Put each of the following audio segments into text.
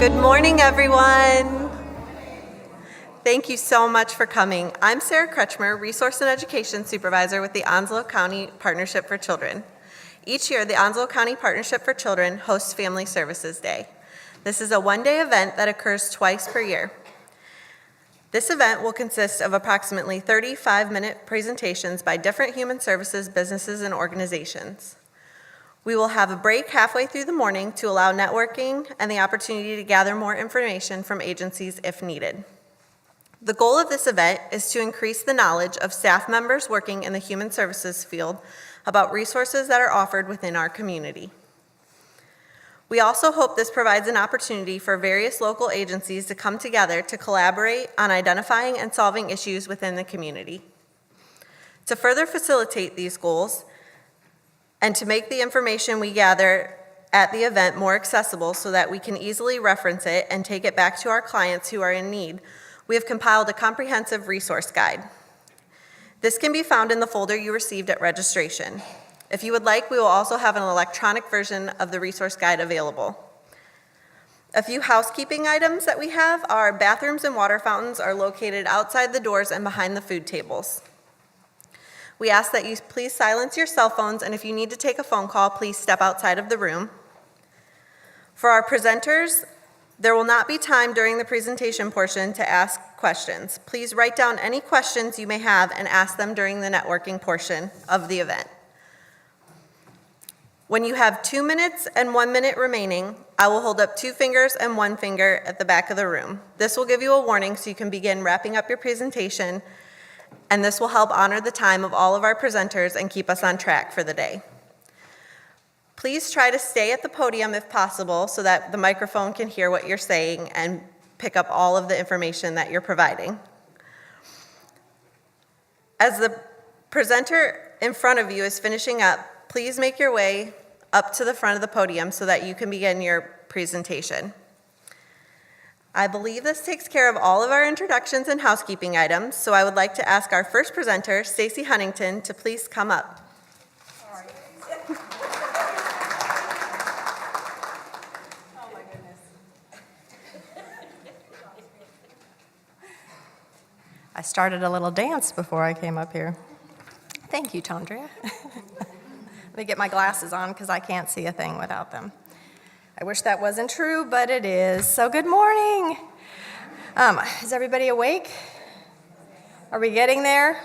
Good morning, everyone. Thank you so much for coming. I'm Sarah Kretschmer, Resource and Education Supervisor with the Onslow County Partnership for Children. Each year, the Onslow County Partnership for Children hosts Family Services Day. This is a one-day event that occurs twice per year. This event will consist of approximately 35-minute presentations by different human services, businesses, and organizations. We will have a break halfway through the morning to allow networking and the opportunity to gather more information from agencies if needed. The goal of this event is to increase the knowledge of staff members working in the human services field about resources that are offered within our community. We also hope this provides an opportunity for various local agencies to come together to collaborate on identifying and solving issues within the community. To further facilitate these goals, and to make the information we gather at the event more accessible so that we can easily reference it and take it back to our clients who are in need, we have compiled a comprehensive resource guide. This can be found in the folder you received at registration. If you would like, we will also have an electronic version of the resource guide available. A few housekeeping items that we have are bathrooms and water fountains are located outside the doors and behind the food tables. We ask that you please silence your cell phones, and if you need to take a phone call, please step outside of the room. For our presenters, there will not be time during the presentation portion to ask questions. Please write down any questions you may have and ask them during the networking portion of the event. When you have 2 minutes and 1 minute remaining, I will hold up 2 fingers and 1 finger at the back of the room. This will give you a warning so you can begin wrapping up your presentation, and this will help honor the time of all of our presenters and keep us on track for the day. Please try to stay at the podium if possible so that the microphone can hear what you're saying and pick up all of the information that you're providing. As the presenter in front of you is finishing up, please make your way up to the front of the podium so that you can begin your presentation. I believe this takes care of all of our introductions and housekeeping items, so I would like to ask our first presenter, Stacy Huntington, to please come up. Oh my goodness. I started a little dance before I came up here. Thank you, Tondria. Let me get my glasses on because I can't see a thing without them. I wish that wasn't true, but it is. So good morning. Is everybody awake? Are we getting there?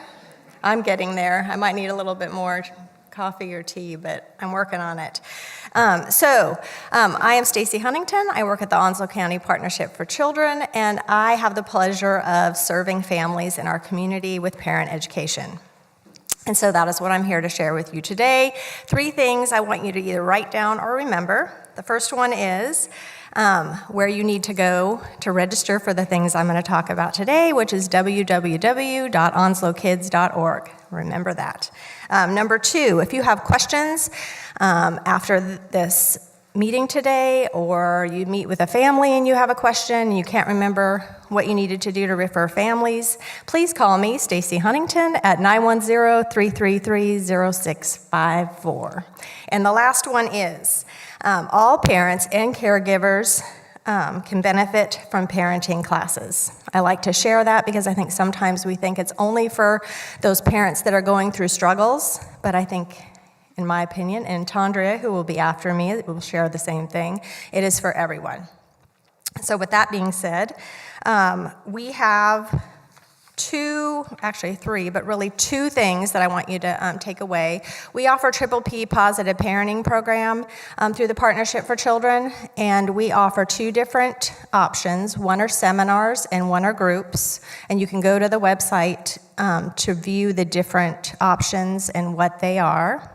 I'm getting there. I might need a little bit more coffee or tea, but I'm working on it. I am Stacy Huntington. I work at the Onslow County Partnership for Children, and I have the pleasure of serving families in our community with parent education. And so that is what I'm here to share with you today. 3 things I want you to either write down or remember. The first one is where you need to go to register for the things I'm going to talk about today, which is www.onslowkids.org. Remember that. Number 2, if you have questions after this meeting today, or you meet with a family and you have a question and you can't remember what you needed to do to refer families, please call me, Stacy Huntington, at 910-333-0654. And the last one is, all parents and caregivers can benefit from parenting classes. I like to share that because I think sometimes we think it's only for those parents that are going through struggles, but I think, in my opinion, and Tondria, who will be after me, will share the same thing, it is for everyone. So with that being said, we have 3, but really 2 things that I want you to take away. We offer Triple P Positive Parenting Program through the Partnership for Children, and we offer 2 different options. One are seminars and one are groups, and you can go to the website to view the different options and what they are.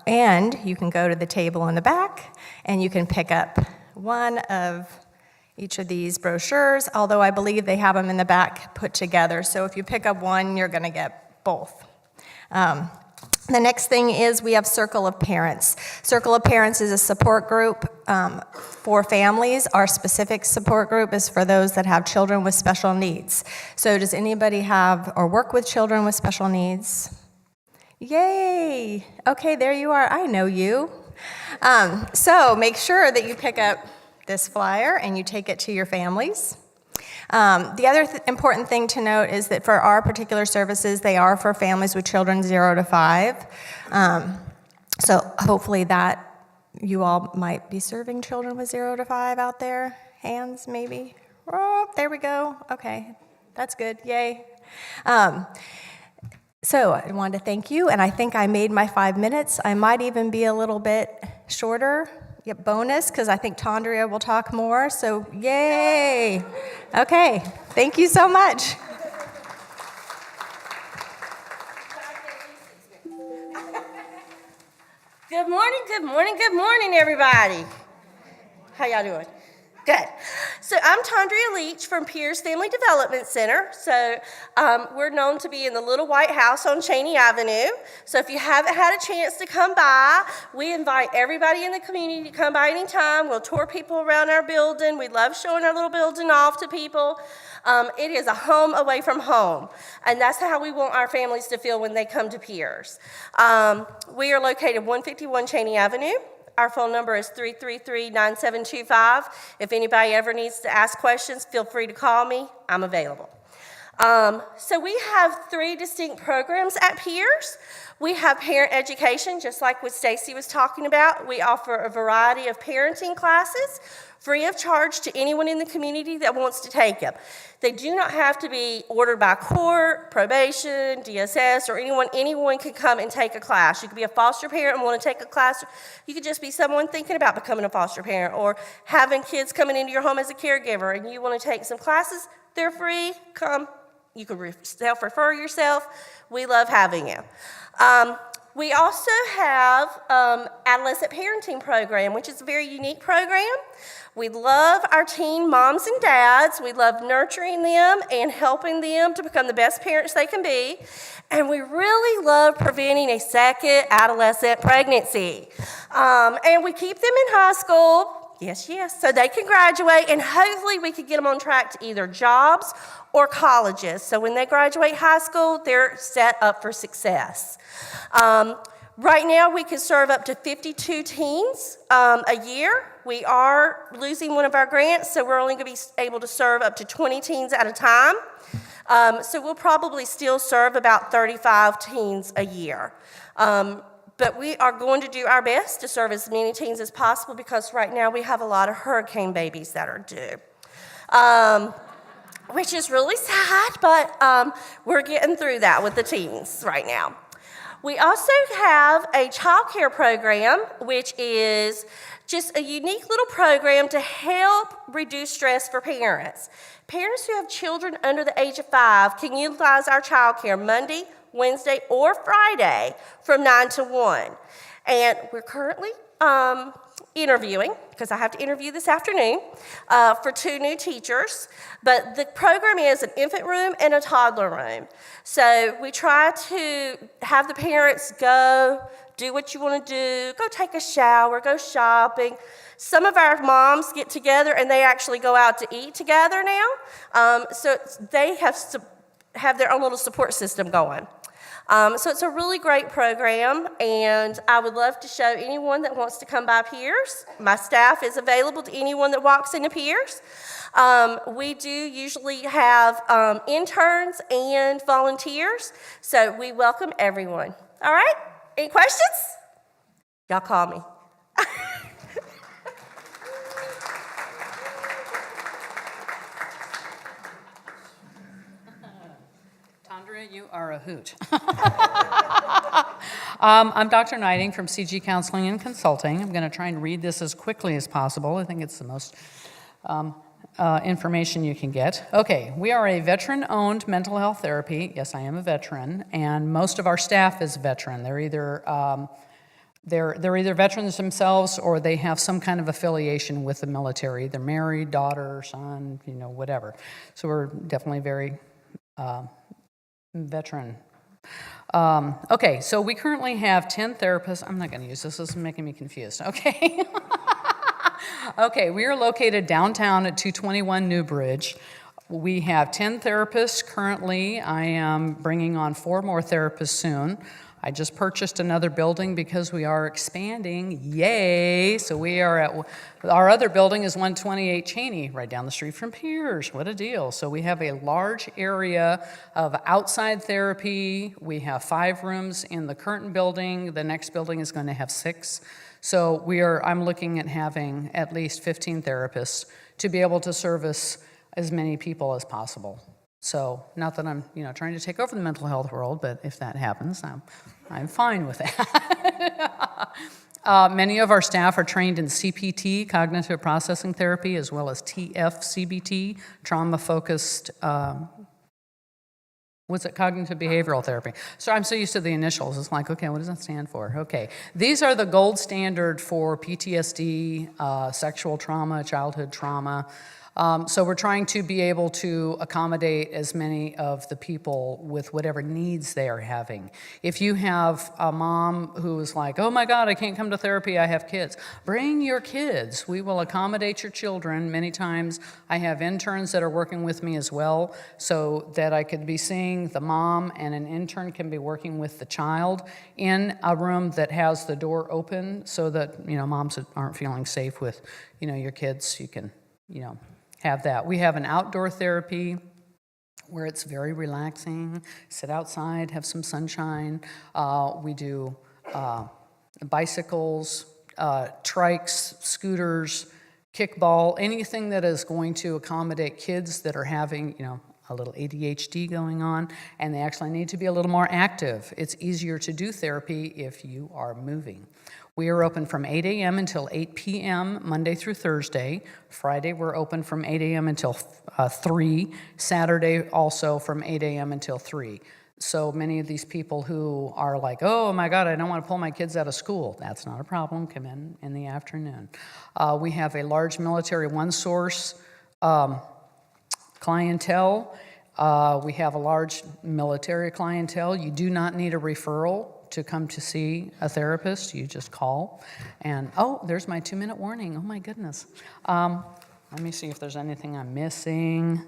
And you can go to the table in the back, and you can pick up one of each of these brochures, although I believe they have them in the back put together. So if you pick up one, you're going to get both. The next thing is we have Circle of Parents. Circle of Parents is a support group for families. Our specific support group is for those that have children with special needs. So does anybody have or work with children with special needs? Yay! Okay, there you are. I know you. So make sure that you pick up this flyer and you take it to your families. The other important thing to note is that for our particular services, they are for families with children 0 to 5. So hopefully that you all might be serving children with 0 to 5 out there. Hands, maybe. Oh, there we go. Okay, that's good. Yay. So I wanted to thank you, and I think I made my 5 minutes. I might even be a little bit shorter. Yep, bonus, because I think Tandria will talk more, so yay. Okay, thank you so much. Good morning, good morning, good morning, everybody. How y'all doing? Good. So I'm Tandria Leach from Pierce Family Development Center. So we're known to be in the Little White House on Cheney Avenue. So if you haven't had a chance to come by, we invite everybody in the community to come by anytime. We'll tour people around our building. We love showing our little building off to people. It is a home away from home, and that's how we want our families to feel when they come to Pierce. We are located 151 Cheney Avenue. Our phone number is 333-9725. If anybody ever needs to ask questions, feel free to call me. I'm available. So we have 3 distinct programs at Pierce. We have parent education, just like what Stacy was talking about. We offer a variety of parenting classes free of charge to anyone in the community that wants to take them. They do not have to be ordered by court, probation, DSS, or anyone. Anyone can come and take a class. You could be a foster parent and want to take a class. You could just be someone thinking about becoming a foster parent or having kids coming into your home as a caregiver and you want to take some classes. They're free. Come. You can self-refer yourself. We love having you. We also have adolescent parenting program, which is a very unique program. We love our teen moms and dads. We love nurturing them and helping them to become the best parents they can be. And we really love preventing a second adolescent pregnancy. And we keep them in high school, yes, so they can graduate, and hopefully we can get them on track to either jobs or colleges. So when they graduate high school, they're set up for success. Right now, we can serve up to 52 teens a year. We are losing one of our grants, so we're only going to be able to serve up to 20 teens at a time. So we'll probably still serve about 35 teens a year. But we are going to do our best to serve as many teens as possible because right now we have a lot of hurricane babies that are due. Which is really sad, but we're getting through that with the teens right now. We also have a child care program, which is just a unique little program to help reduce stress for parents. Parents who have children under the age of 5 can utilize our child care Monday, Wednesday, or Friday from 9 to 1. And we're currently interviewing, because I have to interview this afternoon, for 2 new teachers. But the program is an infant room and a toddler room. So we try to have the parents go do what you want to do, go take a shower, go shopping. Some of our moms get together and they actually go out to eat together now. So they have their own little support system going. So it's a really great program, and I would love to show anyone that wants to come by Pierce. My staff is available to anyone that walks into Pierce. We do usually have interns and volunteers, so we welcome everyone. All right? Any questions? Y'all call me. Tandria, you are a hoot. I'm Dr. Knighting from CG Counseling and Consulting. I'm going to try and read this as quickly as possible. I think it's the most information you can get. Okay, we are a veteran-owned mental health therapy. Yes, I am a veteran, and most of our staff is veteran. They're either veterans themselves or they have some kind of affiliation with the military. They're married, daughter, son, whatever. So we're definitely very veteran. Okay, so we currently have 10 therapists. I'm not going to use this. This is making me confused. Okay. Okay, we are located downtown at 221 Newbridge. We have 10 therapists currently. I am bringing on 4 more therapists soon. I just purchased another building because we are expanding. Yay! So we are at, our other building is 128 Cheney, right down the street from Piers. What a deal. So we have a large area of outside therapy. We have 5 rooms in the current building. The next building is going to have 6. So I'm looking at having at least 15 therapists to be able to service as many people as possible. So not that I'm, trying to take over the mental health world, but if that happens, I'm fine with that. Many of our staff are trained in CPT, cognitive processing therapy, as well as TFCBT, trauma-focused, cognitive behavioral therapy. So I'm so used to the initials. It's like, okay, what does that stand for? Okay. These are the gold standard for PTSD, sexual trauma, childhood trauma. So we're trying to be able to accommodate as many of the people with whatever needs they are having. If you have a mom who is like, oh my God, I can't come to therapy, I have kids. Bring your kids. We will accommodate your children. Many times I have interns that are working with me as well, so that I could be seeing the mom and an intern can be working with the child in a room that has the door open so that, moms that aren't feeling safe with, your kids, you can, have that. We have an outdoor therapy where it's very relaxing. Sit outside, have some sunshine. We do bicycles, trikes, scooters, kickball, anything that is going to accommodate kids that are having, a little ADHD going on, and they actually need to be a little more active. It's easier to do therapy if you are moving. We are open from 8 a.m. until 8 p.m. Monday through Thursday. Friday, we're open from 8 a.m. until 3. Saturday, also from 8 a.m. until 3. So many of these people who are like, oh my God, I don't want to pull my kids out of school. That's not a problem. Come in the afternoon. We have a large military one-source clientele. We have a large military clientele. You do not need a referral to come to see a therapist. You just call. And, there's my 2-minute warning. Oh, my goodness. Let me see if there's anything I'm missing.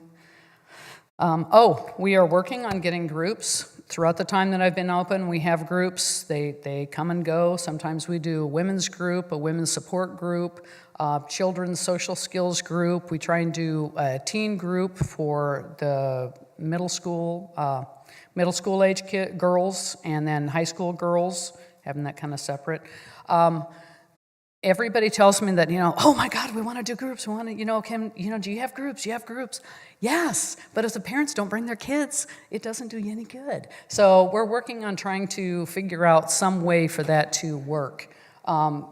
We are working on getting groups. Throughout the time that I've been open, we have groups. They come and go. Sometimes we do a women's group, a women's support group, children's social skills group. We try and do a teen group for the middle school age girls, and then high school girls, having that kind of separate. Everybody tells me that, oh my God, we want to do groups. We want to, Kim, do you have groups? You have groups? Yes, but if the parents don't bring their kids, it doesn't do you any good. So we're working on trying to figure out some way for that to work,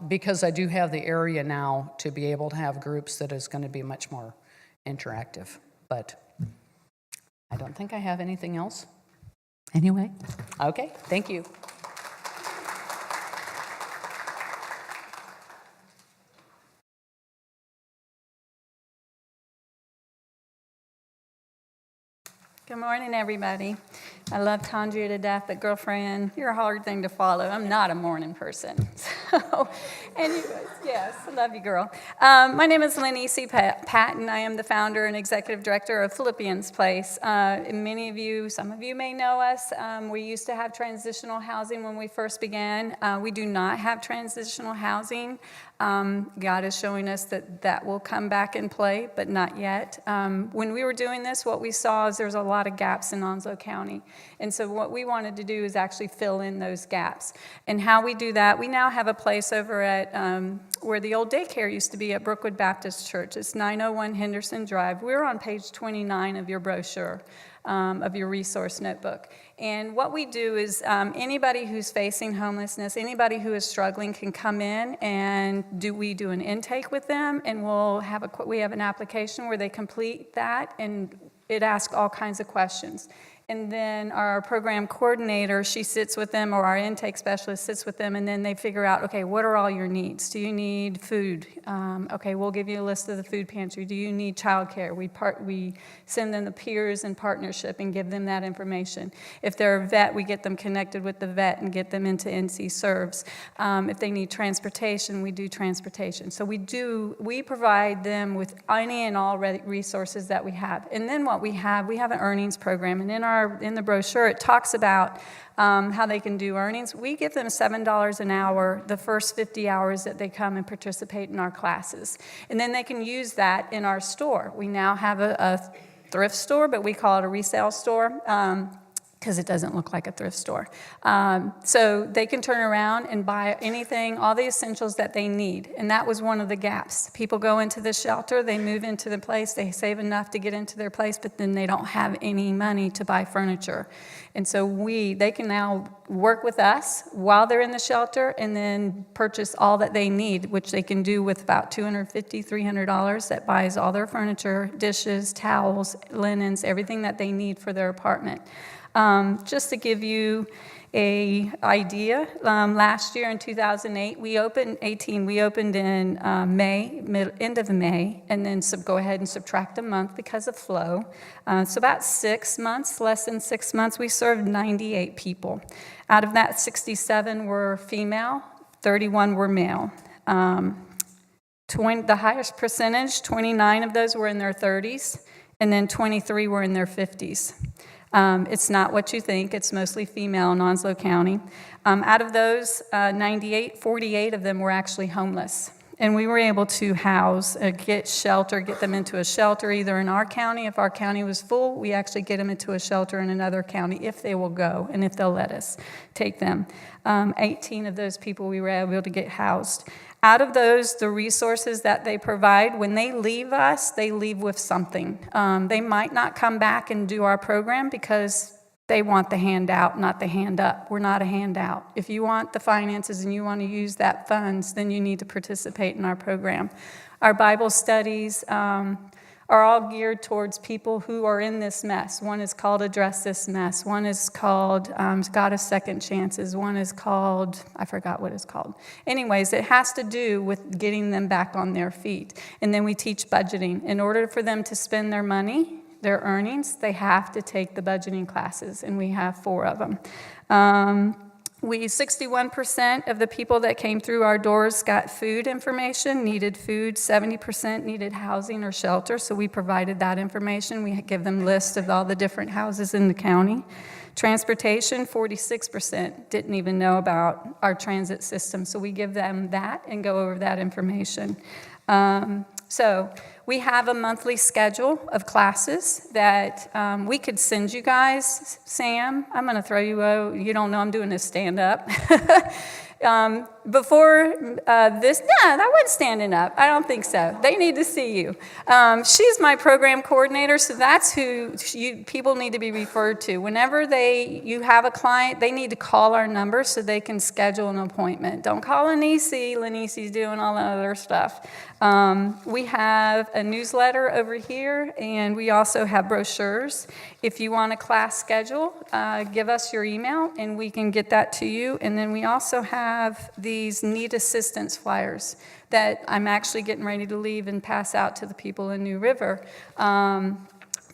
because I do have the area now to be able to have groups that is going to be much more interactive. But I don't think I have anything else. Anyway, okay, thank you. Good morning, everybody. I love Tandria to death, but girlfriend, you're a hard thing to follow. I'm not a morning person. So, anyways, yes, I love you, girl. My name is Lenise Patton. I am the founder and executive director of Philippians Place. Some of you may know us. We used to have transitional housing when we first began. We do not have transitional housing. God is showing us that will come back in play, but not yet. When we were doing this, what we saw is there's a lot of gaps in Onslow County. And so what we wanted to do is actually fill in those gaps. And how we do that, we now have a place over at where the old daycare used to be at Brookwood Baptist Church. It's 901 Henderson Drive. We're on page 29 of your brochure, of your resource notebook. And what we do is anybody who's facing homelessness, anybody who is struggling can come in, and we do an intake with them, and we have an application where they complete that, and it asks all kinds of questions. And then our program coordinator, she sits with them, or our intake specialist sits with them, and then they figure out, okay, what are all your needs? Do you need food? Okay, we'll give you a list of the food pantry. Do you need childcare? We send them the peers and partnership and give them that information. If they're a vet, we get them connected with the vet and get them into NC Serves. If they need transportation, we do transportation. So we provide them with any and all resources that we have. And then what we have an earnings program, and in our in the brochure, it talks about how they can do earnings. We give them $7 an hour the first 50 hours that they come and participate in our classes. And then they can use that in our store. We now have a thrift store, but we call it a resale store. Because it doesn't look like a thrift store. So they can turn around and buy anything, all the essentials that they need. And that was one of the gaps. People go into the shelter, they move into the place, they save enough to get into their place, but then they don't have any money to buy furniture. And so they can now work with us while they're in the shelter and then purchase all that they need, which they can do with about $250, $300 that buys all their furniture, dishes, towels, linens, everything that they need for their apartment. Just to give you an idea, last year in 2008, we opened in May, end of May, and then go ahead and subtract a month because of flow. So about 6 months, less than 6 months, we served 98 people. Out of that, 67 were female, 31 were male. The highest percentage, 29 of those were in their 30s, and then 23 were in their 50s. It's not what you think. It's mostly female in Onslow County. Out of those 98, 48 of them were actually homeless. And we were able to house, get them into a shelter either in our county. If our county was full, we actually get them into a shelter in another county if they will go and if they'll let us take them. 18 of those people we were able to get housed. Out of those, the resources that they provide, when they leave us, they leave with something. They might not come back and do our program because they want the handout, not the hand up. We're not a handout. If you want the finances and you want to use that funds, then you need to participate in our program. Our Bible studies are all geared towards people who are in this mess. One is called Address This Mess. One is called God of Second Chances. One is called, I forgot what it's called. Anyways, it has to do with getting them back on their feet. And then we teach budgeting. In order for them to spend their money, their earnings, they have to take the budgeting classes, and we have 4 of them. 61% of the people that came through our doors got food information, needed food. 70% needed housing or shelter, so we provided that information. We give them lists of all the different houses in the county. Transportation, 46% didn't even know about our transit system, so we give them that and go over that information. So we have a monthly schedule of classes that we could send you guys. Sam, I'm going to throw you out. You don't know I'm doing this stand-up. Before this, no, that wasn't standing up. I don't think so. They need to see you. She's my program coordinator, so that's who people need to be referred to. Whenever you have a client, they need to call our number so they can schedule an appointment. Don't call Lanisi. Lanisi's doing all the other stuff. We have a newsletter over here, and we also have brochures. If you want a class schedule, give us your email, and we can get that to you. And then we also have these need assistance flyers that I'm actually getting ready to leave and pass out to the people in New River.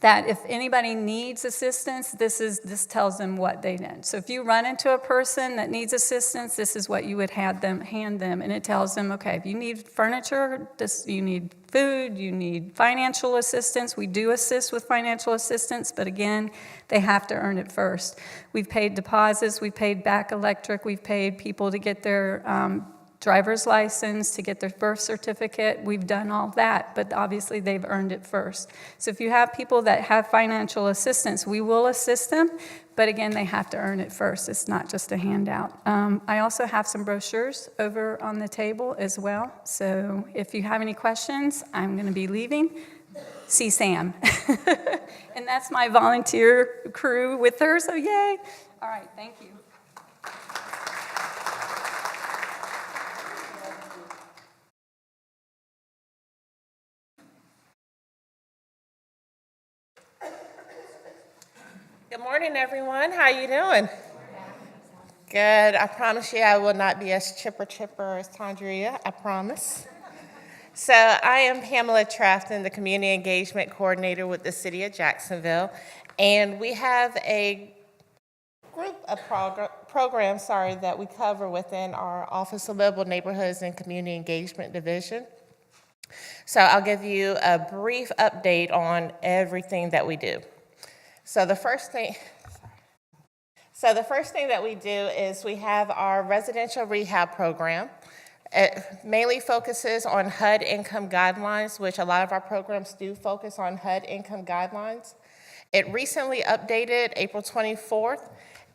That if anybody needs assistance, this tells them what they need. So if you run into a person that needs assistance, this is what you would hand them, and it tells them, okay, if you need furniture, you need food, you need financial assistance. We do assist with financial assistance, but again, they have to earn it first. We've paid deposits, we've paid back electric, we've paid people to get their driver's license, to get their birth certificate. We've done all that, but obviously they've earned it first. So if you have people that have financial assistance, we will assist them, but again, they have to earn it first. It's not just a handout. I also have some brochures over on the table as well. So if you have any questions, I'm going to be leaving. See Sam. And that's my volunteer crew with her, so yay. All right, thank you. Good morning, everyone. How you doing? Good. I promise you I will not be as chipper as Tandria. I promise. So I am Pamela Trafton, the Community Engagement Coordinator with the City of Jacksonville, and we have a group of programs that we cover within our Office of Mobile Neighborhoods and Community Engagement Division. So I'll give you a brief update on everything that we do. So the first thing, So the first thing that we do is we have our residential rehab program. It mainly focuses on HUD income guidelines, which a lot of our programs do focus on HUD income guidelines. It recently updated April 24th,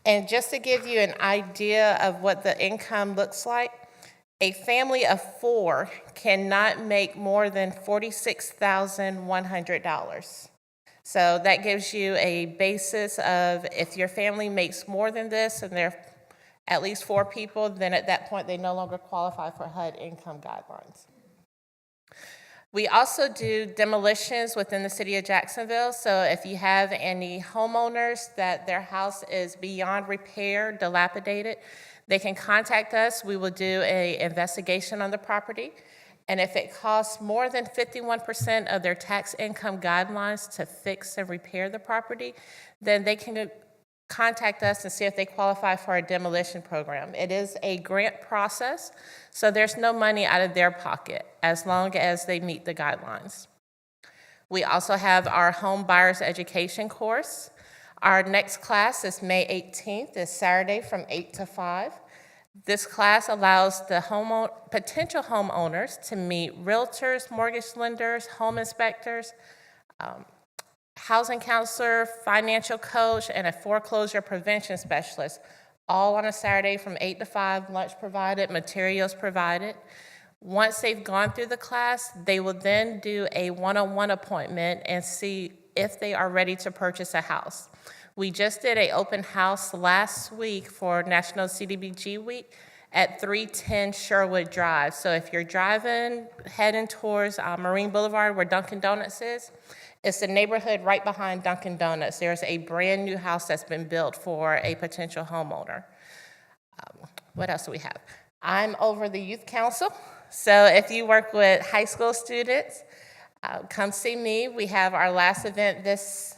and just to give you an idea of what the income looks like, a family of 4 cannot make more than $46,100. So that gives you a basis of if your family makes more than this and there are at least 4 people, then at that point they no longer qualify for HUD income guidelines. We also do demolitions within the city of Jacksonville. So if you have any homeowners that their house is beyond repair, dilapidated, they can contact us. We will do an investigation on the property. And if it costs more than 51% of their tax income guidelines to fix and repair the property, then they can contact us and see if they qualify for a demolition program. It is a grant process, so there's no money out of their pocket as long as they meet the guidelines. We also have our home buyers education course. Our next class is May 18th, it's Saturday from 8 to 5. This class allows the potential homeowners to meet realtors, mortgage lenders, home inspectors, housing counselor, financial coach, and a foreclosure prevention specialist, all on a Saturday from 8 to 5, lunch provided, materials provided. Once they've gone through the class, they will then do a one-on-one appointment and see if they are ready to purchase a house. We just did an open house last week for National CDBG Week at 310 Sherwood Drive. So if you're driving, heading towards Marine Boulevard where Dunkin' Donuts is, it's the neighborhood right behind Dunkin' Donuts. There's a brand new house that's been built for a potential homeowner. What else do we have? I'm over the youth council. So if you work with high school students, come see me. We have our last event this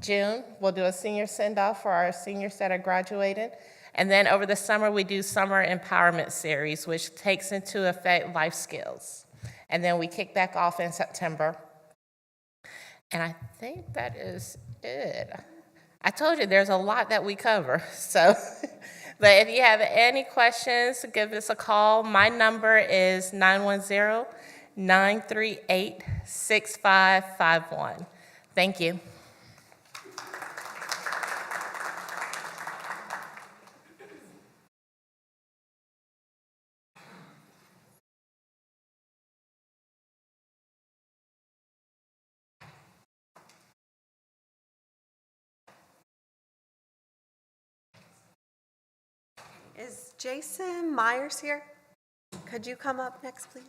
June. We'll do a senior send-off for our seniors that are graduating. And then over the summer, we do Summer Empowerment Series, which takes into effect life skills. And then we kick back off in September. And I think that is it. I told you there's a lot that we cover. So, but if you have any questions, give us a call. My number is 910-938-6551. Thank you. Is Jason Myers here? Could you come up next, please?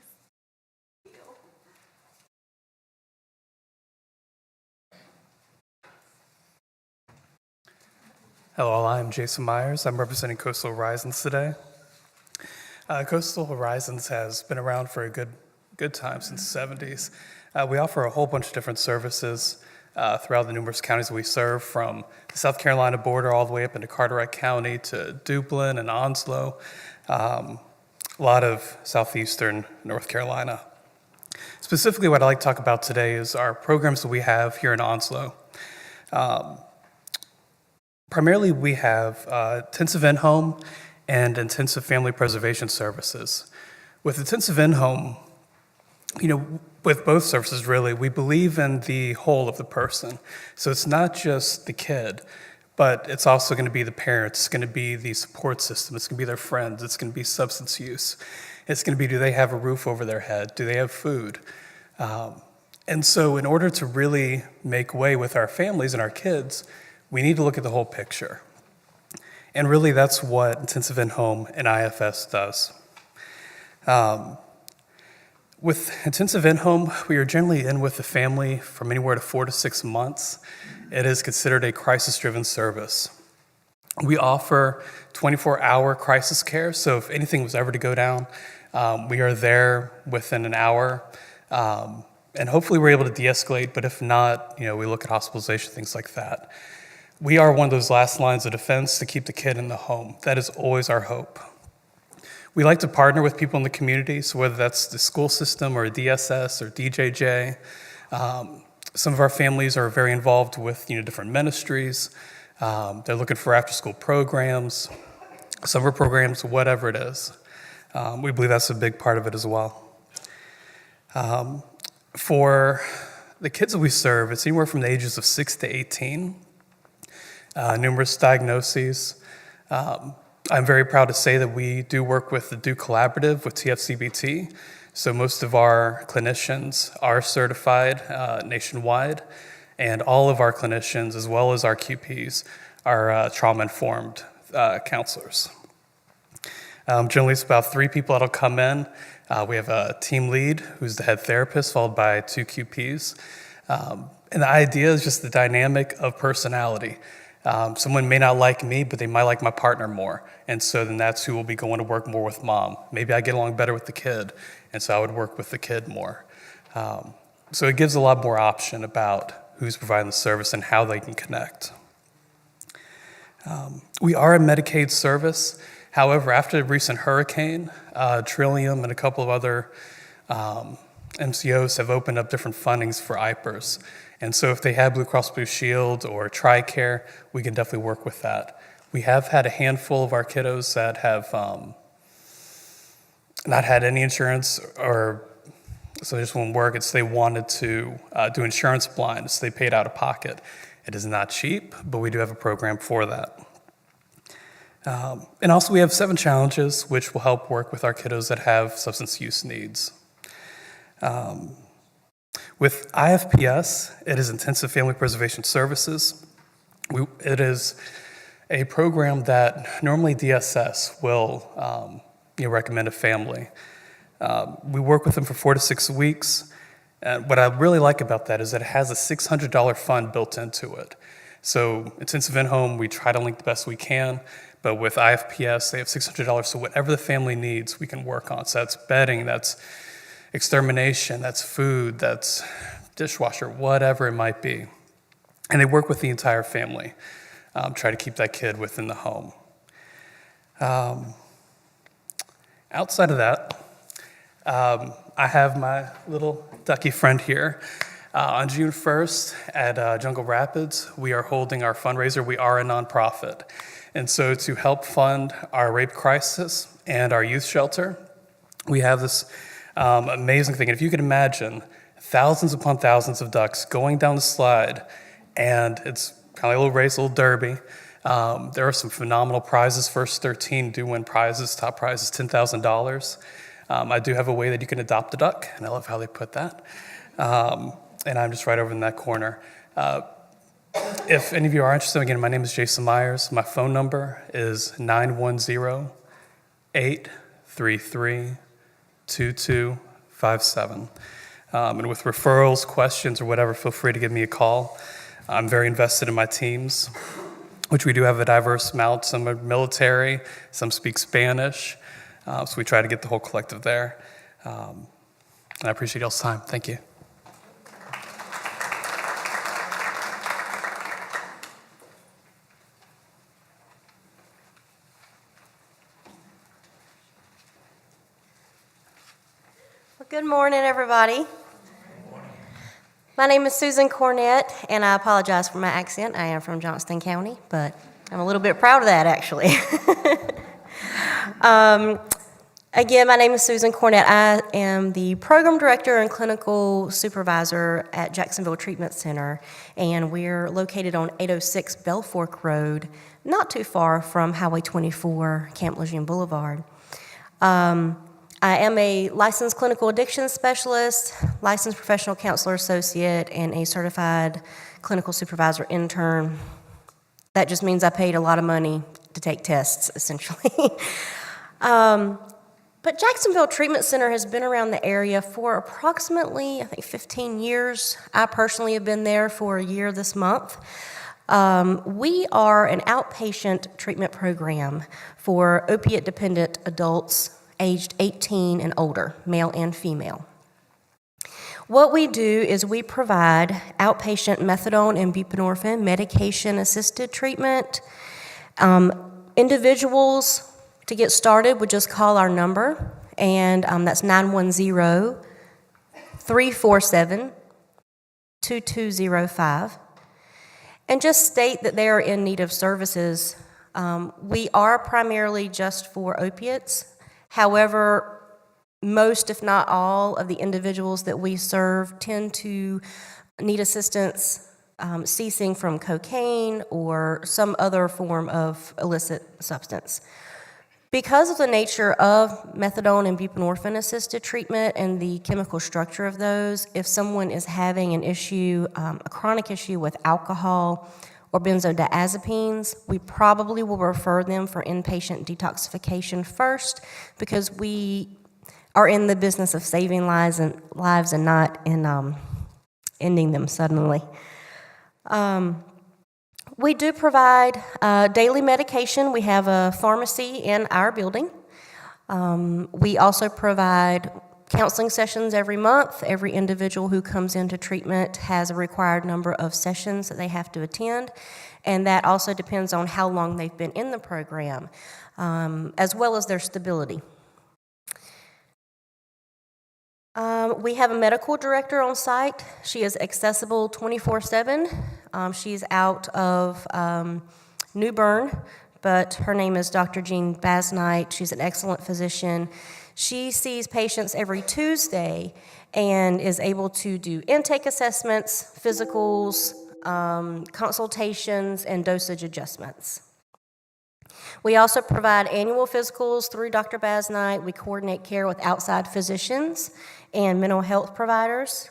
Hello, I'm Jason Myers. I'm representing Coastal Horizons today. Coastal Horizons has been around for a good time, since the 70s. We offer a whole bunch of different services throughout the numerous counties that we serve, from the South Carolina border all the way up into Carteret County to Duplin and Onslow, a lot of southeastern North Carolina. Specifically, what I'd like to talk about today is our programs that we have here in Onslow. Primarily, we have intensive in-home and intensive family preservation services. With intensive in-home, with both services, really, we believe in the whole of the person. So it's not just the kid, but it's also going to be the parents, it's going to be the support system, it's going to be their friends, it's going to be substance use. It's going to be, do they have a roof over their head? Do they have food? And so in order to really make way with our families and our kids, we need to look at the whole picture. And really, that's what intensive in-home and IFS does. With intensive in-home, we are generally in with the family from anywhere to 4 to 6 months. It is considered a crisis-driven service. We offer 24-hour crisis care, so if anything was ever to go down, we are there within an hour. And hopefully we're able to de-escalate, but if not, we look at hospitalization, things like that. We are one of those last lines of defense to keep the kid in the home. That is always our hope. We like to partner with people in the community, so whether that's the school system or DSS or DJJ. Some of our families are very involved with different ministries. They're looking for after-school programs, summer programs, whatever it is. We believe that's a big part of it as well. For the kids that we serve, it's anywhere from the ages of 6 to 18, numerous diagnoses. I'm very proud to say that we do work with the Duke Collaborative with TFCBT. So most of our clinicians are certified nationwide, and all of our clinicians, as well as our QPs, are trauma-informed counselors. Generally, it's about 3 people that'll come in. We have a team lead, who's the head therapist, followed by 2 QPs. And the idea is just the dynamic of personality. Someone may not like me, but they might like my partner more. And so then that's who will be going to work more with mom. Maybe I get along better with the kid, and so I would work with the kid more. So it gives a lot more option about who's providing the service and how they can connect. We are a Medicaid service. However, after the recent hurricane, Trillium and a couple of other MCOs have opened up different fundings for IPERS. And so if they have Blue Cross Blue Shield or TRICARE, we can definitely work with that. We have had a handful of our kiddos that have not had any insurance, or so they just won't work. It's they wanted to do insurance blind, so they paid out of pocket. It is not cheap, but we do have a program for that. And also we have 7 challenges, which will help work with our kiddos that have substance use needs. With IFPS, it is Intensive Family Preservation Services. It is a program that normally DSS will recommend a family. We work with them for 4 to 6 weeks. And what I really like about that is that it has a $600 fund built into it. So intensive in-home, we try to link the best we can, but with IFPS, they have $600, so whatever the family needs, we can work on. So that's bedding, that's extermination, that's food, that's dishwasher, whatever it might be. And they work with the entire family, try to keep that kid within the home. Outside of that, I have my little ducky friend here. On June 1st at Jungle Rapids, we are holding our fundraiser. We are a nonprofit. And so to help fund our rape crisis and our youth shelter, we have this amazing thing. And if you can imagine thousands upon thousands of ducks going down the slide, and it's kind of like a little race, a little derby. There are some phenomenal prizes. First 13 do win prizes. Top prize is $10,000. I do have a way that you can adopt a duck, and I love how they put that. And I'm just right over in that corner. If any of you are interested, again, my name is Jason Myers. My phone number is 910-833-2257. And with referrals, questions, or whatever, feel free to give me a call. I'm very invested in my teams, which we do have a diverse amount. Some are military, some speak Spanish. So we try to get the whole collective there. And I appreciate y'all's time. Thank you. Good morning, everybody. My name is Susan Cornett, and I apologize for my accent. I am from Johnston County, but I'm a little bit proud of that, actually. Again, my name is Susan Cornett. I am the program director and clinical supervisor at Jacksonville Treatment Center, and we're located on 806 Bell Fork Road, not too far from Highway 24, Camp Lejeune Boulevard. I am a licensed clinical addiction specialist, licensed professional counselor associate, and a certified clinical supervisor intern. That just means I paid a lot of money to take tests, essentially. But Jacksonville Treatment Center has been around the area for approximately, I think, 15 years. I personally have been there for a year this month. We are an outpatient treatment program for opiate-dependent adults aged 18 and older, male and female. What we do is we provide outpatient methadone and buprenorphine medication-assisted treatment. Individuals, to get started, would just call our number, and that's 910-347-2205. and just state that they are in need of services. We are primarily just for opiates. However, most, if not all, of the individuals that we serve tend to need assistance ceasing from cocaine or some other form of illicit substance. Because of the nature of methadone and buprenorphine-assisted treatment and the chemical structure of those, if someone is having an issue, a chronic issue with alcohol or benzodiazepines, we probably will refer them for inpatient detoxification first, because we are in the business of saving lives and not in ending them suddenly. We do provide daily medication. We have a pharmacy in our building. We also provide counseling sessions every month. Every individual who comes into treatment has a required number of sessions that they have to attend, and that also depends on how long they've been in the program, as well as their stability. We have a medical director on site. She is accessible 24/7. She's out of New Bern, but her name is Dr. Jean Basnight. She's an excellent physician. She sees patients every Tuesday and is able to do intake assessments, physicals, consultations, and dosage adjustments. We also provide annual physicals through Dr. Basnight. We coordinate care with outside physicians and mental health providers,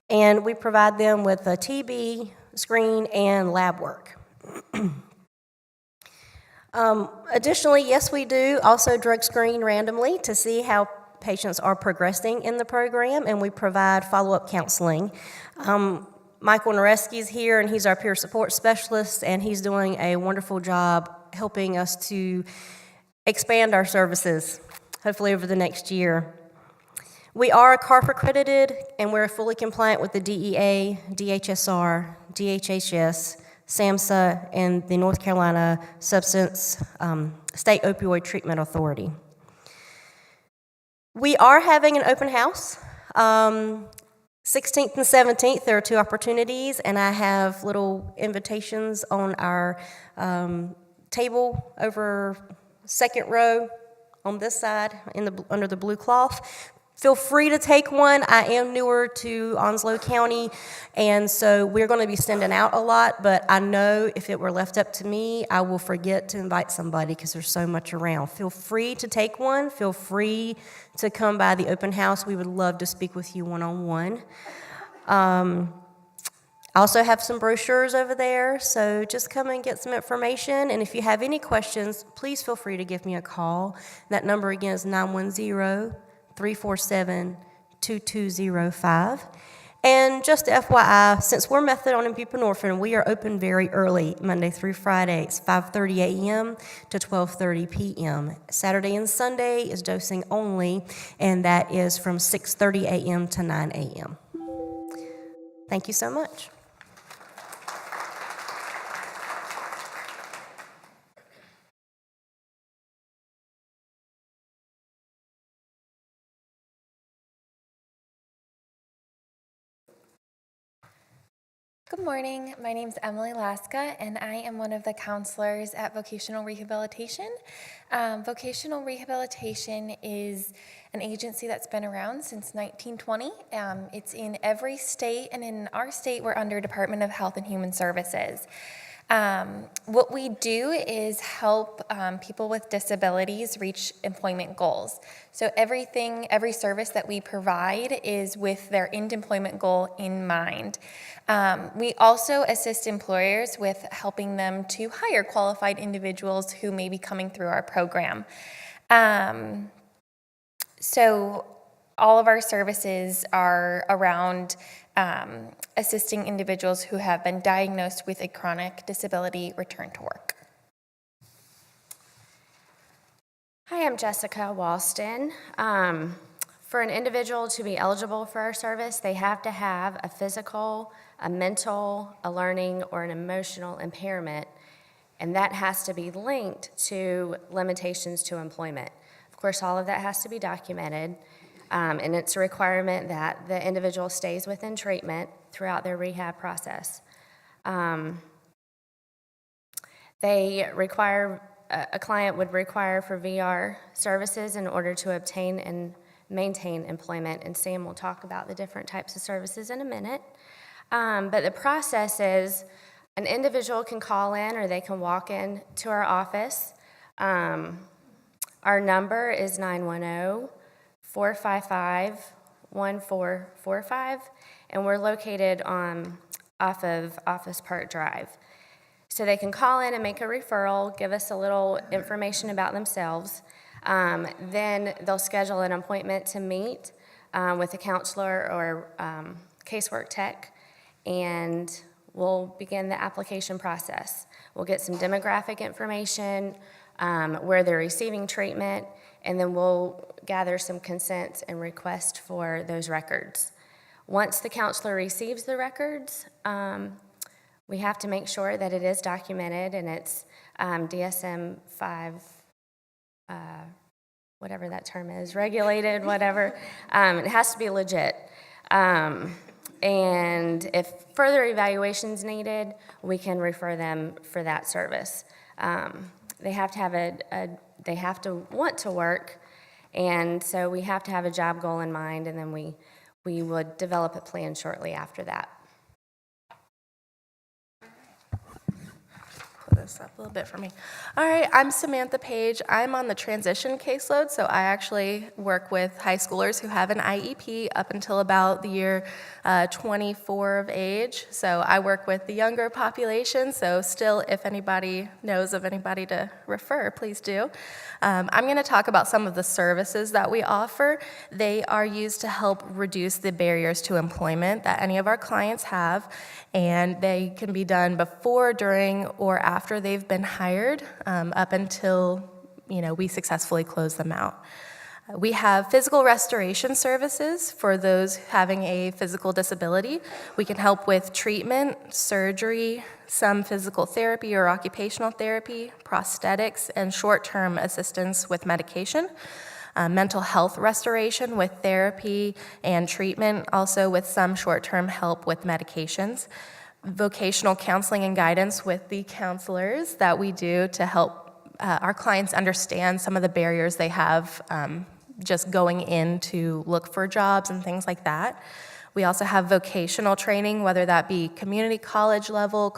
and we provide them with a TB screen and lab work. Additionally, yes, we do also drug screen randomly to see how patients are progressing in the program, and we provide follow-up counseling. Michael Nareski is here, and he's our peer support specialist, and he's doing a wonderful job helping us to expand our services, hopefully over the next year. We are CARF accredited, and we're fully compliant with the DEA, DHSR, DHHS, SAMHSA, and the North Carolina Substance State Opioid Treatment Authority. We are having an open house. 16th and 17th, there are 2 opportunities, and I have little invitations on our table over second row on this side under the blue cloth. Feel free to take one. I am newer to Onslow County, and so we're going to be sending out a lot, but I know if it were left up to me, I will forget to invite somebody because there's so much around. Feel free to take one. Feel free to come by the open house. We would love to speak with you one-on-one. I also have some brochures over there, so just come and get some information, and if you have any questions, please feel free to give me a call. That number again is 910-347-2205. And just FYI, since we're methadone and buprenorphine, we are open very early, Monday through Friday. It's 5:30 a.m. to 12:30 p.m. Saturday and Sunday is dosing only, and that is from 6:30 a.m. to 9 a.m. Thank you so much. Good morning. My name is Emily Laska, and I am one of the counselors at Vocational Rehabilitation. Vocational Rehabilitation is an agency that's been around since 1920. It's in every state, and in our state, we're under Department of Health and Human Services. What we do is help people with disabilities reach employment goals. So every service that we provide is with their end employment goal in mind. We also assist employers with helping them to hire qualified individuals who may be coming through our program. So all of our services are around assisting individuals who have been diagnosed with a chronic disability return to work. Hi, I'm Jessica Walston. For an individual to be eligible for our service, they have to have a physical, a mental, a learning, or an emotional impairment, and that has to be linked to limitations to employment. Of course, all of that has to be documented, and it's a requirement that the individual stays within treatment throughout their rehab process. They require, a client would require for VR services in order to obtain and maintain employment, and Sam will talk about the different types of services in a minute. But the process is an individual can call in or they can walk in to our office. Our number is 910-455-1445, and we're located off of Office Park Drive. So they can call in and make a referral, give us a little information about themselves. Then they'll schedule an appointment to meet with a counselor or casework tech, and we'll begin the application process. We'll get some demographic information, where they're receiving treatment, and then we'll gather some consent and request for those records. Once the counselor receives the records, we have to make sure that it is documented and it's DSM-5, whatever that term is, regulated, whatever. It has to be legit. And if further evaluation's needed, we can refer them for that service. They have to have they have to want to work, and so we have to have a job goal in mind, and then we would develop a plan shortly after that. Pull this up a little bit for me. All right, I'm Samantha Page. I'm on the transition caseload, so I actually work with high schoolers who have an IEP up until about the year 24 of age. So I work with the younger population, so still, if anybody knows of anybody to refer, please do. I'm going to talk about some of the services that we offer. They are used to help reduce the barriers to employment that any of our clients have, and they can be done before, during, or after they've been hired, up until we successfully close them out. We have physical restoration services for those having a physical disability. We can help with treatment, surgery, some physical therapy or occupational therapy, prosthetics, and short-term assistance with medication. Mental health restoration with therapy and treatment, also with some short-term help with medications. Vocational counseling and guidance with the counselors that we do to help our clients understand some of the barriers they have just going in to look for jobs and things like that. We also have vocational training, whether that be community college level,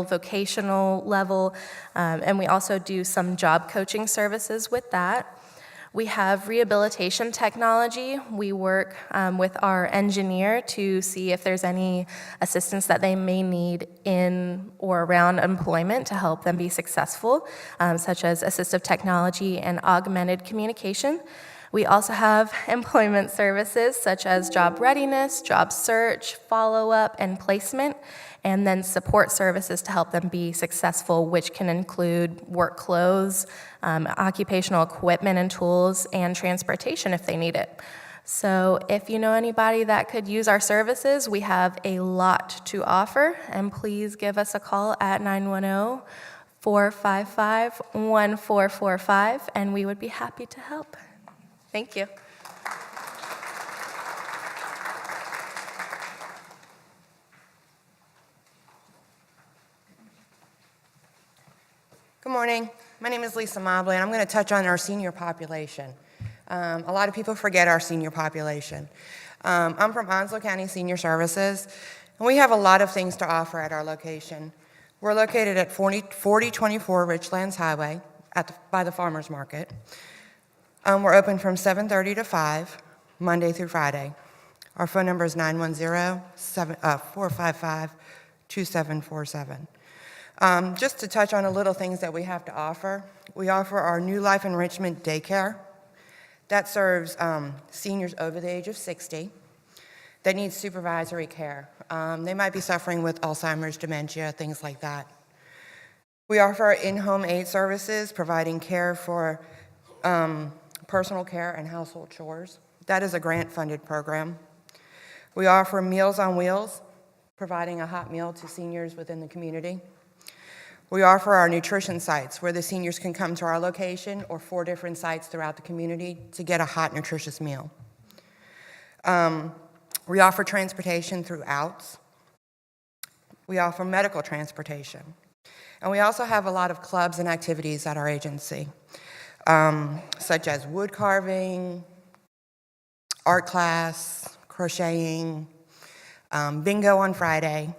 vocational level, and we also do some job coaching services with that. We have rehabilitation technology. We work with our engineer to see if there's any assistance that they may need in or around employment to help them be successful, such as assistive technology and augmented communication. We also have employment services such as job readiness, job search, follow-up, and placement, and then support services to help them be successful, which can include work clothes, occupational equipment and tools, and transportation if they need it. So if you know anybody that could use our services, we have a lot to offer, and please give us a call at 910-455-1445, and we would be happy to help. Thank you. Good morning. My name is Lisa Mobley, and I'm going to touch on our senior population. A lot of people forget our senior population. I'm from Onslow County Senior Services, and we have a lot of things to offer at our location. We're located at 4024 Richlands Highway by the Farmers Market. We're open from 7:30 to 5, Monday through Friday. Our phone number is 910-455-2747. Just to touch on a little things that we have to offer, we offer our New Life Enrichment Daycare. That serves seniors over the age of 60 that need supervisory care. They might be suffering with Alzheimer's, dementia, things like that. We offer in-home aid services, providing care for personal care and household chores. That is a grant-funded program. We offer Meals on Wheels, providing a hot meal to seniors within the community. We offer our nutrition sites, where the seniors can come to our location or 4 different sites throughout the community to get a hot, nutritious meal. We offer transportation through outs. We offer medical transportation. And we also have a lot of clubs and activities at our agency, such as wood carving, art class, crocheting, bingo on Friday.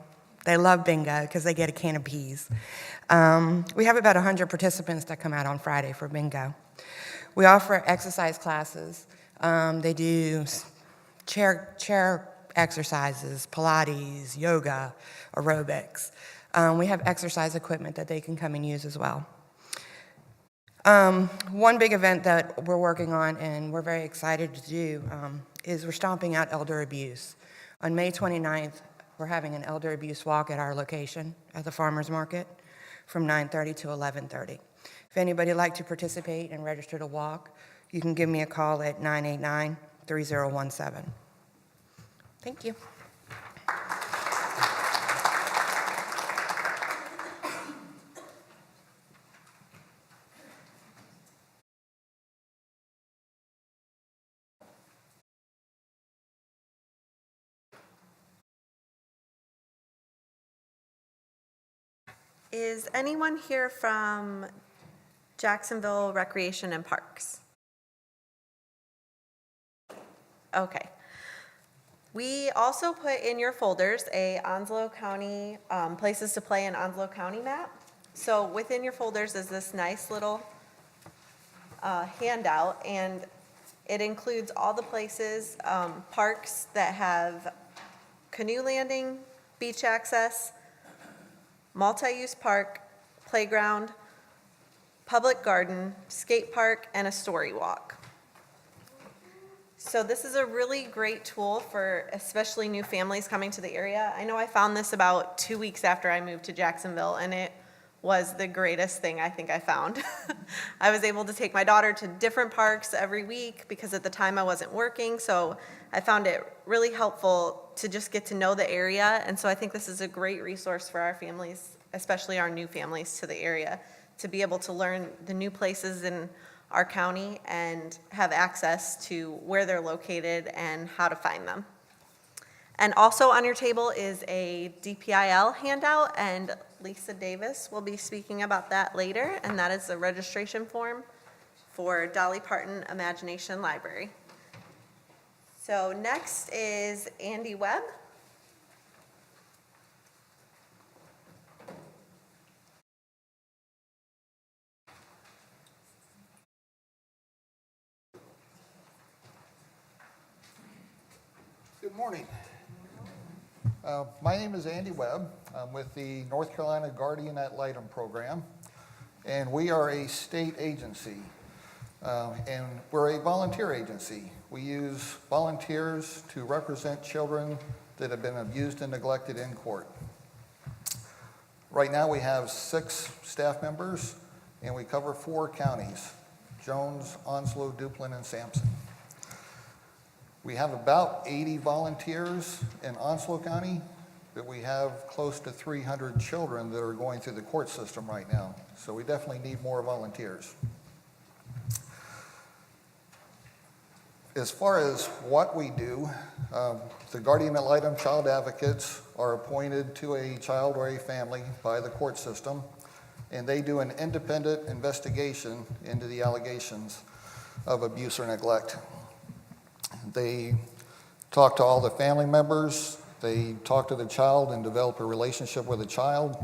They love bingo because they get a can of peas. We have about 100 participants that come out on Friday for bingo. We offer exercise classes. They do chair exercises, Pilates, yoga, aerobics. We have exercise equipment that they can come and use as well. One big event that we're working on and we're very excited to do is we're stomping out elder abuse. On May 29th, we're having an elder abuse walk at our location at the farmers market from 9:30 to 11:30. If anybody would like to participate and register to walk, you can give me a call at 989-3017. Thank you. Is anyone here from Jacksonville Recreation and Parks? Okay. We also put in your folders a Onslow County, places to play in Onslow County map. So within your folders is this nice little handout, and it includes all the places, parks that have canoe landing, beach access, multi-use park, playground, public garden, skate park, and a story walk. So this is a really great tool for especially new families coming to the area. I know I found this about 2 weeks after I moved to Jacksonville, and it was the greatest thing I think I found. I was able to take my daughter to different parks every week because at the time I wasn't working, so I found it really helpful to just get to know the area, and so I think this is a great resource for our families, especially our new families to the area, to be able to learn the new places in our county and have access to where they're located and how to find them. And also on your table is a DPIL handout, and Lisa Davis will be speaking about that later, and that is the registration form for Dolly Parton Imagination Library. So next is Andy Webb. Good morning. My name is Andy Webb. I'm with the North Carolina Guardian at Litem program, and we are a state agency, and we're a volunteer agency. We use volunteers to represent children that have been abused and neglected in court. Right now we have 6 staff members, and we cover 4 counties: Jones, Onslow, Duplin, and Sampson. We have about 80 volunteers in Onslow County, but we have close to 300 children that are going through the court system right now. So we definitely need more volunteers. As far as what we do, the Guardian ad litem child advocates are appointed to a child or a family by the court system, and they do an independent investigation into the allegations of abuse or neglect. They talk to all the family members, they talk to the child and develop a relationship with the child.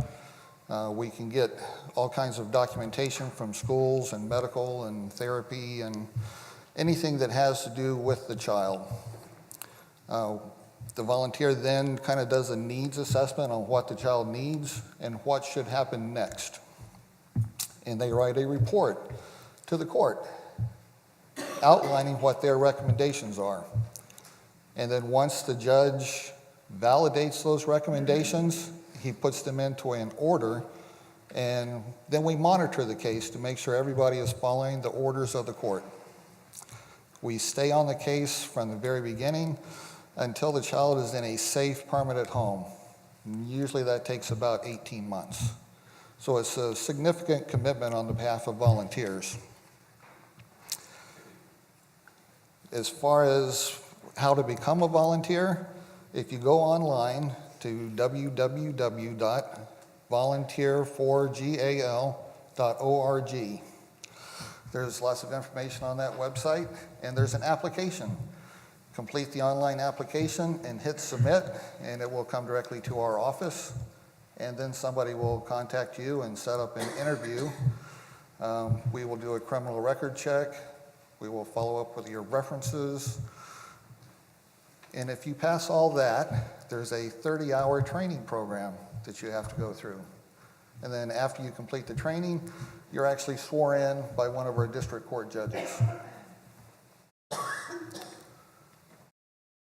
We can get all kinds of documentation from schools and medical and therapy and anything that has to do with the child. The volunteer then kind of does a needs assessment on what the child needs and what should happen next. And they write a report to the court outlining what their recommendations are. And then once the judge validates those recommendations, he puts them into an order, and then we monitor the case to make sure everybody is following the orders of the court. We stay on the case from the very beginning until the child is in a safe, permanent home. And usually that takes about 18 months. So it's a significant commitment on the behalf of volunteers. As far as how to become a volunteer, if you go online to www.onslow.org, volunteer4gal.org. There's lots of information on that website, and there's an application. Complete the online application and hit submit, and it will come directly to our office, and then somebody will contact you and set up an interview. We will do a criminal record check. We will follow up with your references. And if you pass all that, there's a 30-hour training program that you have to go through. And then after you complete the training, you're actually sworn in by one of our district court judges.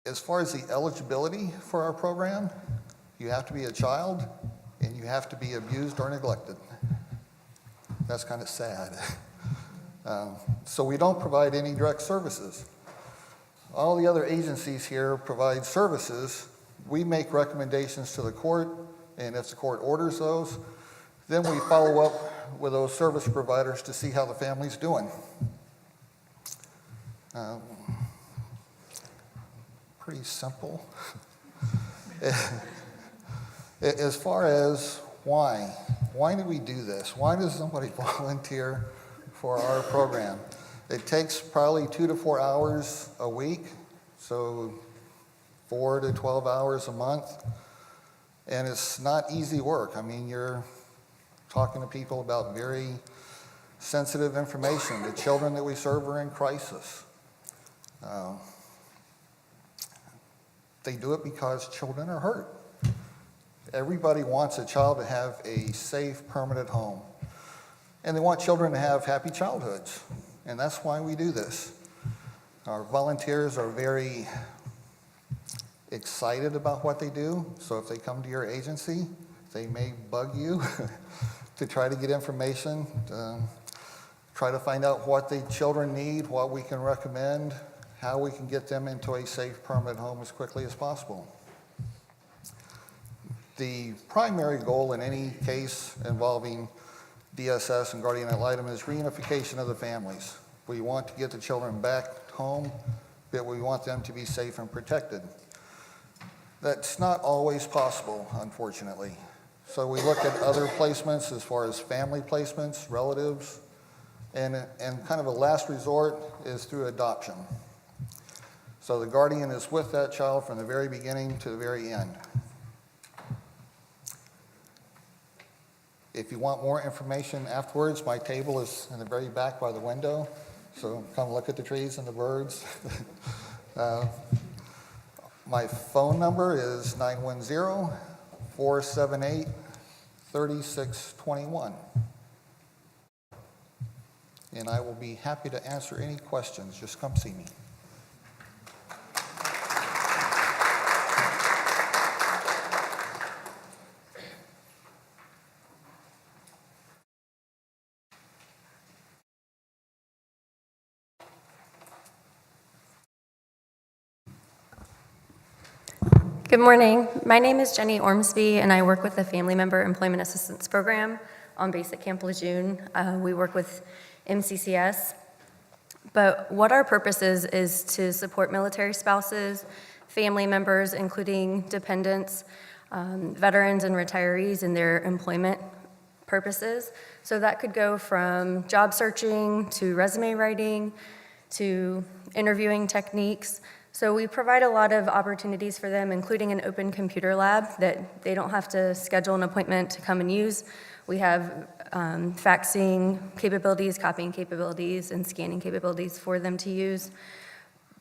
As far as the eligibility for our program, you have to be a child and you have to be abused or neglected. That's kind of sad. So we don't provide any direct services. All the other agencies here provide services. We make recommendations to the court, and if the court orders those, then we follow up with those service providers to see how the family's doing. Pretty simple. As far as why do we do this? Why does somebody volunteer for our program? It takes probably 2 to 4 hours a week, so 4 to 12 hours a month, and it's not easy work. I mean, you're talking to people about very sensitive information. The children that we serve are in crisis. They do it because children are hurt. Everybody wants a child to have a safe, permanent home. And they want children to have happy childhoods. And that's why we do this. Our volunteers are very excited about what they do. So if they come to your agency, they may bug you to try to get information, try to find out what the children need, what we can recommend, how we can get them into a safe, permanent home as quickly as possible. The primary goal in any case involving DSS and guardian ad litem is reunification of the families. We want to get the children back home, but we want them to be safe and protected. That's not always possible, unfortunately. So we look at other placements as far as family placements, relatives, and kind of a last resort is through adoption. So the guardian is with that child from the very beginning to the very end. If you want more information afterwards, my table is in the very back by the window, so come look at the trees and the birds. My phone number is 910-478-3621. And I will be happy to answer any questions. Just come see me. Good morning. My name is Jenny Ormsby, and I work with the Family Member Employment Assistance Program on base at Camp Lejeune. We work with MCCS. But what our purpose is to support military spouses, family members, including dependents, veterans and retirees in their employment purposes. So that could go from job searching to resume writing to interviewing techniques. So we provide a lot of opportunities for them, including an open computer lab that they don't have to schedule an appointment to come and use. We have faxing capabilities, copying capabilities, and scanning capabilities for them to use.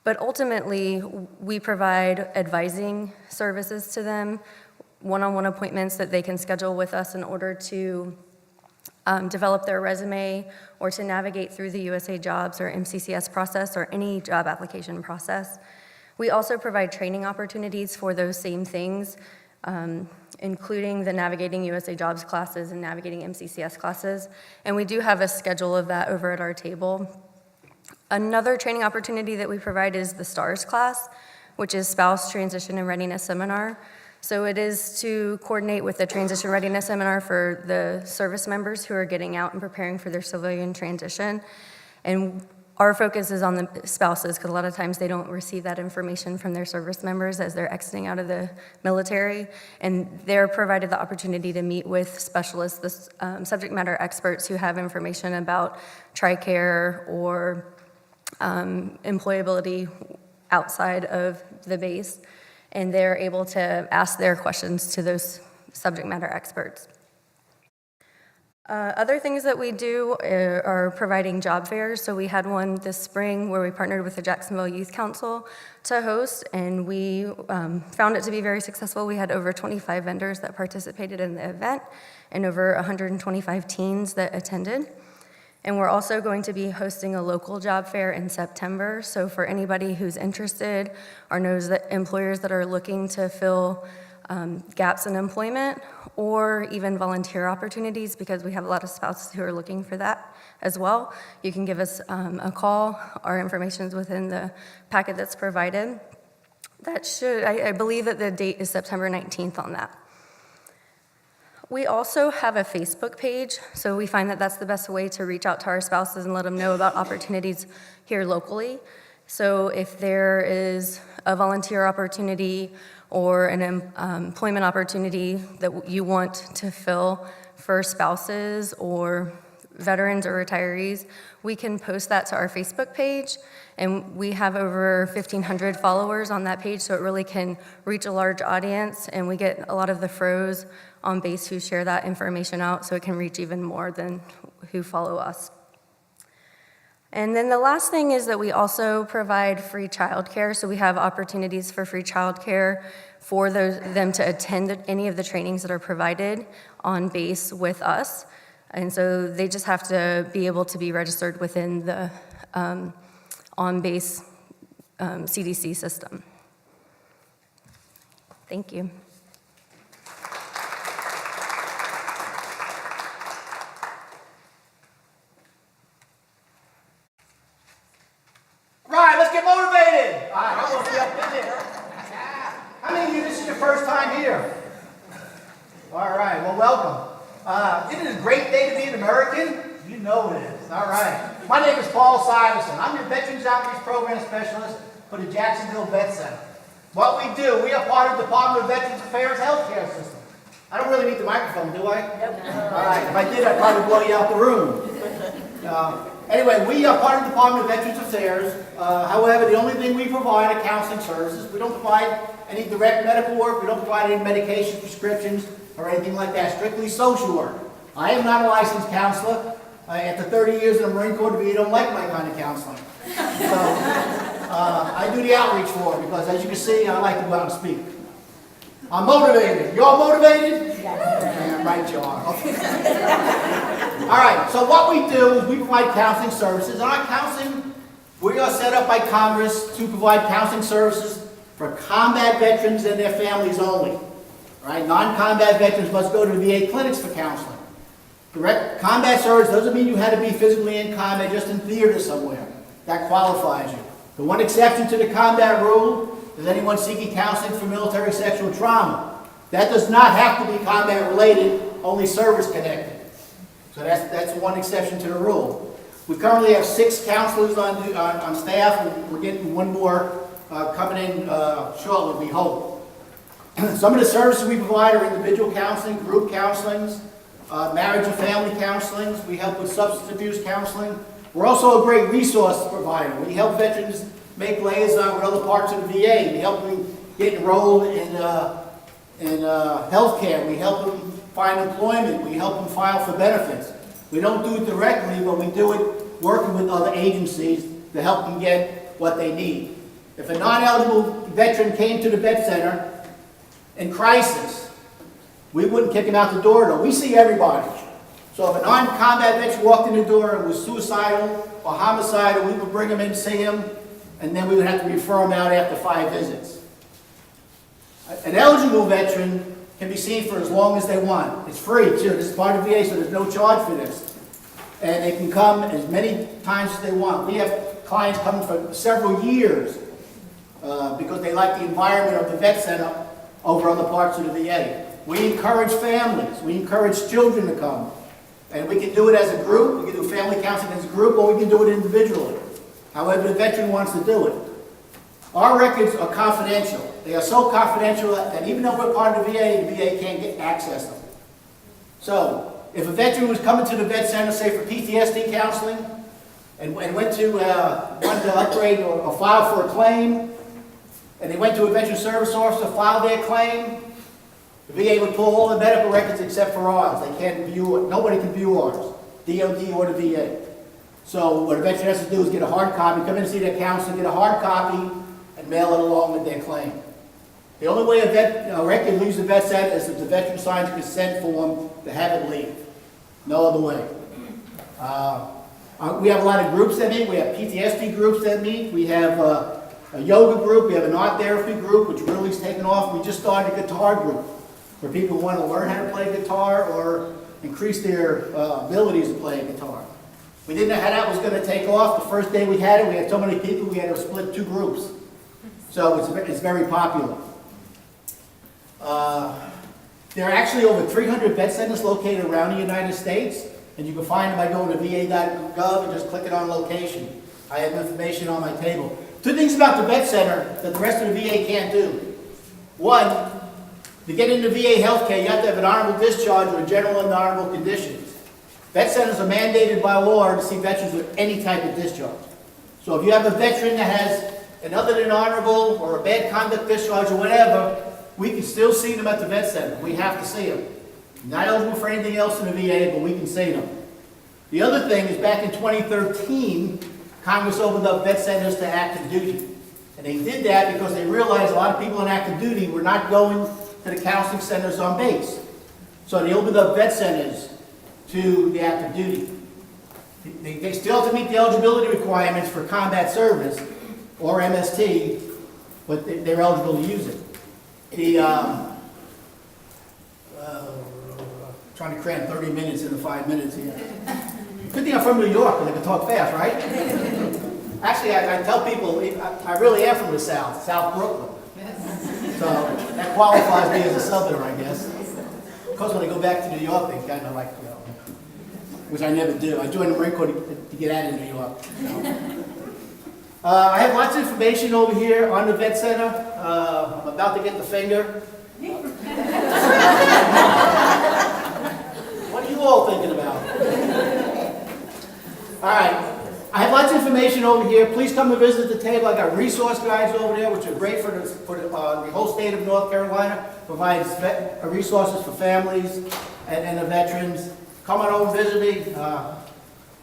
But ultimately, we provide advising services to them, one-on-one appointments that they can schedule with us in order to develop their resume or to navigate through the USA Jobs or MCCS process or any job application process. We also provide training opportunities for those same things, including the Navigating USA Jobs classes and Navigating MCCS classes, and we do have a schedule of that over at our table. Another training opportunity that we provide is the STARS class, which is Spouse Transition and Readiness Seminar. So it is to coordinate with the Transition Readiness Seminar for the service members who are getting out and preparing for their civilian transition. And our focus is on the spouses, because a lot of times they don't receive that information from their service members as they're exiting out of the military, and they're provided the opportunity to meet with specialists, the subject matter experts who have information about TRICARE or employability outside of the base, and they're able to ask their questions to those subject matter experts. Other things that we do are providing job fairs. So we had one this spring where we partnered with the Jacksonville Youth Council to host, and we found it to be very successful. We had over 25 vendors that participated in the event and over 125 teens that attended. And we're also going to be hosting a local job fair in September. So for anybody who's interested or knows that employers that are looking to fill gaps in employment or even volunteer opportunities, because we have a lot of spouses who are looking for that as well, you can give us a call. Our information is within the packet that's provided. I believe that the date is September 19th on that. We also have a Facebook page, so we find that that's the best way to reach out to our spouses and let them know about opportunities here locally. So if there is a volunteer opportunity or an employment opportunity that you want to fill for spouses or veterans or retirees, we can post that to our Facebook page. And we have over 1,500 followers on that page, so it really can reach a large audience. And we get a lot of the FROs on base who share that information out, so it can reach even more than who follow us. And then the last thing is that we also provide free childcare. So we have opportunities for free childcare for them to attend any of the trainings that are provided on base with us. And so they just have to be able to be registered within the on-base CDC system. Thank you. Right, let's get motivated. All right, I want to be up in there. How many of you, this is your first time here? All right, well, welcome. Isn't it a great day to be an American? You know it is. All right. My name is Paul Siverson. I'm your Veterans Outreach Program Specialist for the Jacksonville Vet Center. What we do, we are part of the Department of Veterans Affairs healthcare system. I don't really need the microphone, do I? Nope. All right, if I did, I'd probably blow you out the room. Anyway, we are part of the Department of Veterans Affairs. However, the only thing we provide are counseling services. We don't provide any direct medical work. We don't provide any medication prescriptions or anything like that. Strictly social work. I am not a licensed counselor. After 30 years in the Marine Corps, you don't like my kind of counseling. So I do the outreach for it because, as you can see, I like to go out and speak. I'm motivated. You all motivated? Yeah, right, you are. All right, so what we do is we provide counseling services. And our counseling, we are set up by Congress to provide counseling services for combat veterans and their families only. All right, non-combat veterans must go to the VA clinics for counseling. Direct combat service doesn't mean you had to be physically in combat, just in theater somewhere. That qualifies you. The one exception to the combat rule is anyone seeking counseling for military sexual trauma. That does not have to be combat related, only service connected. So that's one exception to the rule. We currently have 6 counselors on staff, and we're getting one more coming in shortly, we hope. Some of the services we provide are individual counseling, group counselings, marriage and family counselings. We help with substance abuse counseling. We're also a great resource provider. We help veterans make liaison with other parts of the VA. We help them get enrolled in health care. We help them find employment. We help them file for benefits. We don't do it directly, but we do it working with other agencies to help them get what they need. If a non-eligible veteran came to the Vet Center in crisis, we wouldn't kick him out the door, though. We see everybody. So if a non-combat veteran walked in the door and was suicidal or homicidal, we would bring him in, see him, and then we would have to refer him out after 5 visits. An eligible veteran can be seen for as long as they want. It's free, too. This is part of VA, so there's no charge for this. And they can come as many times as they want. We have clients coming for several years because they like the environment of the Vet Center over other parts of the VA. We encourage families. We encourage children to come. And we can do it as a group. We can do family counseling as a group, or we can do it individually. However, the veteran wants to do it. Our records are confidential. They are so confidential that even though we're part of the VA can't get access to them. So, if a veteran was coming to the vet center, say for PTSD counseling, and went to wanted to upgrade or file for a claim, and they went to a veteran service officer, filed their claim, the VA would pull all the medical records except for ours. They can't view it. Nobody can view ours, DOD or the VA. So what a veteran has to do is get a hard copy, come in and see their counselor, get a hard copy, and mail it along with their claim. The only way a record leaves the vet center is if the veteran signs a consent form to have it leave. No other way. We have a lot of groups that meet. We have PTSD groups that meet. We have a yoga group. We have an art therapy group, which really is taken off. We just started a guitar group for people who want to learn how to play guitar or increase their abilities to play a guitar. We didn't know how that was going to take off. The first day we had it, we had so many people, we had to split 2 groups. So it's very popular. There are actually over 300 vet centers located around the United States, and you can find them by going to va.gov and just clicking on location. I have information on my table. 2 things about the vet center that the rest of the VA can't do. One, to get into VA healthcare, you have to have an honorable discharge or general and honorable conditions. Vet centers are mandated by law to see veterans with any type of discharge. So if you have a veteran that has an other than honorable or a bad conduct discharge or whatever, we can still see them at the vet center. We have to see them. Not eligible for anything else in the VA, but we can see them. The other thing is back in 2013, Congress opened up vet centers to active duty. And they did that because they realized a lot of people on active duty were not going to the counseling centers on base. So they opened up vet centers to the active duty. They still have to meet the eligibility requirements for combat service or MST, but they're eligible to use it. Trying to cram 30 minutes into 5 minutes here. Good thing I'm from New York and I can talk fast, right? Actually, I tell people I really am from the South, South Brooklyn. So that qualifies me as a Southerner, I guess. Of course, when I go back to New York, they kind of like, which I never do. I joined the Marine Corps to get out of New York. I have lots of information over here on the Vet Center. I'm about to get the finger. What are you all thinking about? All right. I have lots of information over here. Please come and visit the table. I got resource guides over there, which are great for the whole state of North Carolina. Provides resources for families and the veterans. Come on over and visit me.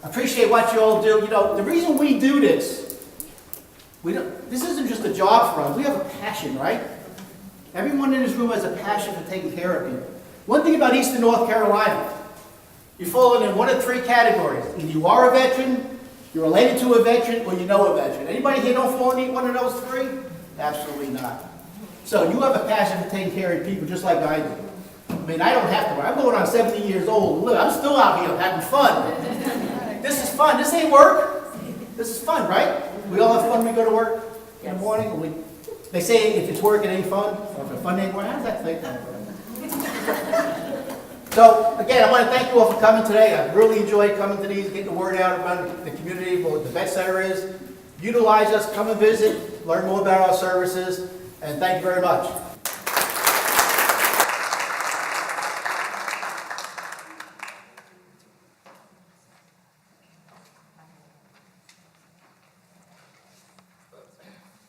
Appreciate what you all do. You know, the reason we do this, this isn't just a job for us. We have a passion, right? Everyone in this room has a passion for taking care of people. One thing about Eastern North Carolina, you fall in one of 3 categories. Either you are a veteran, you're related to a veteran, or you know a veteran. Anybody here don't fall in one of those 3? Absolutely not. So you have a passion for taking care of people just like I do. I mean, I don't have to. I'm going on 70 years old. Look, I'm still out here having fun. This is fun. This ain't work. This is fun, right? We all have fun when we go to work in the morning. They say if it's work, it ain't fun. Or if it's fun, it ain't work. How does that think? So, again, I want to thank you all for coming today. I really enjoyed coming to these, getting the word out around the community about what the Vet Center is. Utilize us, come and visit, learn more about our services, and thank you very much.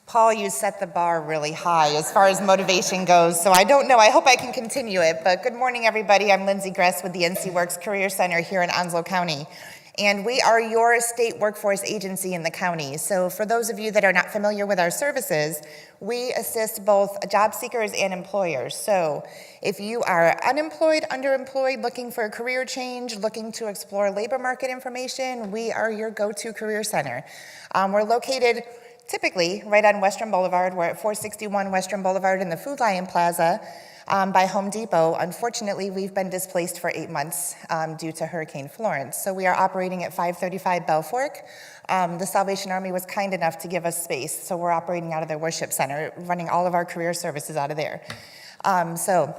Paul, you set the bar really high as far as motivation goes, so I don't know. I hope I can continue it. But good morning, everybody. I'm Lindsay Gress with the NC Works Career Center here in Onslow County. And we are your state workforce agency in the county. So for those of you that are not familiar with our services, we assist both job seekers and employers. So if you are unemployed, underemployed, looking for a career change, looking to explore labor market information, we are your go-to career center. We're located typically right on Western Boulevard. We're at 461 Western Boulevard in the Food Lion Plaza by Home Depot. Unfortunately, we've been displaced for 8 months due to Hurricane Florence. So we are operating at 535 Belfork. The Salvation Army was kind enough to give us space. So we're operating out of their worship center, running all of our career services out of there. So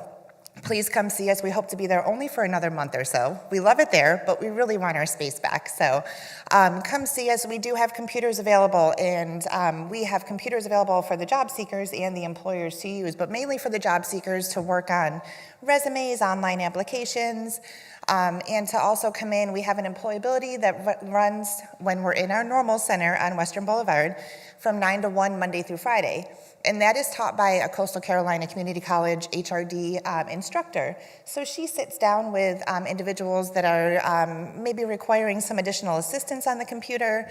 please come see us. We hope to be there only for another month or so. We love it there, but we really want our space back. So come see us. We do have computers available, and we have computers available for the job seekers and the employers to use, but mainly for the job seekers to work on resumes, online applications, and to also come in. We have an employability that runs when we're in our normal center on Western Boulevard from 9 to 1 Monday through Friday. And that is taught by a Coastal Carolina Community College HRD instructor. So she sits down with individuals that are maybe requiring some additional assistance on the computer,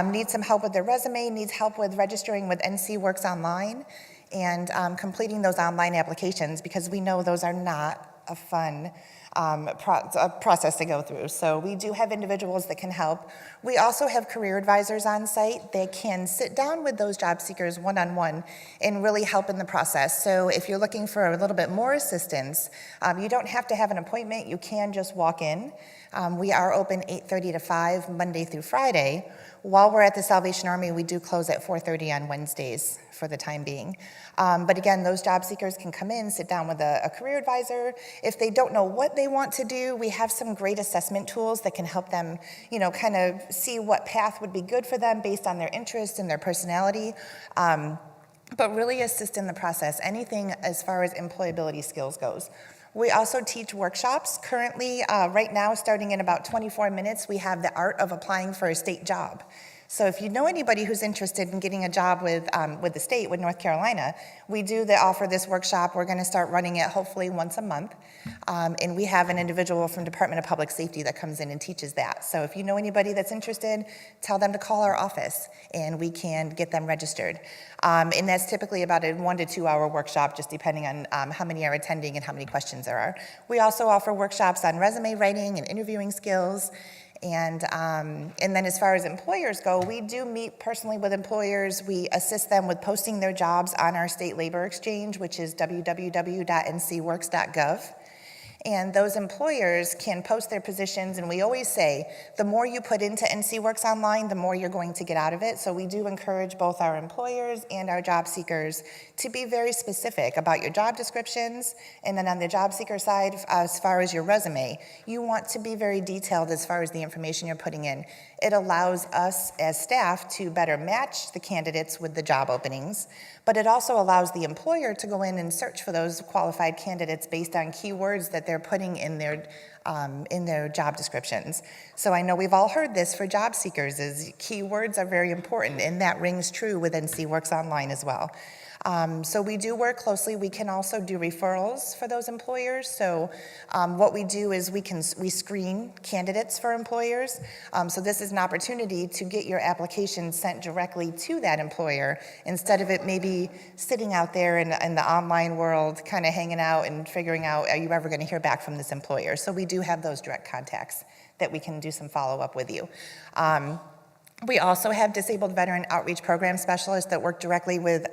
need some help with their resume, needs help with registering with NC Works Online, and completing those online applications, because we know those are not a fun process to go through. So we do have individuals that can help. We also have career advisors on site that can sit down with those job seekers one-on-one and really help in the process. So if you're looking for a little bit more assistance, you don't have to have an appointment. You can just walk in. We are open 8:30 to 5 Monday through Friday. While we're at the Salvation Army, we do close at 4:30 on Wednesdays for the time being. But again, those job seekers can come in, sit down with a career advisor. If they don't know what they want to do, we have some great assessment tools that can help them, kind of see what path would be good for them based on their interests and their personality. But really assist in the process, anything as far as employability skills goes. We also teach workshops. Currently, right now, starting in about 24 minutes, we have the art of applying for a state job. So if you know anybody who's interested in getting a job with the state, with North Carolina, we do offer this workshop. We're going to start running it hopefully once a month. And we have an individual from Department of Public Safety that comes in and teaches that. So if you know anybody that's interested, tell them to call our office and we can get them registered. And that's typically about a 1 to 2 hour workshop, just depending on how many are attending and how many questions there are. We also offer workshops on resume writing and interviewing skills. And then as far as employers go, we do meet personally with employers. We assist them with posting their jobs on our state labor exchange, which is www.ncworks.gov. And those employers can post their positions, and we always say, the more you put into NC Works Online, the more you're going to get out of it. So we do encourage both our employers and our job seekers to be very specific about your job descriptions. And then on the job seeker side, as far as your resume, you want to be very detailed as far as the information you're putting in. It allows us as staff to better match the candidates with the job openings, but it also allows the employer to go in and search for those qualified candidates based on keywords that they're putting in their job descriptions. So I know we've all heard this for job seekers, is keywords are very important, and that rings true with NC Works Online as well. So we do work closely. We can also do referrals for those employers. So what we do is we screen candidates for employers. So this is an opportunity to get your application sent directly to that employer instead of it maybe sitting out there in the online world, kind of hanging out and figuring out, are you ever going to hear back from this employer? So we do have those direct contacts that we can do some follow-up with you. We also have disabled veteran outreach program specialists that work directly with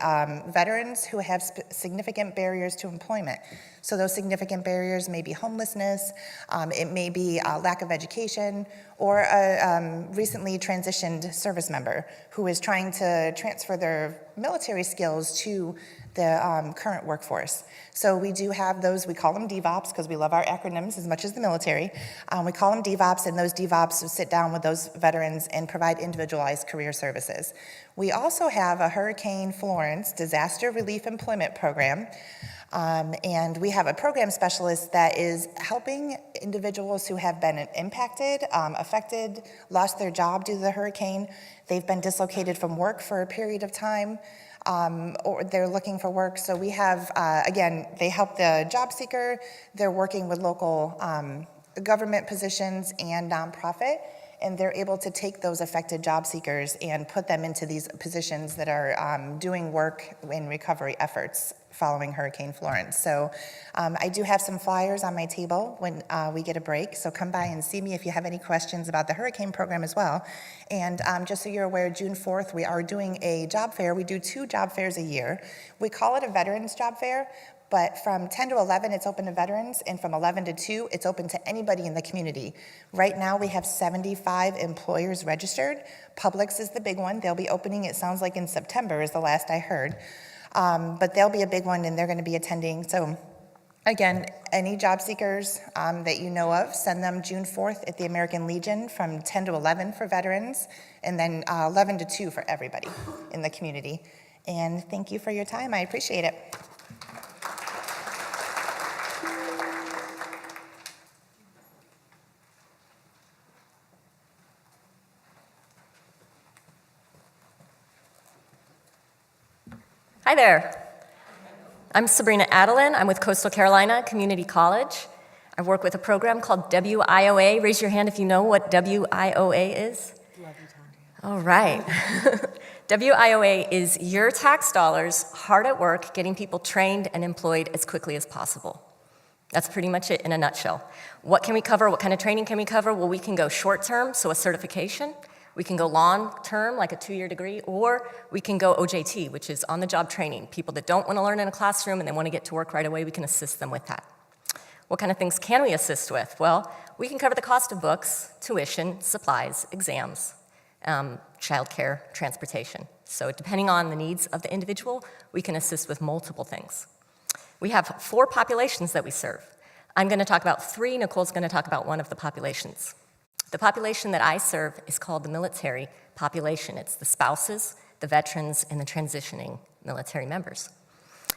veterans who have significant barriers to employment. So those significant barriers may be homelessness, it may be lack of education, or a recently transitioned service member who is trying to transfer their military skills to the current workforce. So we do have those, we call them DVOPs because we love our acronyms as much as the military. We call them DVOPs, and those DVOPs will sit down with those veterans and provide individualized career services. We also have a Hurricane Florence Disaster Relief Employment Program. And we have a program specialist that is helping individuals who have been impacted, affected, lost their job due to the hurricane. They've been dislocated from work for a period of time, or they're looking for work. So we have, again, they help the job seeker. They're working with local government positions and nonprofit, and they're able to take those affected job seekers and put them into these positions that are doing work in recovery efforts following Hurricane Florence. So I do have some flyers on my table when we get a break, so come by and see me if you have any questions about the hurricane program as well. And just so you're aware, June 4th, we are doing a job fair. We do 2 job fairs a year. We call it a Veterans Job Fair, but from 10 to 11, it's open to veterans, and from 11 to 2, it's open to anybody in the community. Right now, we have 75 employers registered. Publix is the big one. They'll be opening, it sounds like in September is the last I heard. But they'll be a big one, and they're going to be attending. So Again, any job seekers that you know of, send them June 4th at the American Legion from 10 to 11 for veterans, and then 11 to 2 for everybody in the community. And thank you for your time. I appreciate it. Hi there. I'm Sabrina Adelin. I'm with Coastal Carolina Community College. I work with a program called WIOA. Raise your hand if you know what WIOA is. Love you, Tanya. All right. WIOA is your tax dollars hard at work getting people trained and employed as quickly as possible. That's pretty much it in a nutshell. What can we cover? What kind of training can we cover? Well, we can go short term, so a certification. We can go long term, like a 2-year degree, or we can go OJT, which is on-the-job training. People that don't want to learn in a classroom and they want to get to work right away, we can assist them with that. What kind of things can we assist with? Well, we can cover the cost of books, tuition, supplies, exams, childcare, transportation. So depending on the needs of the individual, we can assist with multiple things. We have 4 populations that we serve. I'm going to talk about 3. Nicole's going to talk about one of the populations. The population that I serve is called the military population. It's the spouses, the veterans, and the transitioning military members.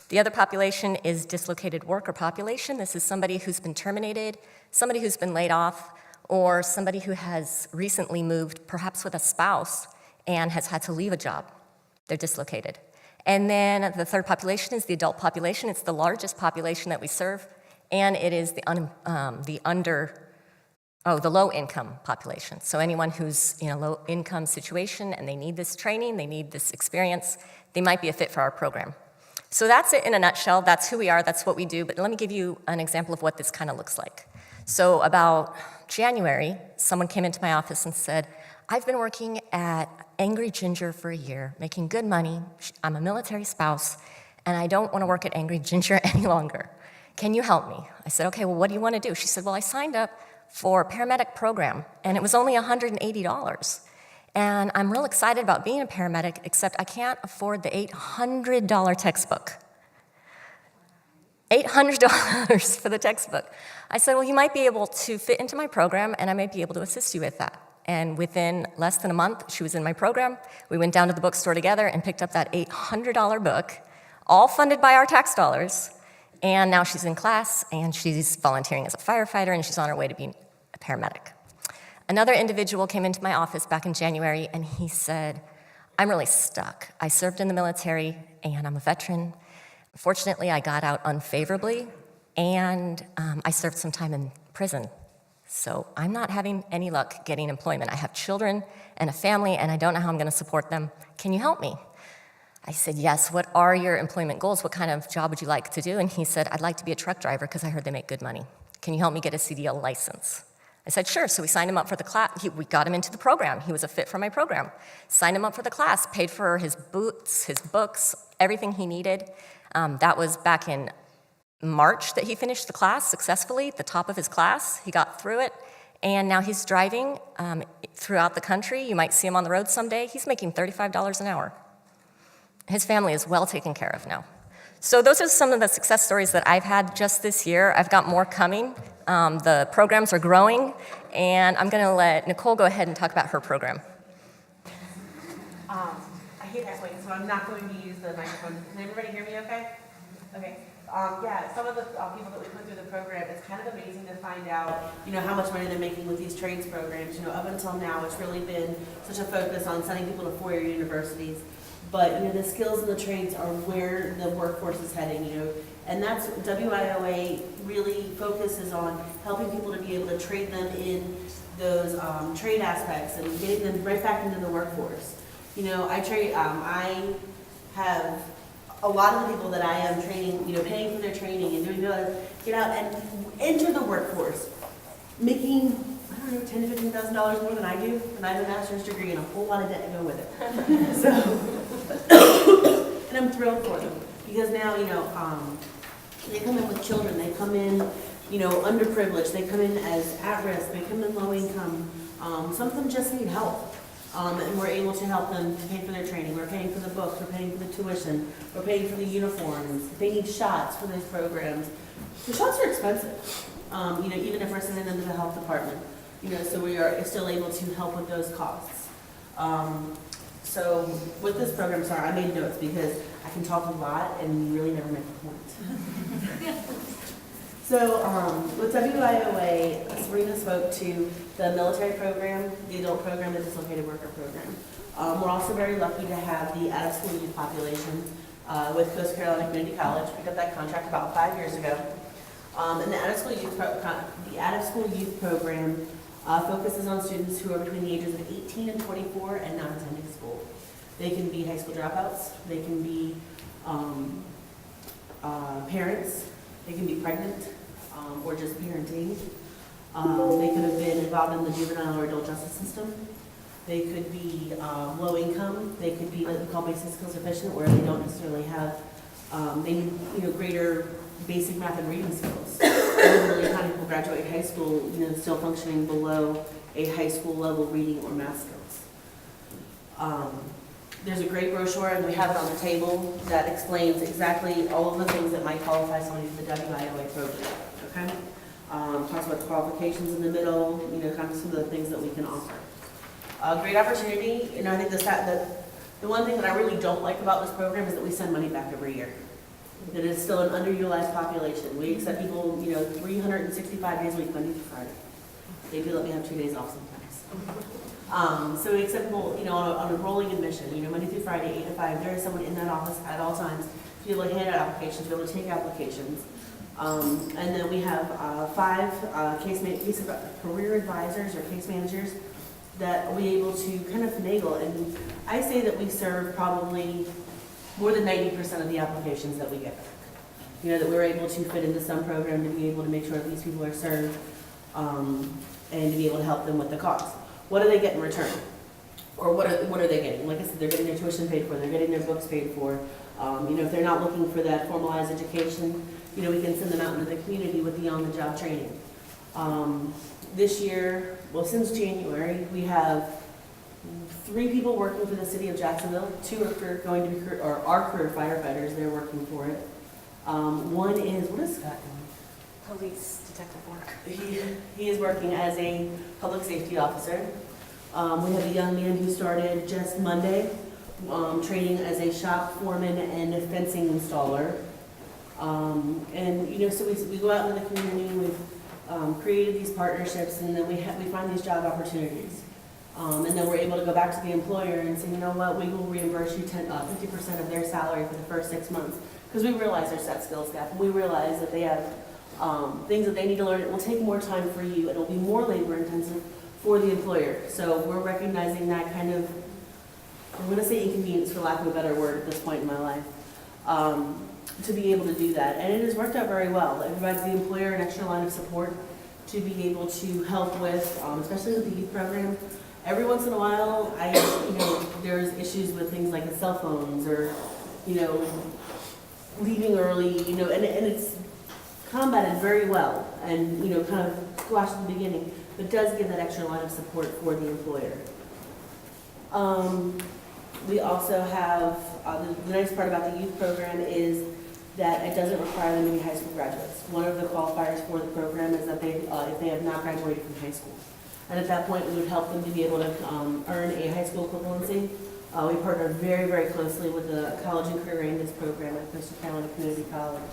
The other population is dislocated worker population. This is somebody who's been terminated, somebody who's been laid off, or somebody who has recently moved, perhaps with a spouse, and has had to leave a job. They're dislocated. And then the third population is the adult population. It's the largest population that we serve, and it is the low-income population. So anyone who's in a low-income situation and they need this training, they need this experience, they might be a fit for our program. So that's it in a nutshell. That's who we are. That's what we do. But let me give you an example of what this kind of looks like. So about January, someone came into my office and said, I've been working at Angry Ginger for a year, making good money. I'm a military spouse, and I don't want to work at Angry Ginger any longer. Can you help me? I said, okay, well, what do you want to do? She said, well, I signed up for a paramedic program, and it was only $180. And I'm real excited about being a paramedic, except I can't afford the $800 textbook. $800 for the textbook. I said, well, you might be able to fit into my program, and I might be able to assist you with that. And within less than a month, she was in my program. We went down to the bookstore together and picked up that $800 book, all funded by our tax dollars. And now she's in class, and she's volunteering as a firefighter, and she's on her way to being a paramedic. Another individual came into my office back in January, and he said, I'm really stuck. I served in the military, and I'm a veteran. Fortunately, I got out unfavorably, and I served some time in prison. So I'm not having any luck getting employment. I have children and a family, and I don't know how I'm going to support them. Can you help me? I said, yes, what are your employment goals? What kind of job would you like to do? And he said, I'd like to be a truck driver because I heard they make good money. Can you help me get a CDL license? I said, sure. So we signed him up for the class. We got him into the program. He was a fit for my program. Signed him up for the class, paid for his boots, his books, everything he needed. That was back in March that he finished the class successfully, the top of his class. He got through it. And now he's driving throughout the country. You might see him on the road someday. He's making $35 an hour. His family is well taken care of now. So those are some of the success stories that I've had just this year. I've got more coming. The programs are growing, and I'm going to let Nicole go ahead and talk about her program. I hate echoing, so I'm not going to use the microphone. Can everybody hear me okay? Okay. Yeah, some of the people that we put through the program, it's kind of amazing to find out, how much money they're making with these trades programs. Up until now, it's really been such a focus on sending people to four-year universities. But, the skills and the trades are where the workforce is heading, And that's, WIOA really focuses on helping people to be able to trade them in those trade aspects and getting them right back into the workforce. I have a lot of the people that I am training, paying for their training and doing get out and enter the workforce, making, $10,000 to $15,000 more than I do, and I have a master's degree and a whole lot of debt to go with it. So, and I'm thrilled for them because now, they come in with children, they come in, underprivileged, they come in as at risk, they come in low income. Some of them just need help. And we're able to help them to pay for their training. We're paying for the books, we're paying for the tuition, we're paying for the uniforms. If they need shots for these programs, The shots are expensive, even if we're sending them to the health department, so we are still able to help with those costs. So with this program, sorry, I made notes because I can talk a lot and really never make a point. So with WIOA, Serena spoke to the military program, the adult program, the dislocated worker program. We're also very lucky to have the out-of-school youth population with Coast Carolina Community College. We got that contract about 5 years ago. And the out-of-school youth program focuses on students who are between the ages of 18 and 24 and not attending school. They can be high school dropouts, they can be parents, they can be pregnant, or just parenting. They could have been involved in the juvenile or adult justice system. They could be low income. They could be what we call basic skills deficient, where they don't necessarily have, they need greater basic math and reading skills. Really, how people graduate high school, still functioning below a high school level reading or math skills. There's a great brochure, and we have it on the table, that explains exactly all of the things that might qualify somebody for the WIOA program. Okay, talks about the qualifications in the middle, kind of some of the things that we can offer. Great opportunity. I think the one thing that I really don't like about this program is that we send money back every year. That it's still an underutilized population. We accept people, 365 days a week, Monday through Friday. They do let me have 2 days off sometimes. So we accept people, on a rolling admission, Monday through Friday, 8 to 5. There is someone in that office at all times to be able to hand out applications, to be able to take applications. And then we have 5 career advisors or case managers that we're able to kind of finagle. And I say that we serve probably more than 90% of the applications that we get back. That we're able to fit into some program to be able to make sure that these people are served and to be able to help them with the cost. What do they get in return? Or what are they getting? Like I said, they're getting their tuition paid for, they're getting their books paid for. If they're not looking for that formalized education, we can send them out into the community with the on-the-job training. This year, since January, we have 3 people working for the city of Jacksonville. 2 are career firefighters. They're working for it. One is, what is Scott doing? Police detective work. He is working as a public safety officer. We have a young man who started just Monday, training as a shop foreman and a fencing installer. So we go out into the community. We've created these partnerships, and then we find these job opportunities. And then we're able to go back to the employer and say, you know what, we will reimburse you 50% of their salary for the first 6 months, because we realize there's that skills gap, and we realize that they have things that they need to learn. It will take more time for you. It will be more labor intensive for the employer. So we're recognizing that kind of, I'm going to say inconvenience for lack of a better word at this point in my life, to be able to do that. And it has worked out very well. It provides the employer an extra line of support to be able to help with, especially with the youth program. Every once in a while, there's issues with things like the cell phones or, leaving early, and it's combated very well and, kind of squashed at the beginning, but does give that extra line of support for the employer. We also have, the nice part about the youth program is that it doesn't require them to be high school graduates. One of the qualifiers for the program is that if they have not graduated from high school. And at that point, we would help them to be able to earn a high school equivalency. We partner very, very closely with the College and Career Readiness program at Coastal Carolina Community College.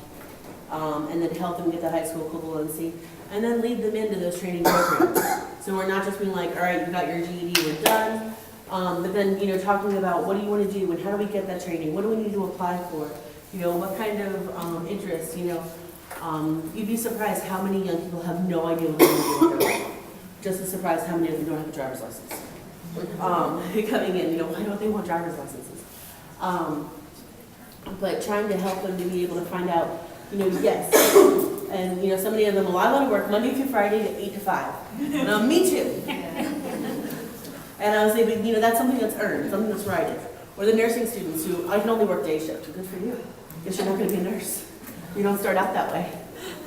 And then help them get that high school equivalency, and then lead them into those training programs. So we're not just being like, all right, you got your GED, we're done. But then, talking about what do you want to do and how do we get that training? What do we need to apply for? What kind of interests, you'd be surprised how many young people have no idea what they're going to do with their life. Just as surprised how many of them don't have a driver's license. Coming in, why don't they want driver's licenses? But trying to help them to be able to find out, yes. And, so many of them, well, I want to work Monday through Friday to 8 to 5. Me too. And I was saying, but, that's something that's earned, something that's righted. Or the nursing students who, I can only work day shift. Good for you. Guess you're not going to be a nurse. You don't start out that way.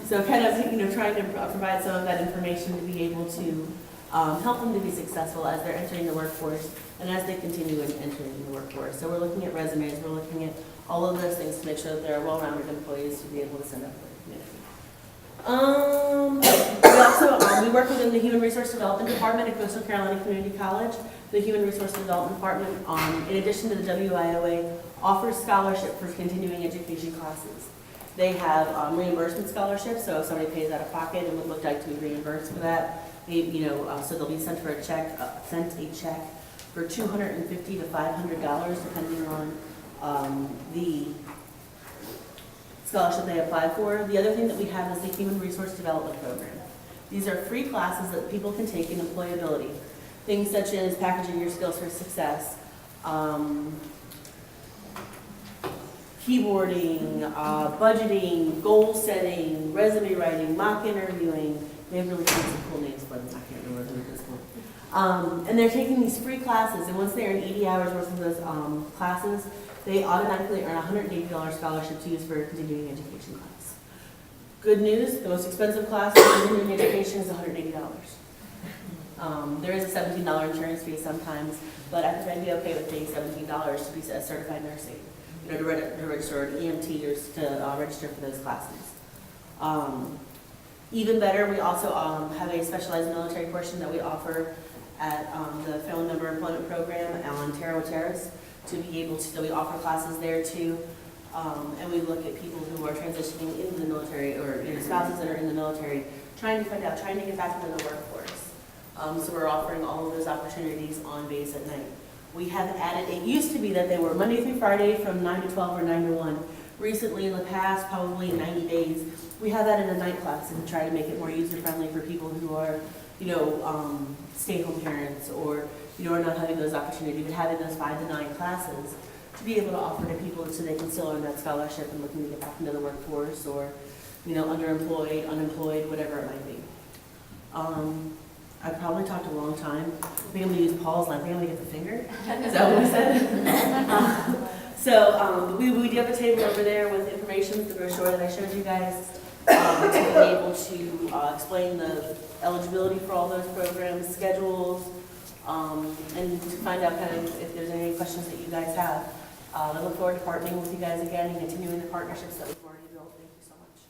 So kind of, trying to provide some of that information to be able to help them to be successful as they're entering the workforce and as they continue entering the workforce. So we're looking at resumes, we're looking at all of those things to make sure that they're well-rounded employees to be able to send up for the community. We work within the Human Resource Development Department at Coastal Carolina Community College. The Human Resource Development Department, in addition to the WIOA, offers scholarship for continuing education classes. They have reimbursement scholarships, so if somebody pays out of pocket and would like to be reimbursed for that, so they'll be sent a check for $250 to $500, depending on the scholarship they apply for. The other thing that we have is the Human Resource Development Program. These are free classes that people can take in employability. Things such as packaging your skills for success, keyboarding, budgeting, goal setting, resume writing, mock interviewing. They have really some cool names for them. I can't remember them at this point. And they're taking these free classes, and once they earn 80 hours worth of those classes, they automatically earn a $180 scholarship to use for a continuing education class. Good news, the most expensive class for continuing education is $180. There is a $17 insurance fee sometimes, but I think I'd be okay with paying $17 to be a certified nursing, to register an EMT or to register for those classes. Even better, we also have a specialized military portion that we offer at the Family Member Employment Program on Terra Terrace to be able to, so we offer classes there too. And we look at people who are transitioning into the military or spouses that are in the military, trying to get back into the workforce. So we're offering all of those opportunities on base at night. We have added, it used to be that they were Monday through Friday from 9 to 12 or 9 to 1. Recently in the past, probably 90 days, we have added a night class and try to make it more user-friendly for people who are, stay-home parents or, are not having those opportunities, but having those 5 to 9 classes to be able to offer to people so they can still earn that scholarship and looking to get back into the workforce or, underemployed, unemployed, whatever it might be. I probably talked a long time. I think I'm gonna use Paul's line. I think I'm gonna get the finger. Is that what we said? So we do have a table over there with information, the brochure that I showed you guys, to be able to explain the eligibility for all those programs, schedules, and to find out kind of if there's any questions that you guys have. I look forward to partnering with you guys again and continuing the partnerships that we've already built. Thank you so much.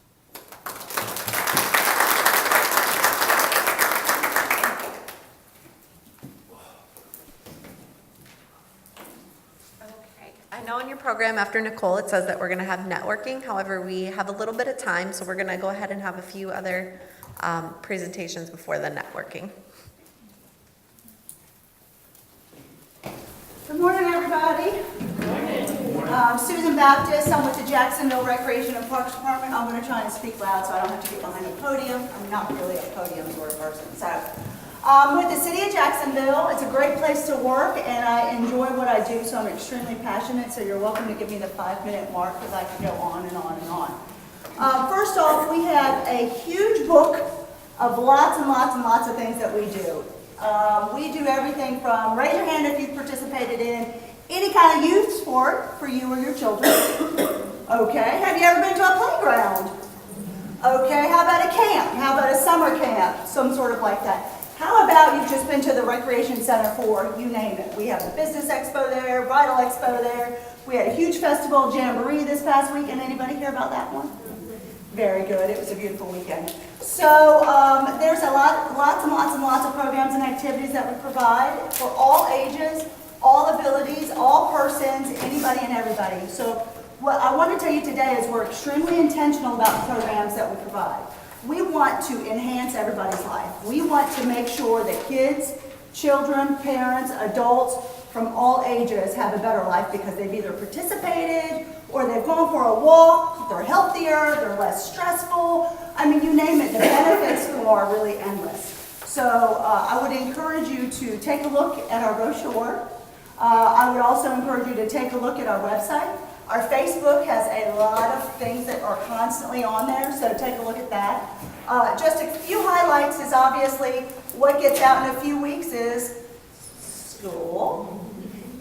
I know in your program after Nicole it says that we're going to have networking. However, we have a little bit of time, so we're going to go ahead and have a few other presentations before the networking. Good morning, everybody. Good morning. Susan Baptist. I'm with the Jacksonville Recreation and Parks Department. I'm going to try and speak loud so I don't have to get behind a podium. I'm not really a podium sort of person. So, with the City of Jacksonville, it's a great place to work, and I enjoy what I do, so I'm extremely passionate. So you're welcome to give me the 5-minute mark because I can go on and on and on. First off, we have a huge book of lots and lots and lots of things that we do. We do everything from, raise your hand if you've participated in any kind of youth sport for you or your children. Okay, have you ever been to a playground? Okay, how about a camp? How about a summer camp? Some sort of like that. How about you've just been to the Recreation Center for, you name it. We have the Business Expo there, Vital Expo there. We had a huge festival, Jamboree this past weekend. Anybody hear about that one? Very good. It was a beautiful weekend. So there's lots and lots and lots of programs and activities that we provide for all ages, all abilities, all persons, anybody and everybody. So what I want to tell you today is we're extremely intentional about the programs that we provide. We want to enhance everybody's life. We want to make sure that kids, children, parents, adults from all ages have a better life because they've either participated or they've gone for a walk, they're healthier, they're less stressful. I mean, you name it, the benefits are really endless. So I would encourage you to take a look at our brochure. I would also encourage you to take a look at our website. Our Facebook has a lot of things that are constantly on there, so take a look at that. Just a few highlights is obviously what gets out in a few weeks is school.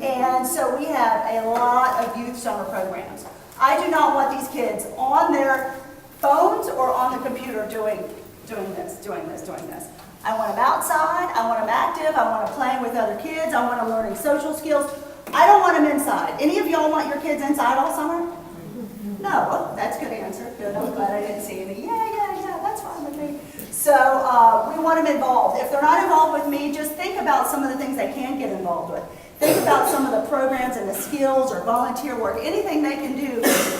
And so we have a lot of youth summer programs. I do not want these kids on their phones or on the computer doing this. I want them outside, I want them active, I want them playing with other kids, I want them learning social skills. I don't want them inside. Any of y'all want your kids inside all summer? No, well, that's a good answer. Good, I'm glad I didn't see any. Yeah, that's fine. So we want them involved. If they're not involved with me, just think about some of the things they can get involved with. Think about some of the programs and the skills or volunteer work, anything they can do.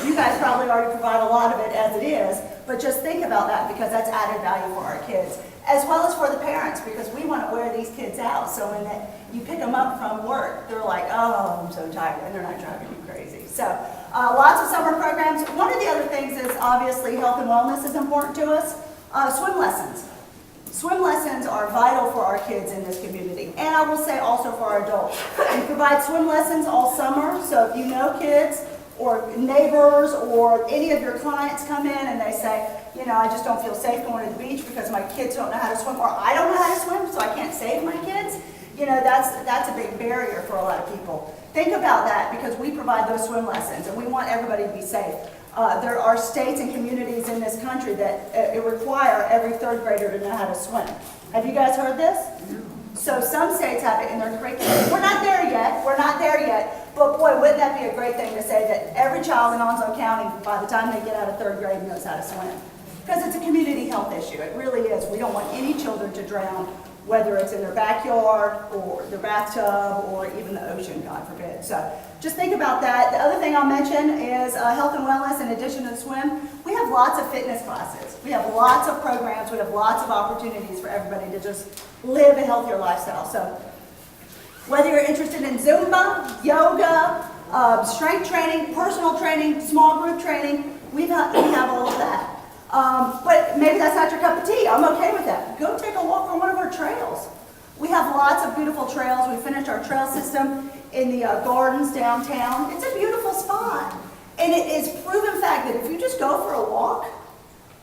You guys probably already provide a lot of it as it is, but just think about that because that's added value for our kids, as well as for the parents, because we want to wear these kids out. So when you pick them up from work, they're like, oh, I'm so tired, and they're not driving you crazy. So lots of summer programs. One of the other things is obviously health and wellness is important to us. Swim lessons. Swim lessons are vital for our kids in this community, and I will say also for our adults. We provide swim lessons all summer, so if you know kids or neighbors or any of your clients come in and they say, you know, I just don't feel safe going to the beach because my kids don't know how to swim, or I don't know how to swim, so I can't save my kids, you know, that's a big barrier for a lot of people. Think about that because we provide those swim lessons, and we want everybody to be safe. There are states and communities in this country that require every third grader to know how to swim. Have you guys heard this? So some states have it in their curriculum. We're not there yet. We're not there yet. But boy, wouldn't that be a great thing to say that every child in Onslow County, by the time they get out of third grade, knows how to swim. Because it's a community health issue. It really is. We don't want any children to drown, whether it's in their backyard or their bathtub or even the ocean, God forbid. So just think about that. The other thing I'll mention is health and wellness in addition to swim. We have lots of fitness classes. We have lots of programs. We have lots of opportunities for everybody to just live a healthier lifestyle. So whether you're interested in Zumba, yoga, strength training, personal training, small group training, we have all of that. But maybe that's not your cup of tea. I'm okay with that. Go take a walk on one of our trails. We have lots of beautiful trails. We finished our trail system in the gardens downtown. It's a beautiful spot. And it is proven fact that if you just go for a walk,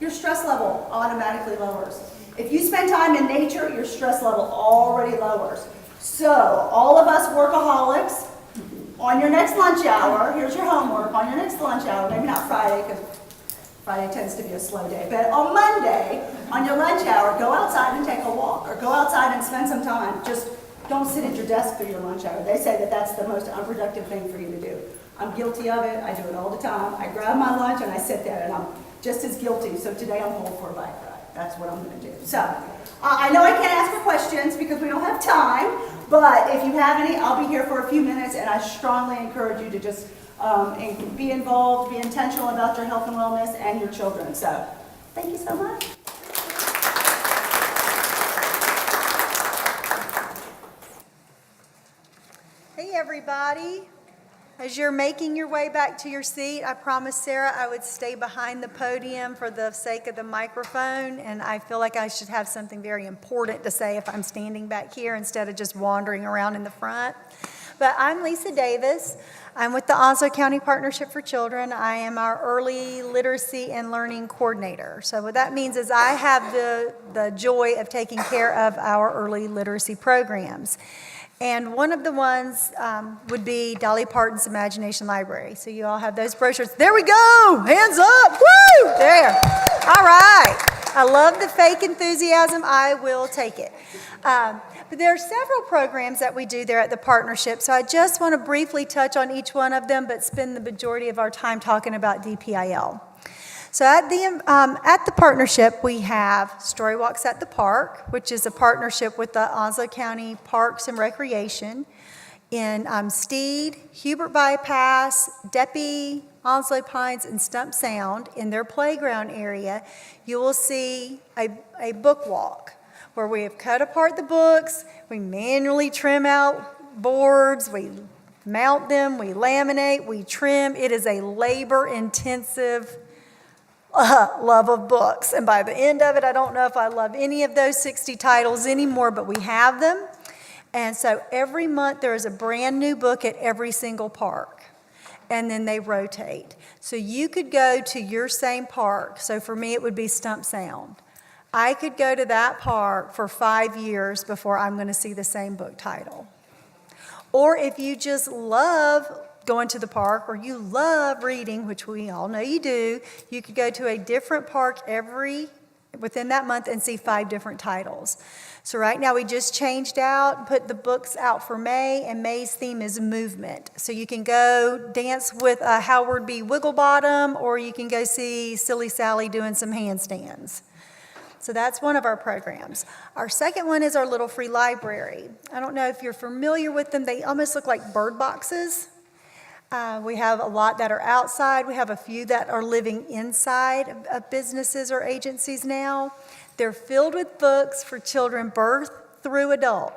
your stress level automatically lowers. If you spend time in nature, your stress level already lowers. So all of us workaholics, on your next lunch hour, here's your homework, on your next lunch hour, maybe not Friday because Friday tends to be a slow day, but on Monday, on your lunch hour, go outside and take a walk, or go outside and spend some time. Just don't sit at your desk for your lunch hour. They say that that's the most unproductive thing for you to do. I'm guilty of it. I do it all the time. I grab my lunch and I sit there, and I'm just as guilty. So today I'm going for a bike ride. That's what I'm going to do. So I know I can't ask for questions because we don't have time, but if you have any, I'll be here for a few minutes, and I strongly encourage you to just and be involved, be intentional about your health and wellness and your children. So, thank you so much. Hey everybody. As you're making your way back to your seat, I promised Sarah I would stay behind the podium for the sake of the microphone, and I feel like I should have something very important to say if I'm standing back here instead of just wandering around in the front. But I'm Lisa Davis. I'm with the Onslow County Partnership for Children. I am our Early Literacy and Learning Coordinator. So what that means is I have the joy of taking care of our early literacy programs. And one of the ones would be Dolly Parton's Imagination Library. So you all have those brochures. There we go! Hands up! Woo! There. All right. I love the fake enthusiasm. I will take it. But there are several programs that we do there at the partnership, so I just want to briefly touch on each one of them, but spend the majority of our time talking about DPIL. So at the partnership, we have Story Walks at the Park, which is a partnership with the Onslow County Parks and Recreation in Steed, Hubert Bypass, Deppie, Onslow Pines, and Stump Sound. In their playground area, you will see a book walk, where we have cut apart the books, we manually trim out boards, we mount them, we laminate, we trim. It is a labor-intensive love of books. And by the end of it, I don't know if I love any of those 60 titles anymore, but we have them. And so every month there is a brand new book at every single park. And then they rotate. So you could go to your same park. So for me, it would be Stump Sound. I could go to that park for 5 years before I'm going to see the same book title. Or if you just love going to the park, or you love reading, which we all know you do, you could go to a different park within that month and see 5 different titles. So right now we just changed out and put the books out for May, and May's theme is movement. So you can go dance with Howard B. Wigglebottom, or you can go see Silly Sally doing some handstands. So that's one of our programs. Our second one is our little free library. I don't know if you're familiar with them. They almost look like bird boxes. We have a lot that are outside. We have a few that are living inside of businesses or agencies now. They're filled with books for children birth through adult.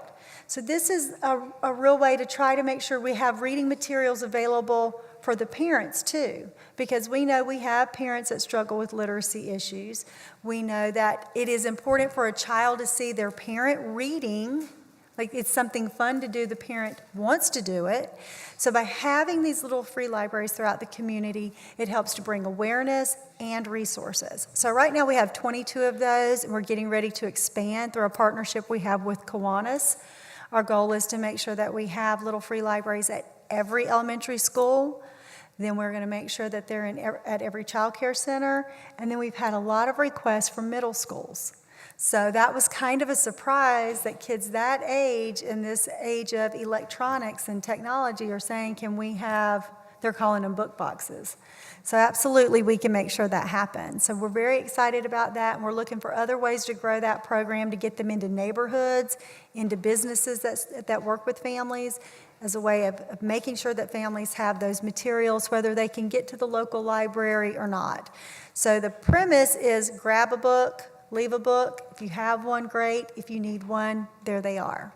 So this is a real way to try to make sure we have reading materials available for the parents too, because we know we have parents that struggle with literacy issues. We know that it is important for a child to see their parent reading, like it's something fun to do, the parent wants to do it. So by having these little free libraries throughout the community, it helps to bring awareness and resources. So right now we have 22 of those, and we're getting ready to expand through a partnership we have with Kiwanis. Our goal is to make sure that we have little free libraries at every elementary school. Then we're going to make sure that they're at every child care center. And then we've had a lot of requests from middle schools. So that was kind of a surprise that kids that age, in this age of electronics and technology, are saying, can we have, they're calling them book boxes. So absolutely, we can make sure that happens. So we're very excited about that, and we're looking for other ways to grow that program, to get them into neighborhoods, into businesses that work with families, as a way of making sure that families have those materials, whether they can get to the local library or not. So the premise is grab a book, leave a book. If you have one, great. If you need one, there they are.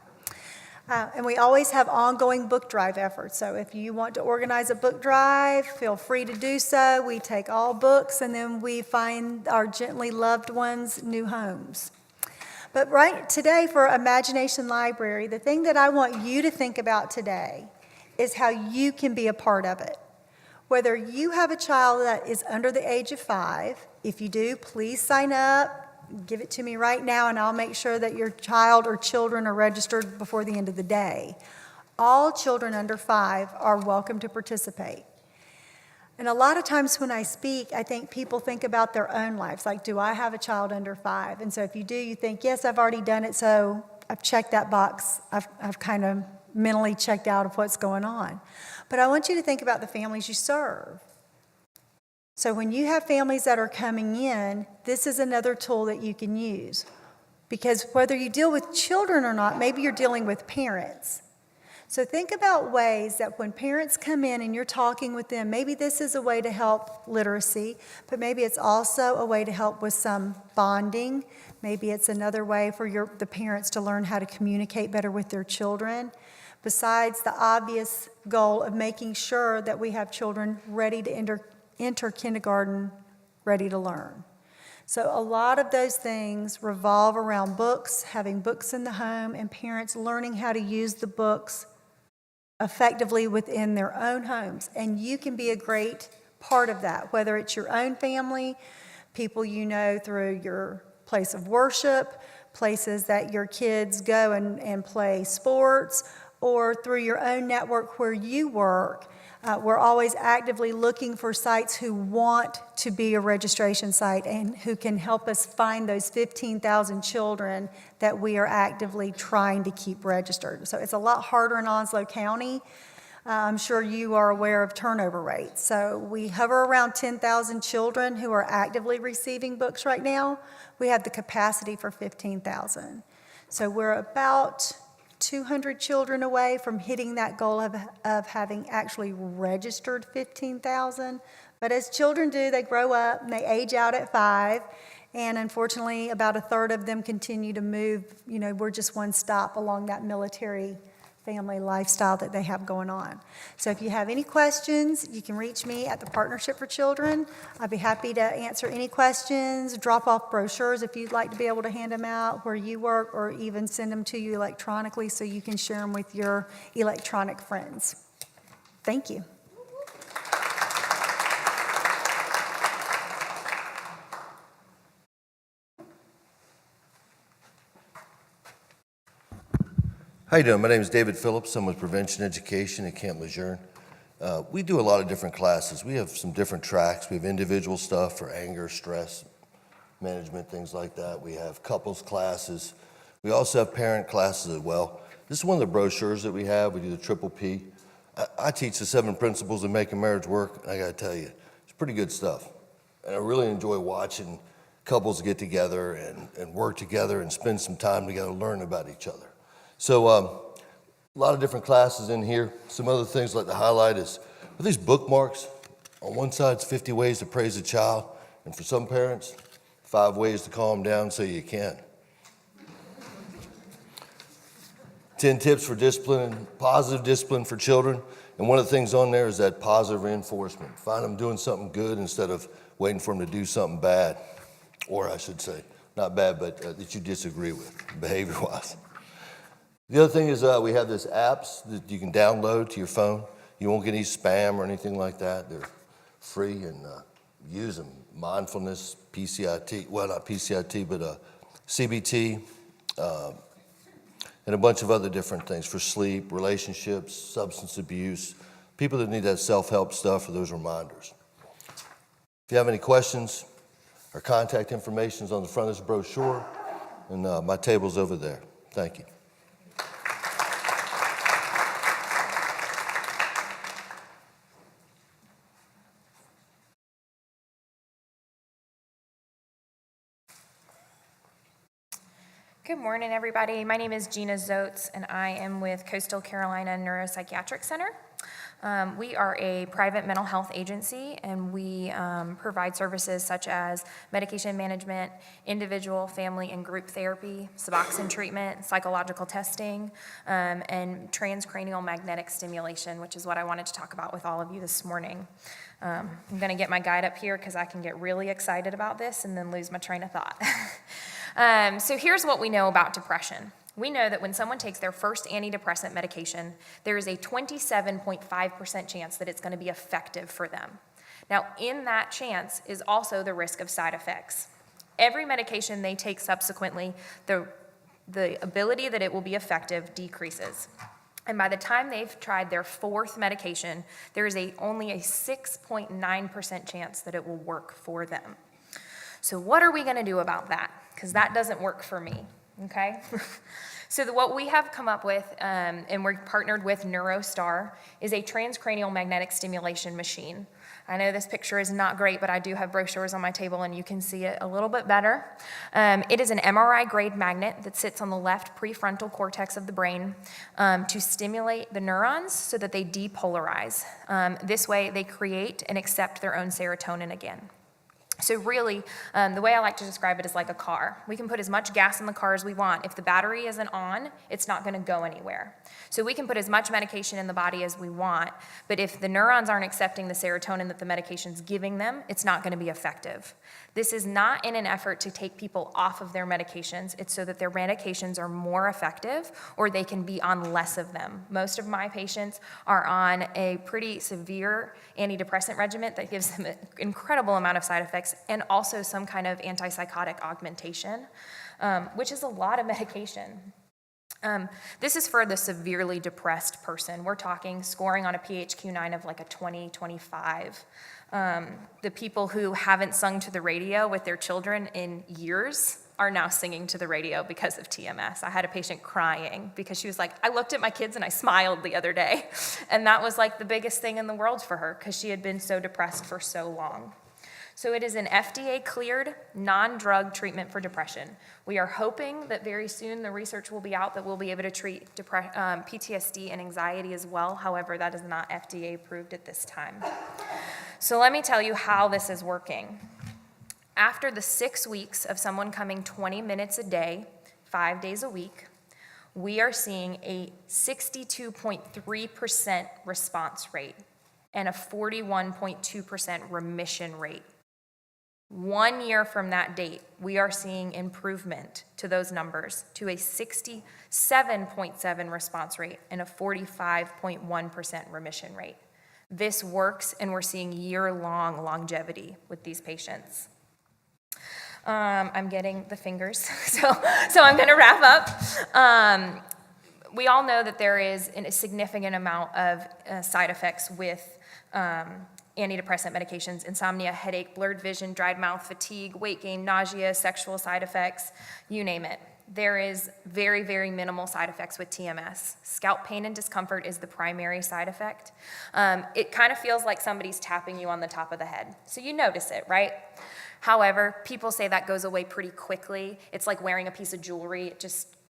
And we always have ongoing book drive efforts. So if you want to organize a book drive, feel free to do so. We take all books, and then we find our gently loved ones new homes. But right today, for Imagination Library, the thing that I want you to think about today is how you can be a part of it. Whether you have a child that is under the age of 5, if you do, please sign up. Give it to me right now, and I'll make sure that your child or children are registered before the end of the day. All children under 5 are welcome to participate. And a lot of times when I speak, I think people think about their own lives, like, do I have a child under 5? And so if you do, you think, yes, I've already done it, so I've checked that box. I've kind of mentally checked out of what's going on. But I want you to think about the families you serve. So when you have families that are coming in, this is another tool that you can use. Because whether you deal with children or not, maybe you're dealing with parents. So think about ways that when parents come in and you're talking with them, maybe this is a way to help literacy, but maybe it's also a way to help with some bonding. Maybe it's another way for the parents to learn how to communicate better with their children. Besides the obvious goal of making sure that we have children ready to enter kindergarten, ready to learn. So a lot of those things revolve around books, having books in the home, and parents learning how to use the books effectively within their own homes. And you can be a great part of that, whether it's your own family, people you know through your place of worship, places that your kids go and play sports, or through your own network where you work. We're always actively looking for sites who want to be a registration site and who can help us find those 15,000 children that we are actively trying to keep registered. So it's a lot harder in Onslow County. I'm sure you are aware of turnover rates. So we hover around 10,000 children who are actively receiving books right now. We have the capacity for 15,000. So we're about 200 children away from hitting that goal of having actually registered 15,000. But as children do, they grow up and they age out at 5. And unfortunately, about a third of them continue to move. You know, we're just one stop along that military family lifestyle that they have going on. So if you have any questions, you can reach me at the Partnership for Children. I'd be happy to answer any questions, drop off brochures if you'd like to be able to hand them out where you work, or even send them to you electronically so you can share them with your electronic friends. Thank you. How you doing? My name is David Phillips. I'm with Prevention Education at Camp Lejeune. We do a lot of different classes. We have some different tracks. We have individual stuff for anger, stress management, things like that. We have couples classes. We also have parent classes as well. This is one of the brochures that we have. We do the Triple P. I teach the 7 principles of making marriage work. I got to tell you, it's pretty good stuff. And I really enjoy watching couples get together and work together and spend some time together, learn about each other. So a lot of different classes in here. Some other things I'd like to highlight is these bookmarks. On one side, it's 50 ways to praise a child, and for some parents, 5 ways to calm down so you can. 10 tips for discipline, positive discipline for children. And one of the things on there is that positive reinforcement. Find them doing something good instead of waiting for them to do something bad. Or I should say, not bad, but that you disagree with, behavior-wise. The other thing is we have these apps that you can download to your phone. You won't get any spam or anything like that. They're free, and use them. Mindfulness, PCIT, well, not PCIT, but CBT, and a bunch of other different things for sleep, relationships, substance abuse, people that need that self-help stuff or those reminders. If you have any questions, our contact information is on the front of this brochure, and my table's over there. Thank you. Good morning, everybody. My name is Gina Zotes, and I am with Coastal Carolina Neuropsychiatric Center. We are a private mental health agency, and we provide services such as medication management, individual, family, and group therapy, Suboxone treatment, psychological testing, and transcranial magnetic stimulation, which is what I wanted to talk about with all of you this morning. I'm going to get my guide up here because I can get really excited about this and then lose my train of thought. So here's what we know about depression. We know that when someone takes their first antidepressant medication, there is a 27.5% chance that it's going to be effective for them. Now, in that chance is also the risk of side effects. Every medication they take subsequently, the ability that it will be effective decreases. And by the time they've tried their 4th medication, there is only a 6.9% chance that it will work for them. So what are we going to do about that? Because that doesn't work for me, okay? So what we have come up with, and we're partnered with NeuroStar, is a transcranial magnetic stimulation machine. I know this picture is not great, but I do have brochures on my table and you can see it a little bit better. It is an MRI-grade magnet that sits on the left prefrontal cortex of the brain to stimulate the neurons so that they depolarize. This way they create and accept their own serotonin again. So really, the way I like to describe it is like a car. We can put as much gas in the car as we want. If the battery isn't on, it's not going to go anywhere. So we can put as much medication in the body as we want, but if the neurons aren't accepting the serotonin that the medication's giving them, it's not going to be effective. This is not in an effort to take people off of their medications. It's so that their medications are more effective or they can be on less of them. Most of my patients are on a pretty severe antidepressant regimen that gives them an incredible amount of side effects and also some kind of antipsychotic augmentation, which is a lot of medication. This is for the severely depressed person. We're talking scoring on a PHQ-9 of like a 20, 25. The people who haven't sung to the radio with their children in years are now singing to the radio because of TMS. I had a patient crying because she was like, I looked at my kids and I smiled the other day. And that was like the biggest thing in the world for her because she had been so depressed for so long. So it is an FDA-cleared, non-drug treatment for depression. We are hoping that very soon the research will be out that we'll be able to treat PTSD and anxiety as well. However, that is not FDA approved at this time. So let me tell you how this is working. After the 6 weeks of someone coming 20 minutes a day, 5 days a week, we are seeing a 62.3% response rate and a 41.2% remission rate. 1 year from that date, we are seeing improvement to those numbers to a 67.7% response rate and a 45.1% remission rate. This works, and we're seeing year-long longevity with these patients. I'm getting the fingers, so I'm going to wrap up. We all know that there is a significant amount of side effects with antidepressant medications: insomnia, headache, blurred vision, dried mouth, fatigue, weight gain, nausea, sexual side effects, you name it. There is very, very minimal side effects with TMS. Scalp pain and discomfort is the primary side effect. It kind of feels like somebody's tapping you on the top of the head. So you notice it, right? However, people say that goes away pretty quickly. It's like wearing a piece of jewelry.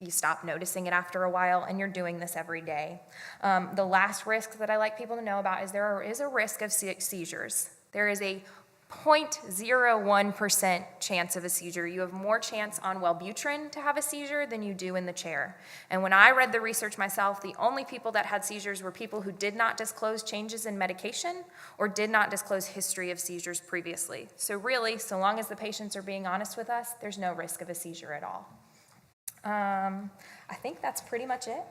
You stop noticing it after a while, and you're doing this every day. The last risk that I like people to know about is there is a risk of seizures. There is a 0.01% chance of a seizure. You have more chance on Wellbutrin to have a seizure than you do in the chair. And when I read the research myself, the only people that had seizures were people who did not disclose changes in medication or did not disclose history of seizures previously. So really, so long as the patients are being honest with us, there's no risk of a seizure at all. I think that's pretty much it.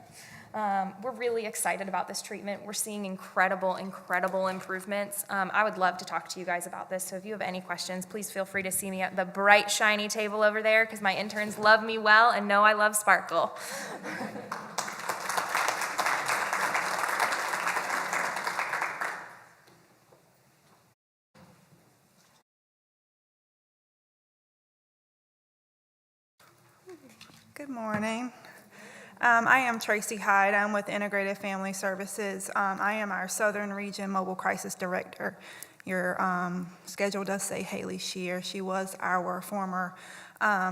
We're really excited about this treatment. We're seeing incredible, incredible improvements. I would love to talk to you guys about this, so if you have any questions, please feel free to see me at the bright, shiny table over there, because my interns love me well and know I love sparkle. Good morning. I am Tracy Hyde. I'm with Integrated Family Services. I am our Southern Region Mobile Crisis Director. Your schedule does say Haley Shear. She was our former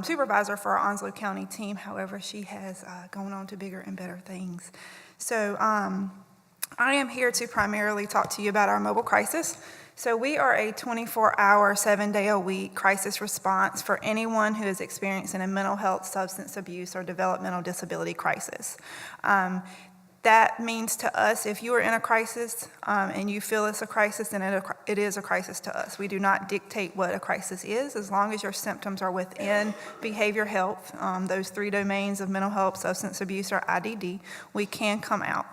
supervisor for our Onslow County team. However, she has gone on to bigger and better things. So I am here to primarily talk to you about our mobile crisis. So we are a 24-hour, 7-day-a-week crisis response for anyone who is experiencing a mental health, substance abuse, or developmental disability crisis. That means to us, if you are in a crisis and you feel it's a crisis, then it is a crisis to us. We do not dictate what a crisis is. As long as your symptoms are within behavior health, those 3 domains of mental health, substance abuse, or IDD, we can come out.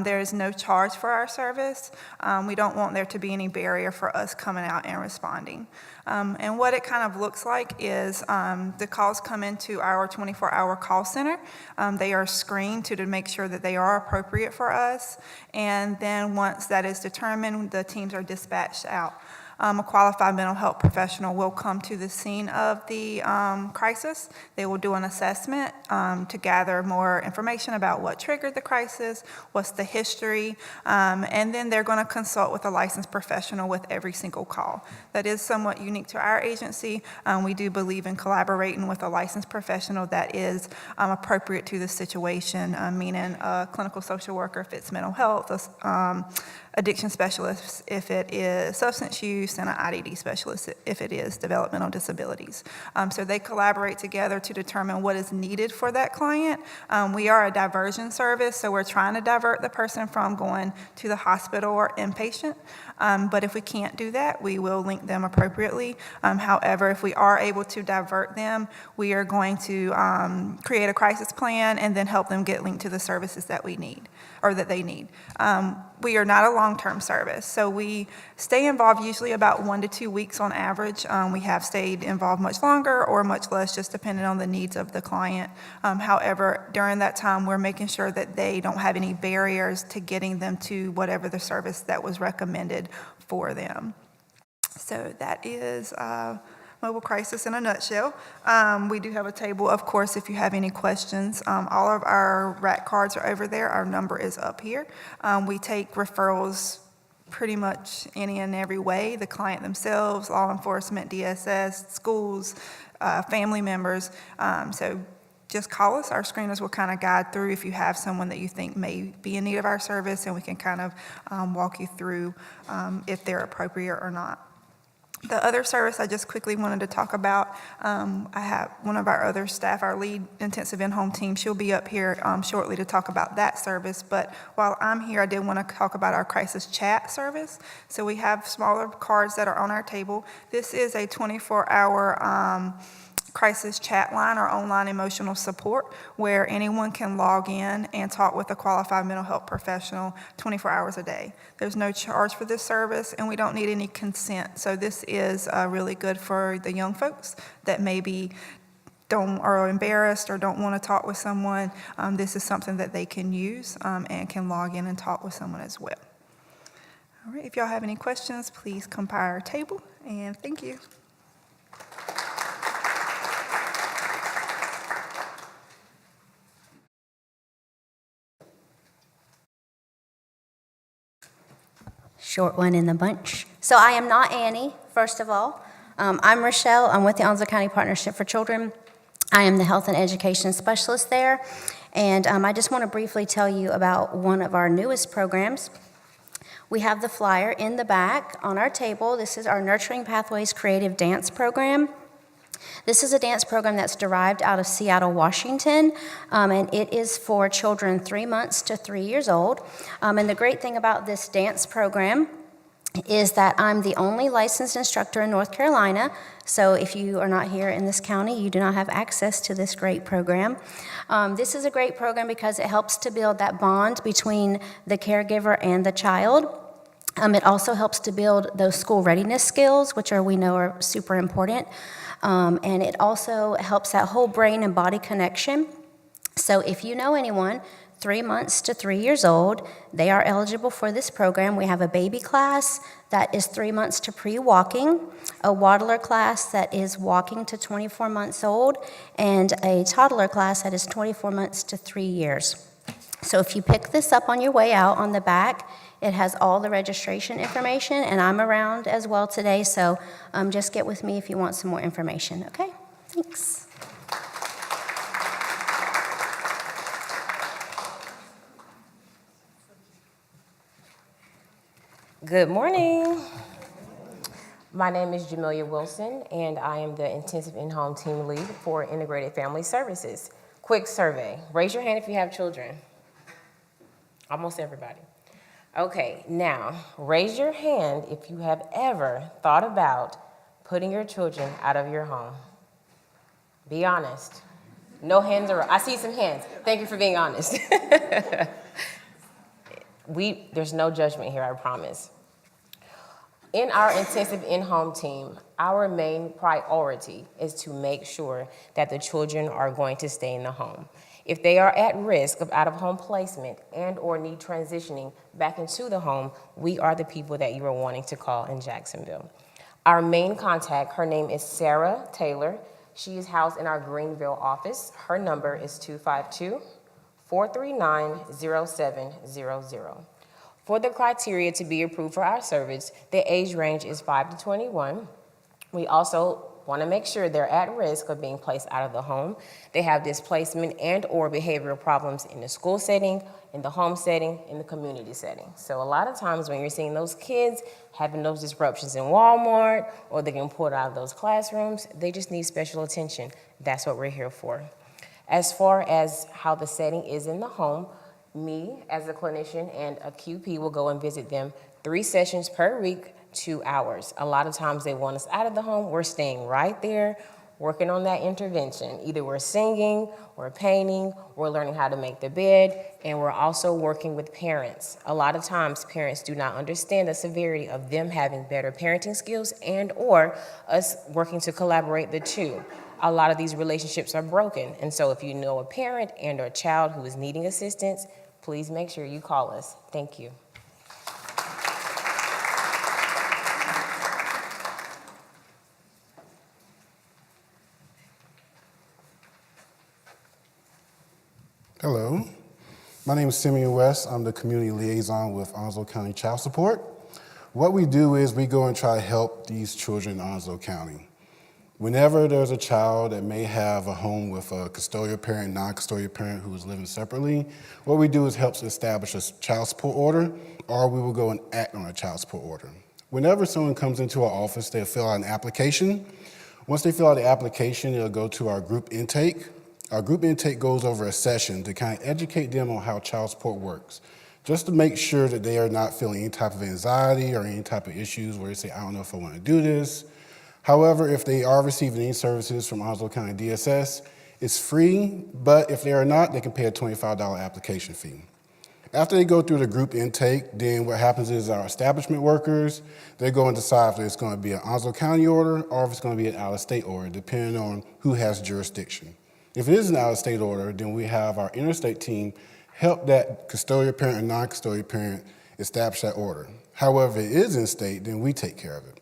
There is no charge for our service. We don't want there to be any barrier for us coming out and responding. And what it kind of looks like is the calls come into our 24-hour call center. They are screened to make sure that they are appropriate for us. And then once that is determined, the teams are dispatched out. A qualified mental health professional will come to the scene of the crisis. They will do an assessment to gather more information about what triggered the crisis, what's the history, and then they're going to consult with a licensed professional with every single call. That is somewhat unique to our agency. We do believe in collaborating with a licensed professional that is appropriate to the situation, meaning a clinical social worker if it's mental health, addiction specialist if it is substance use, and an IDD specialist if it is developmental disabilities. So they collaborate together to determine what is needed for that client. We are a diversion service, so we're trying to divert the person from going to the hospital or inpatient. But if we can't do that, we will link them appropriately. However, if we are able to divert them, we are going to create a crisis plan and then help them get linked to the services that we need, or that they need. We are not a long-term service, so we stay involved usually about 1 to 2 weeks on average. We have stayed involved much longer or much less, just depending on the needs of the client. However, during that time, we're making sure that they don't have any barriers to getting them to whatever the service that was recommended for them. So that is mobile crisis in a nutshell. We do have a table, of course, if you have any questions. All of our RAC cards are over there. Our number is up here. We take referrals pretty much any and every way, the client themselves, law enforcement, DSS, schools, family members. So just call us. Our screeners will kind of guide through if you have someone that you think may be in need of our service, and we can kind of walk you through if they're appropriate or not. The other service I just quickly wanted to talk about, I have one of our other staff, our lead intensive in-home team. She'll be up here shortly to talk about that service. But while I'm here, I did want to talk about our crisis chat service. So we have smaller cards that are on our table. This is a 24-hour crisis chat line or online emotional support where anyone can log in and talk with a qualified mental health professional 24 hours a day. There's no charge for this service, and we don't need any consent. So this is really good for the young folks that maybe are embarrassed or don't want to talk with someone. This is something that they can use and can log in and talk with someone as well. All right, if y'all have any questions, please come by our table, and thank you. short one in the bunch. So I am not Annie, first of all. I'm Rochelle. I'm with the Onslow County Partnership for Children. I am the health and education specialist there. And I just want to briefly tell you about one of our newest programs. We have the flyer in the back on our table. This is our Nurturing Pathways Creative Dance Program. This is a dance program that's derived out of Seattle, Washington, and it is for children 3 months to 3 years old. And the great thing about this dance program is that I'm the only licensed instructor in North Carolina, so if you are not here in this county, you do not have access to this great program. This is a great program because it helps to build that bond between the caregiver and the child. It also helps to build those school readiness skills, which we know are super important. And it also helps that whole brain and body connection. So if you know anyone 3 months to 3 years old, they are eligible for this program. We have a baby class that is 3 months to pre-walking, a waddler class that is walking to 24 months old, and a toddler class that is 24 months to 3 years. So if you pick this up on your way out on the back, it has all the registration information, and I'm around as well today, so just get with me if you want some more information, okay? Thanks. Good morning. My name is Jamelia Wilson, and I am the Intensive In-Home Team Lead for Integrated Family Services. Quick survey. Raise your hand if you have children. Almost everybody. Okay, now, raise your hand if you have ever thought about putting your children out of your home. Be honest. No hands are, I see some hands. Thank you for being honest. There's no judgment here, I promise. In our intensive in-home team, our main priority is to make sure that the children are going to stay in the home. If they are at risk of out-of-home placement and or need transitioning back into the home, we are the people that you are wanting to call in Jacksonville. Our main contact, her name is Sarah Taylor. She is housed in our Greenville office. Her number is 252-439-0700. For the criteria to be approved for our service, the age range is 5 to 21. We also want to make sure they're at risk of being placed out of the home. They have displacement and or behavioral problems in the school setting, in the home setting, in the community setting. So a lot of times when you're seeing those kids having those disruptions in Walmart or they get pulled out of those classrooms, they just need special attention. That's what we're here for. As far as how the setting is in the home, me as a clinician and a QP will go and visit them 3 sessions per week, 2 hours. A lot of times they want us out of the home. We're staying right there, working on that intervention. Either we're singing, we're painting, we're learning how to make the bed, and we're also working with parents. A lot of times parents do not understand the severity of them having better parenting skills and or us working to collaborate the two. A lot of these relationships are broken. And so if you know a parent and or a child who is needing assistance, please make sure you call us. Thank you. Hello, my name is Simeon West. I'm the community liaison with Onslow County Child Support. What we do is we go and try to help these children in Onslow County. Whenever there's a child that may have a home with a custodial parent, non-custodial parent who is living separately, what we do is help to establish a child support order, or we will go and act on a child support order. Whenever someone comes into our office, they'll fill out an application. Once they fill out the application, it'll go to our group intake. Our group intake goes over a session to kind of educate them on how child support works, just to make sure that they are not feeling any type of anxiety or any type of issues where they say, I don't know if I want to do this. However, if they are receiving any services from Onslow County DSS, it's free, but if they are not, they can pay a $25 application fee. After they go through the group intake, then what happens is our establishment workers, they go and decide if it's going to be an Onslow County order or if it's going to be an out-of-state order, depending on who has jurisdiction. If it is an out-of-state order, then we have our interstate team help that custodial parent and non-custodial parent establish that order. However, if it is in state, then we take care of it.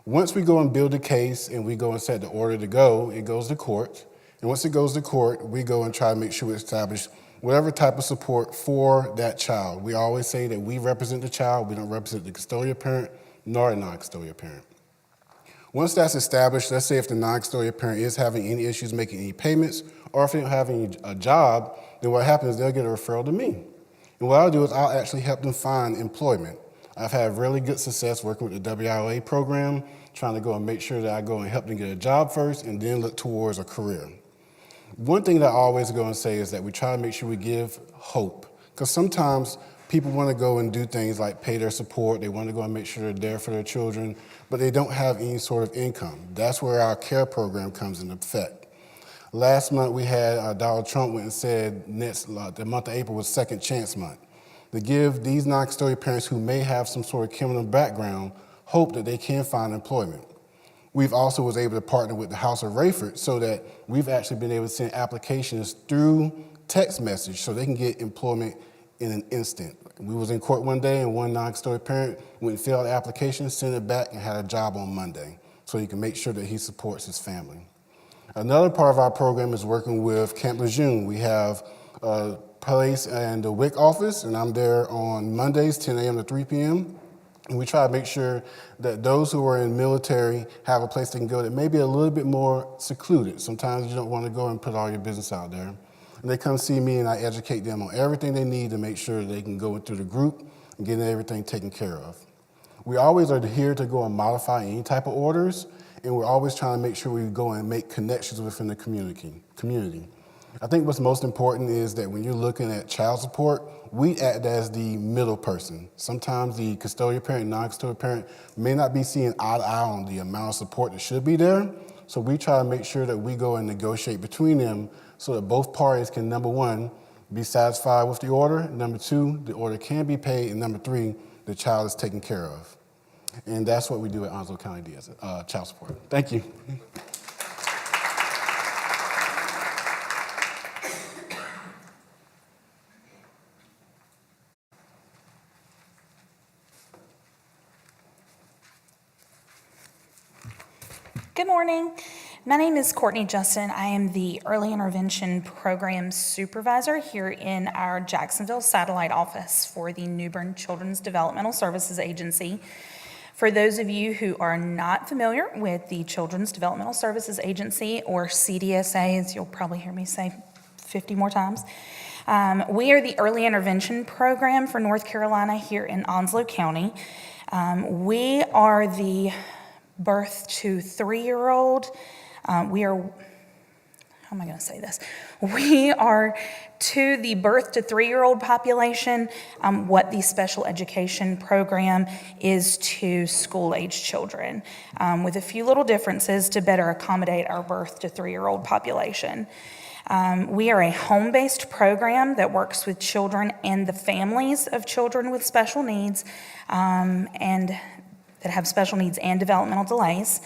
Once we go and build a case and we go and set the order to go, it goes to court. And once it goes to court, we go and try to make sure we establish whatever type of support for that child. We always say that we represent the child, we don't represent the custodial parent nor the non-custodial parent. Once that's established, let's say if the non-custodial parent is having any issues making any payments, or if they don't have a job, then what happens is they'll get a referral to me. And what I'll do is I'll actually help them find employment. I've had really good success working with the WIOA program, trying to go and make sure that I go and help them get a job first and then look towards a career. One thing that I always go and say is that we try to make sure we give hope, because sometimes people want to go and do things like pay their support, they want to go and make sure they're there for their children, but they don't have any sort of income. That's where our care program comes into effect. Last month we had Donald Trump went and said the month of April was Second Chance Month, to give these non-custodial parents who may have some sort of criminal background hope that they can find employment. We've also was able to partner with the House of Rayford so that we've actually been able to send applications through text message so they can get employment in an instant. We was in court one day and one non-custodial parent went and filled out the application, sent it back, and had a job on Monday so he can make sure that he supports his family. Another part of our program is working with Camp Lejeune. We have a place in the WIC office, and I'm there on Mondays, 10 a.m. to 3 p.m. And we try to make sure that those who are in military have a place they can go that may be a little bit more secluded. Sometimes you don't want to go and put all your business out there. And they come see me and I educate them on everything they need to make sure they can go through the group and get everything taken care of. We always are here to go and modify any type of orders, and we're always trying to make sure we go and make connections within the community. I think what's most important is that when you're looking at child support, we act as the middle person. Sometimes the custodial parent, non-custodial parent may not be seeing eye to eye on the amount of support that should be there. So we try to make sure that we go and negotiate between them so that both parties can, number one, be satisfied with the order, number two, the order can be paid, and number three, the child is taken care of. And that's what we do at Onslow County Child Support. Thank you. Good morning. My name is Courtney Justin. I am the Early Intervention Program Supervisor here in our Jacksonville satellite office for the Newbern Children's Developmental Services Agency. For those of you who are not familiar with the Children's Developmental Services Agency, or CDSA, as you'll probably hear me say 50 more times, we are the Early Intervention Program for North Carolina here in Onslow County. We are the birth to 3-year-old. We are to the birth to 3-year-old population what the special education program is to school-age children, with a few little differences to better accommodate our birth to 3-year-old population. We are a home-based program that works with children and the families of children with special needs and that have special needs and developmental delays.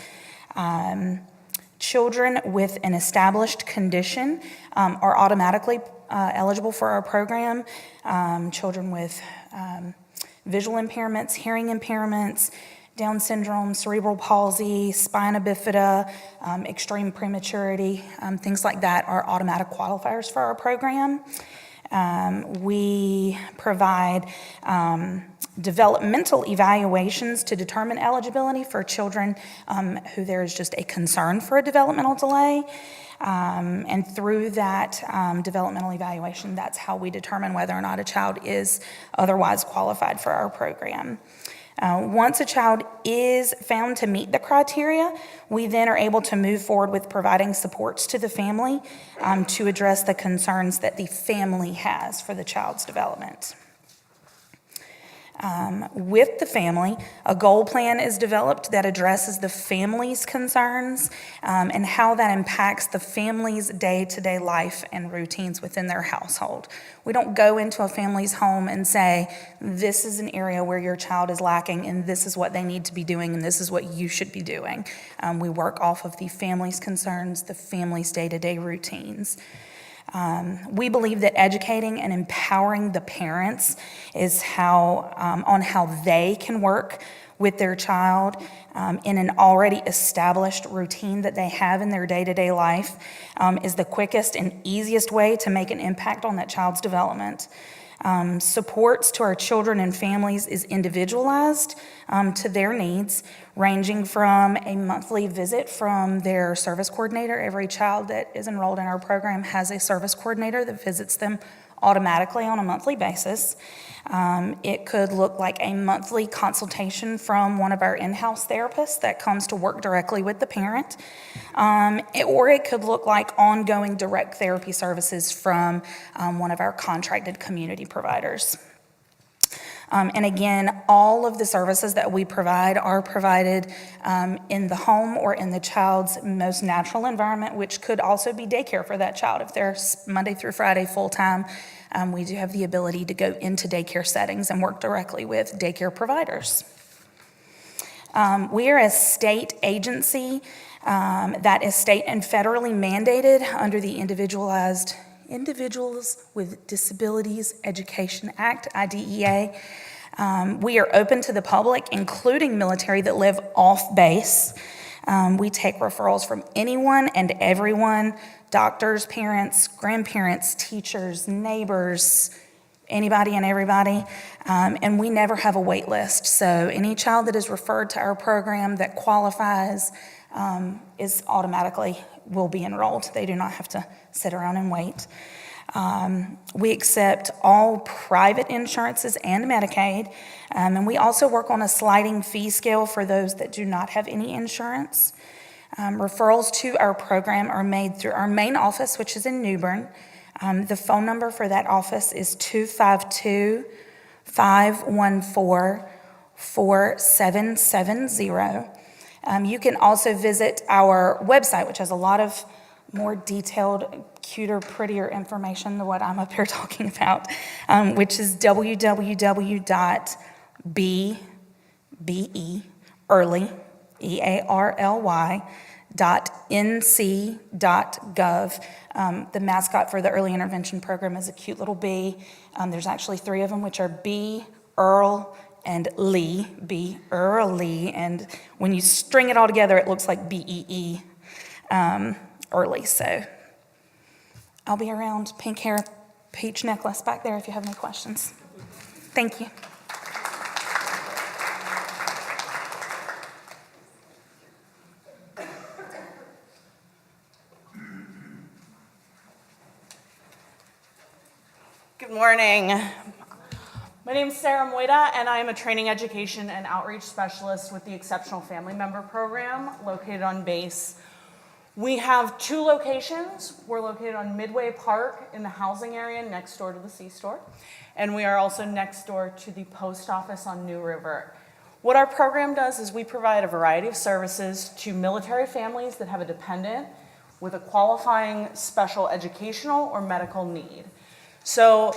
Children with an established condition are automatically eligible for our program. Children with visual impairments, hearing impairments, Down syndrome, cerebral palsy, spina bifida, extreme prematurity, things like that are automatic qualifiers for our program. We provide developmental evaluations to determine eligibility for children who there is just a concern for a developmental delay. And through that developmental evaluation, that's how we determine whether or not a child is otherwise qualified for our program. Once a child is found to meet the criteria, we then are able to move forward with providing supports to the family to address the concerns that the family has for the child's development. With the family, a goal plan is developed that addresses the family's concerns and how that impacts the family's day-to-day life and routines within their household. We don't go into a family's home and say, this is an area where your child is lacking and this is what they need to be doing and this is what you should be doing. We work off of the family's concerns, the family's day-to-day routines. We believe that educating and empowering the parents is on how they can work with their child in an already established routine that they have in their day-to-day life is the quickest and easiest way to make an impact on that child's development. Supports to our children and families is individualized to their needs, ranging from a monthly visit from their service coordinator. Every child that is enrolled in our program has a service coordinator that visits them automatically on a monthly basis. It could look like a monthly consultation from one of our in-house therapists that comes to work directly with the parent. Or it could look like ongoing direct therapy services from one of our contracted community providers. And again, all of the services that we provide are provided in the home or in the child's most natural environment, which could also be daycare for that child. If they're Monday through Friday full-time, we do have the ability to go into daycare settings and work directly with daycare providers. We are a state agency that is state and federally mandated under the Individuals with Disabilities Education Act, IDEA. We are open to the public, including military that live off base. We take referrals from anyone and everyone, doctors, parents, grandparents, teachers, neighbors, anybody and everybody, and we never have a wait list. So any child that is referred to our program that qualifies is automatically will be enrolled. They do not have to sit around and wait. We accept all private insurances and Medicaid, and we also work on a sliding fee scale for those that do not have any insurance. Referrals to our program are made through our main office, which is in Newbern. The phone number for that office is 252-514-4770. You can also visit our website, which has a lot of more detailed, cuter, prettier information than what I'm up here talking about, which is www.early.nc.gov. The mascot for the early intervention program is a cute little bee. There's actually 3 of them, which are Bee, Earl, and Lee, B, Early, and when you string it all together, it looks like BEE, early. So I'll be around. Pink hair, peach necklace back there if you have any questions. Thank you. Good morning. My name is Sarah Moida, and I am a training, education, and outreach specialist with the Exceptional Family Member Program located on base. We have 2 locations. We're located on Midway Park in the housing area next door to the C-store, and we are also next door to the post office on New River. What our program does is we provide a variety of services to military families that have a dependent with a qualifying special educational or medical need. So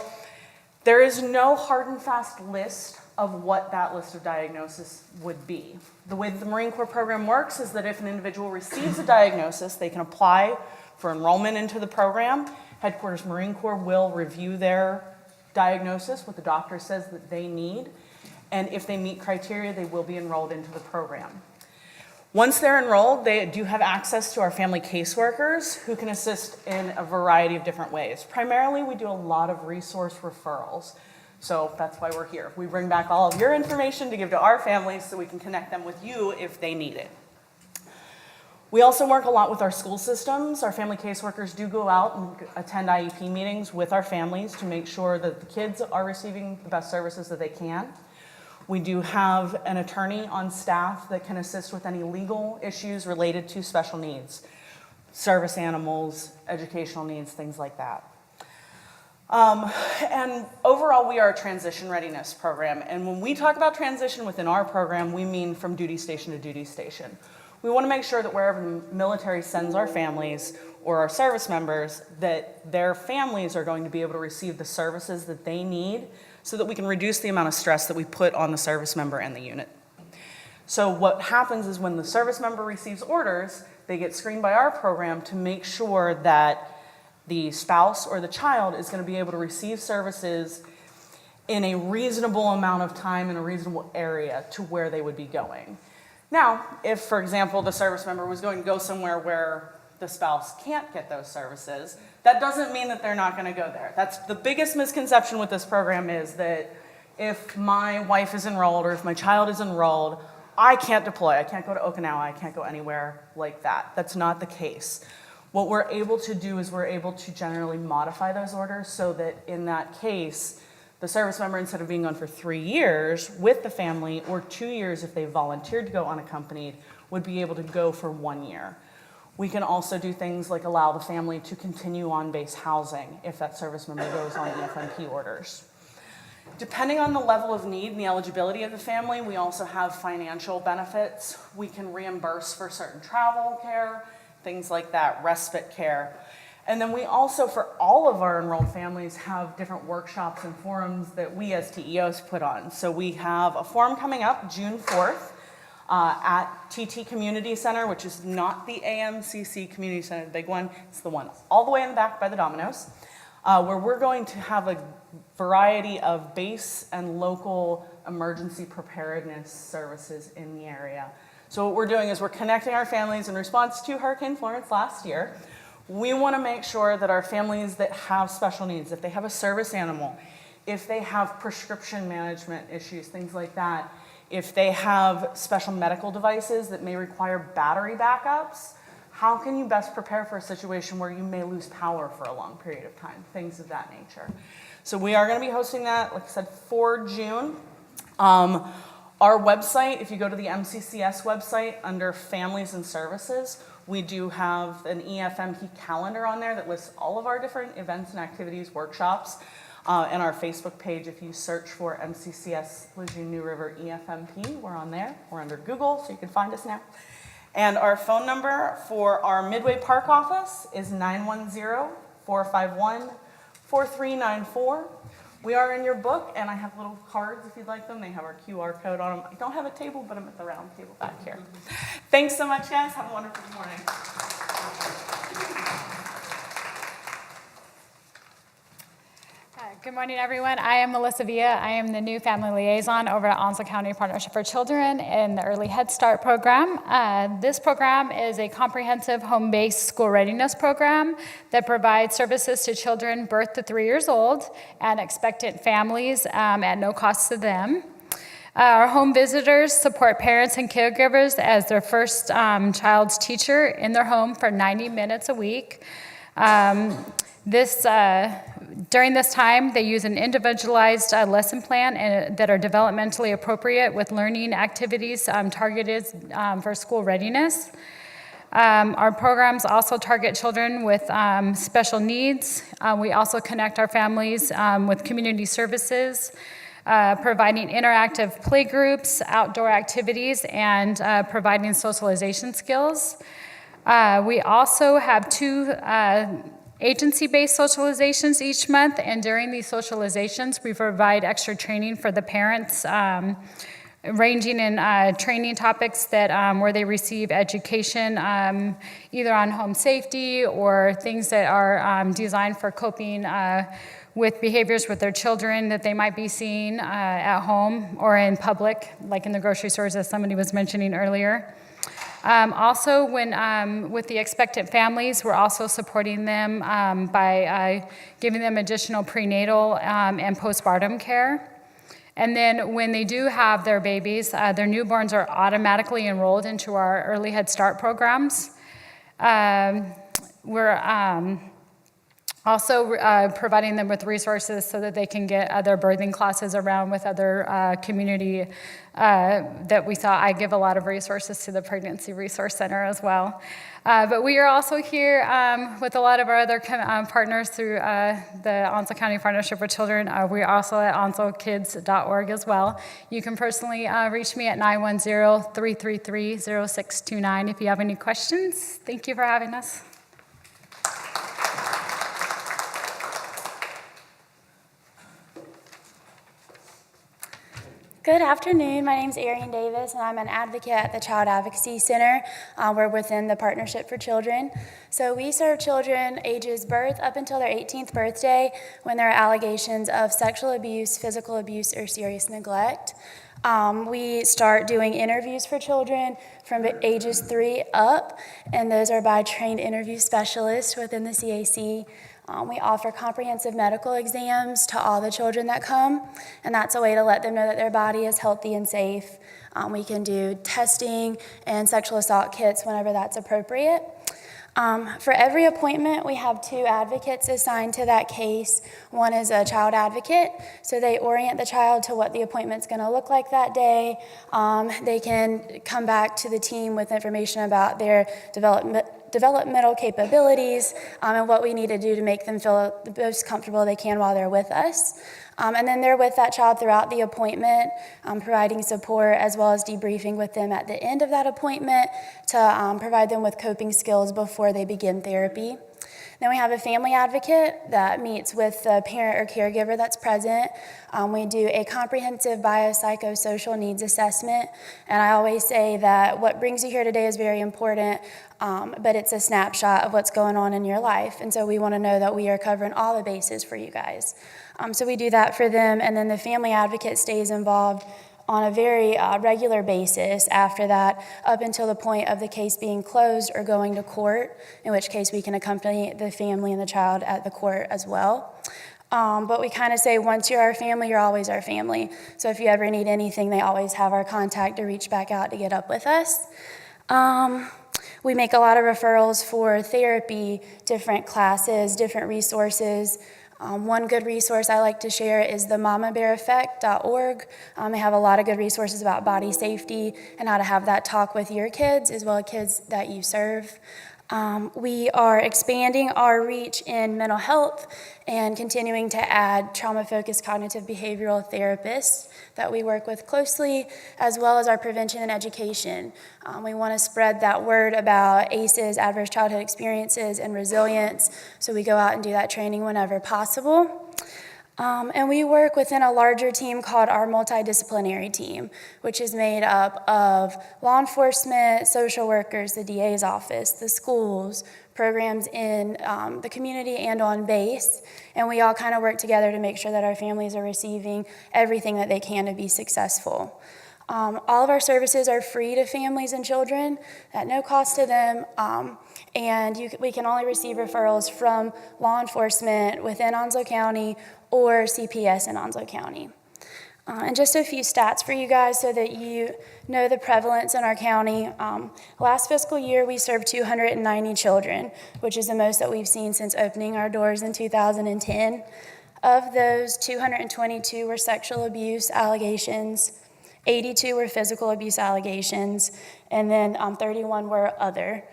there is no hard and fast list of what that list of diagnosis would be. The way that the Marine Corps program works is that if an individual receives a diagnosis, they can apply for enrollment into the program. Headquarters Marine Corps will review their diagnosis, what the doctor says that they need, and if they meet criteria, they will be enrolled into the program. Once they're enrolled, they do have access to our family caseworkers who can assist in a variety of different ways. Primarily, we do a lot of resource referrals. So that's why we're here. We bring back all of your information to give to our families so we can connect them with you if they need it. We also work a lot with our school systems. Our family caseworkers do go out and attend IEP meetings with our families to make sure that the kids are receiving the best services that they can. We do have an attorney on staff that can assist with any legal issues related to special needs, service animals, educational needs, things like that. And overall, we are a transition readiness program. And when we talk about transition within our program, we mean from duty station to duty station. We want to make sure that wherever the military sends our families or our service members, that their families are going to be able to receive the services that they need so that we can reduce the amount of stress that we put on the service member and the unit. So what happens is when the service member receives orders, they get screened by our program to make sure that the spouse or the child is going to be able to receive services in a reasonable amount of time in a reasonable area to where they would be going. Now, if, for example, the service member was going to go somewhere where the spouse can't get those services, that doesn't mean that they're not going to go there. That's the biggest misconception with this program, is that if my wife is enrolled or if my child is enrolled, I can't deploy. I can't go to Okinawa. I can't go anywhere like that. That's not the case. What we're able to do is we're able to generally modify those orders so that in that case, the service member, instead of being on for 3 years with the family, or 2 years if they volunteered to go unaccompanied, would be able to go for 1 year. We can also do things like allow the family to continue on base housing if that service member goes on EFMP orders. Depending on the level of need and the eligibility of the family, we also have financial benefits. We can reimburse for certain travel care, things like that, respite care. And then we also, for all of our enrolled families, have different workshops and forums that we as TEOs put on. So we have a forum coming up June 4th at TT Community Center, which is not the AMCC Community Center, the big one. It's the one all the way in the back by the Domino's, where we're going to have a variety of base and local emergency preparedness services in the area. So what we're doing is we're connecting our families in response to Hurricane Florence last year. We want to make sure that our families that have special needs, if they have a service animal, if they have prescription management issues, things like that, if they have special medical devices that may require battery backups, how can you best prepare for a situation where you may lose power for a long period of time, things of that nature. So we are going to be hosting that, like I said, for June. Our website, if you go to the MCCS website under Families and Services, we do have an EFMP calendar on there that lists all of our different events and activities, workshops. And our Facebook page, if you search for MCCS Lejeune New River EFMP, we're on there. We're under Google, so you can find us now. And our phone number for our Midway Park office is 910-451-4394. We are in your book, and I have little cards if you'd like them. They have our QR code on them. I don't have a table, but I'm at the round table back here. Thanks so much, guys. Have a wonderful morning. Good morning, everyone. I am Melissa Villa. I am the new family liaison over at Onslow County Partnership for Children in the Early Head Start program. This program is a comprehensive home-based school readiness program that provides services to children birth to 3 years old and expectant families at no cost to them. Our home visitors support parents and caregivers as their first child's teacher in their home for 90 minutes a week. During this time, they use an individualized lesson plan that are developmentally appropriate with learning activities targeted for school readiness. Our programs also target children with special needs. We also connect our families with community services, providing interactive play groups, outdoor activities, and providing socialization skills. We also have 2 agency-based socializations each month, and during these socializations, we provide extra training for the parents, ranging in training topics that where they receive education either on home safety or things that are designed for coping with behaviors with their children that they might be seeing at home or in public, like in the grocery stores, as somebody was mentioning earlier. Also, with the expectant families, we're also supporting them by giving them additional prenatal and postpartum care. And then when they do have their babies, their newborns are automatically enrolled into our Early Head Start programs. We're also providing them with resources so that they can get other birthing classes around with other community that we saw. I give a lot of resources to the Pregnancy Resource Center as well. But we are also here with a lot of our other partners through the Onslow County Partnership for Children. We're also at onslowkids.org as well. You can personally reach me at 910-333-0629 if you have any questions. Thank you for having us. Good afternoon. My name is Arian Davis, and I'm an advocate at the Child Advocacy Center. We're within the Partnership for Children. So we serve children ages birth up until their 18th birthday when there are allegations of sexual abuse, physical abuse, or serious neglect. We start doing interviews for children from ages 3 up, and those are by trained interview specialists within the CAC. We offer comprehensive medical exams to all the children that come, and that's a way to let them know that their body is healthy and safe. We can do testing and sexual assault kits whenever that's appropriate. For every appointment, we have 2 advocates assigned to that case. One is a child advocate, so they orient the child to what the appointment's going to look like that day. They can come back to the team with information about their developmental capabilities and what we need to do to make them feel the most comfortable they can while they're with us. And then they're with that child throughout the appointment, providing support as well as debriefing with them at the end of that appointment to provide them with coping skills before they begin therapy. Then we have a family advocate that meets with the parent or caregiver that's present. We do a comprehensive biopsychosocial needs assessment, and I always say that what brings you here today is very important, but it's a snapshot of what's going on in your life, and so we want to know that we are covering all the bases for you guys. So we do that for them, and then the family advocate stays involved on a very regular basis after that, up until the point of the case being closed or going to court, in which case we can accompany the family and the child at the court as well. But we kind of say, once you're our family, you're always our family. So if you ever need anything, they always have our contact to reach back out to get up with us. We make a lot of referrals for therapy, different classes, different resources. One good resource I like to share is the mamabeareffect.org. They have a lot of good resources about body safety and how to have that talk with your kids as well as kids that you serve. We are expanding our reach in mental health and continuing to add trauma-focused cognitive behavioral therapists that we work with closely, as well as our prevention and education. We want to spread that word about ACEs, adverse childhood experiences, and resilience, so we go out and do that training whenever possible. And we work within a larger team called our multidisciplinary team, which is made up of law enforcement, social workers, the DA's office, the schools, programs in the community and on base. And we all kind of work together to make sure that our families are receiving everything that they can to be successful. All of our services are free to families and children at no cost to them. And we can only receive referrals from law enforcement within Onslow County or CPS in Onslow County. And just a few stats for you guys so that you know the prevalence in our county. Last fiscal year, we served 290 children, which is the most that we've seen since opening our doors in 2010. Of those, 222 were sexual abuse allegations, 82 were physical abuse allegations, and then 31 were other.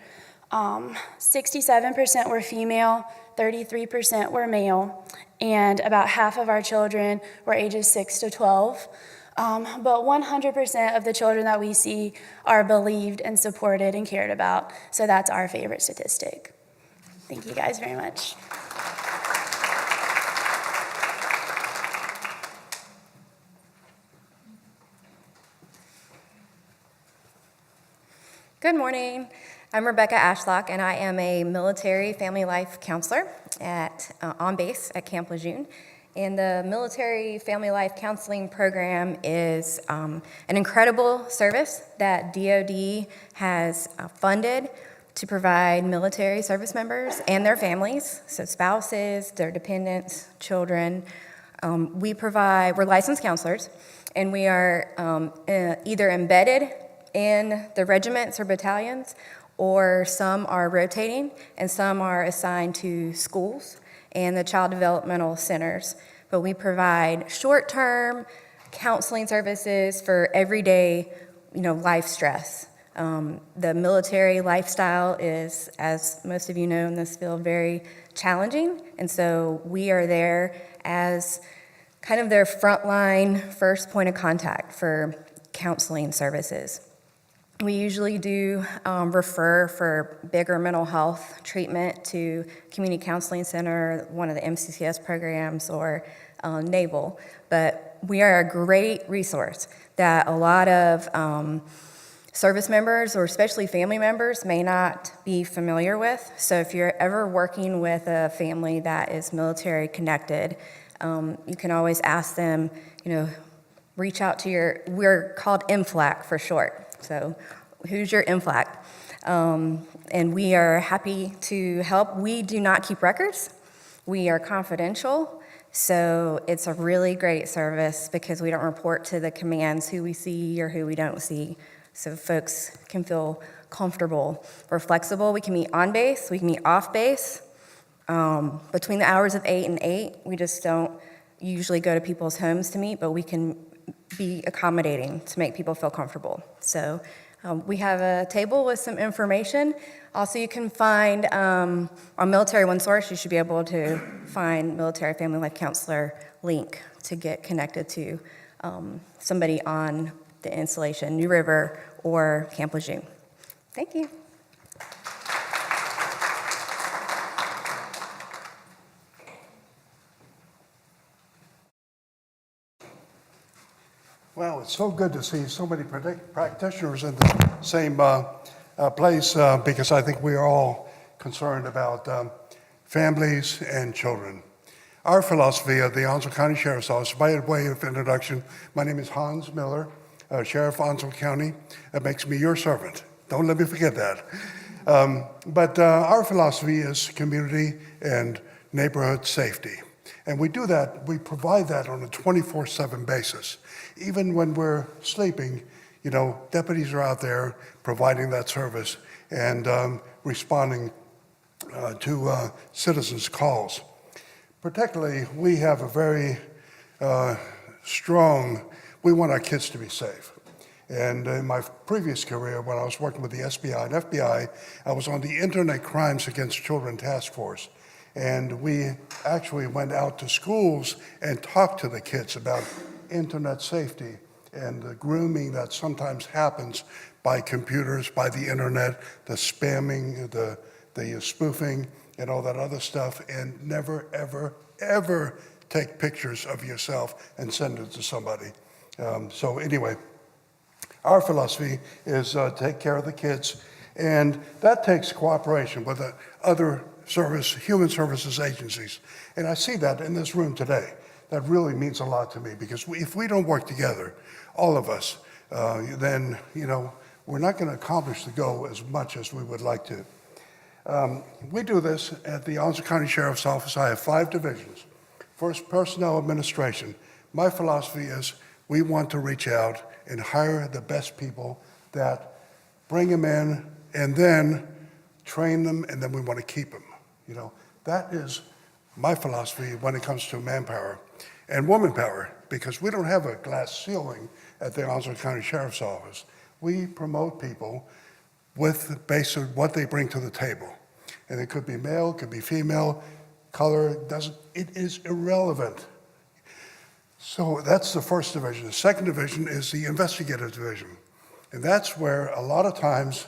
67% were female, 33% were male, and about half of our children were ages 6 to 12. But 100% of the children that we see are believed and supported and cared about, so that's our favorite statistic. Thank you guys very much. Good morning. I'm Rebecca Ashlock, and I am a military family life counselor on base at Camp Lejeune. And the military family life counseling program is an incredible service that DoD has funded to provide military service members and their families, so spouses, their dependents, children. We're licensed counselors, and we are either embedded in the regiments or battalions, or some are rotating, and some are assigned to schools and the child developmental centers. But we provide short-term counseling services for everyday, life stress. The military lifestyle is, as most of you know in this field, very challenging, and so we are there as kind of their frontline first point of contact for counseling services. We usually do refer for bigger mental health treatment to Community Counseling Center, one of the MCCS programs, or Naval. But we are a great resource that a lot of service members, or especially family members, may not be familiar with. So if you're ever working with a family that is military connected, you can always ask them, reach out to we're called MFLAC for short. So who's your MFLAC? And we are happy to help. We do not keep records. We are confidential. So it's a really great service because we don't report to the commands who we see or who we don't see. So folks can feel comfortable. We're flexible. We can meet on base. We can meet off base. Between the hours of 8 and 8, we just don't usually go to people's homes to meet, but we can be accommodating to make people feel comfortable. So we have a table with some information. Also, you can find on Military One Source, you should be able to find Military Family Life Counselor link to get connected to somebody on the installation, New River or Camp Lejeune. Thank you. Well, it's so good to see so many practitioners in the same place because I think we are all concerned about families and children. Our philosophy at the Onslow County Sheriff's Office, by way of introduction, my name is Hans Miller, Sheriff of Onslow County. That makes me your servant. Don't let me forget that. But our philosophy is community and neighborhood safety. And we do that, we provide that on a 24/7 basis. Even when we're sleeping, deputies are out there providing that service and responding to citizens' calls. Particularly, we have a very we want our kids to be safe. And in my previous career, when I was working with the SBI and FBI, I was on the Internet Crimes Against Children Task Force. And we actually went out to schools and talked to the kids about internet safety and the grooming that sometimes happens by computers, by the internet, the spamming, the spoofing, and all that other stuff, and never, ever, ever take pictures of yourself and send it to somebody. So anyway, our philosophy is take care of the kids, and that takes cooperation with the other human services agencies. And I see that in this room today. That really means a lot to me because if we don't work together, all of us, then, we're not going to accomplish the goal as much as we would like to. We do this at the Onslow County Sheriff's Office. I have 5 divisions. First, personnel administration. My philosophy is we want to reach out and hire the best people that bring them in and then train them, and then we want to keep them. That is my philosophy when it comes to manpower and woman power, because we don't have a glass ceiling at the Onslow County Sheriff's Office. We promote people with based on what they bring to the table. And it could be male, it could be female, color, it is irrelevant. So that's the first division. The second division is the investigative division. And that's where a lot of times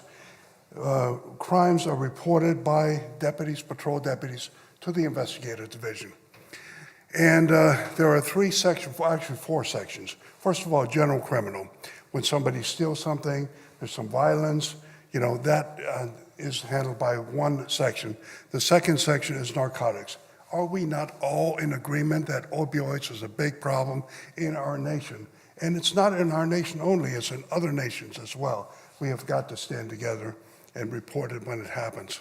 crimes are reported by deputies, patrol deputies, to the investigative division. And there are 3 sections, actually 4 sections. First of all, general criminal. When somebody steals something, there's some violence, that is handled by one section. The second section is narcotics. Are we not all in agreement that opioids is a big problem in our nation? And it's not in our nation only, it's in other nations as well. We have got to stand together and report it when it happens.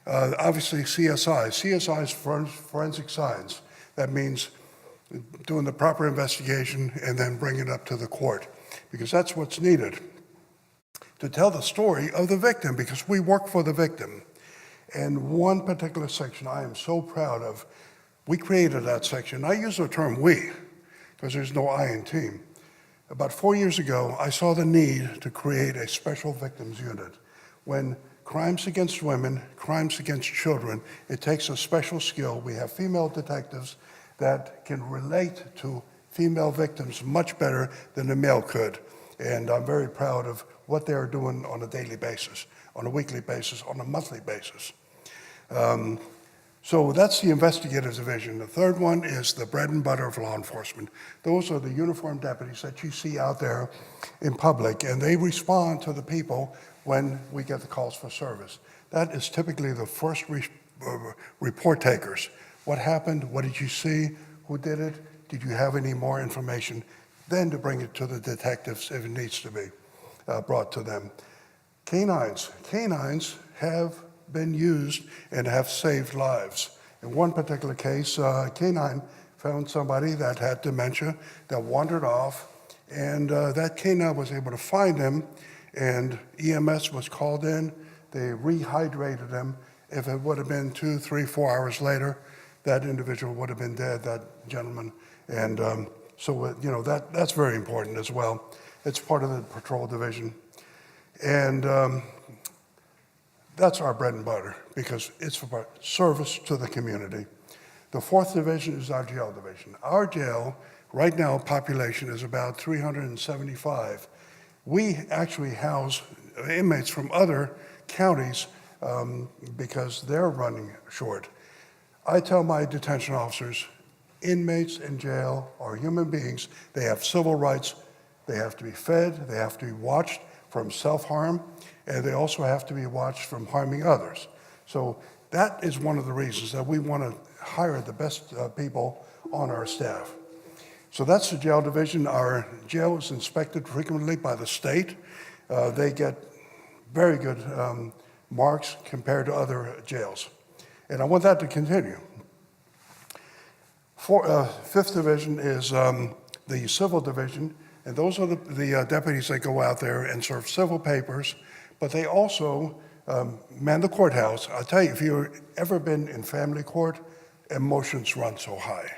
Obviously, CSI. CSI is forensic science. That means doing the proper investigation and then bringing it up to the court, because that's what's needed to tell the story of the victim, because we work for the victim. And one particular section I am so proud of, we created that section. I use the term we, because there's no I in team. About 4 years ago, I saw the need to create a special victims unit. When crimes against women, crimes against children, it takes a special skill. We have female detectives that can relate to female victims much better than a male could. And I'm very proud of what they're doing on a daily basis, on a weekly basis, on a monthly basis. So that's the investigative division. The third one is the bread and butter of law enforcement. Those are the uniformed deputies that you see out there in public, and they respond to the people when we get the calls for service. That is typically the first report takers. What happened? What did you see? Who did it? Did you have any more information? Then to bring it to the detectives if it needs to be brought to them. Canines. Canines have been used and have saved lives. In one particular case, a canine found somebody that had dementia that wandered off, and that canine was able to find him, and EMS was called in. They rehydrated him. If it would have been 2, 3, 4 hours later, that individual would have been dead, that gentleman. And that's very important as well. It's part of the patrol division. And that's our bread and butter because it's for service to the community. The fourth division is our jail division. Our jail, right now, population is about 375. We actually house inmates from other counties because they're running short. I tell my detention officers, inmates in jail are human beings. They have civil rights. They have to be fed. They have to be watched from self-harm, and they also have to be watched from harming others. So that is one of the reasons that we want to hire the best people on our staff. So that's the jail division. Our jail is inspected frequently by the state. They get very good marks compared to other jails. And I want that to continue. Fifth division is the civil division, and those are the deputies that go out there and serve civil papers, but they also man the courthouse. I'll tell you, if you've ever been in family court, emotions run so high.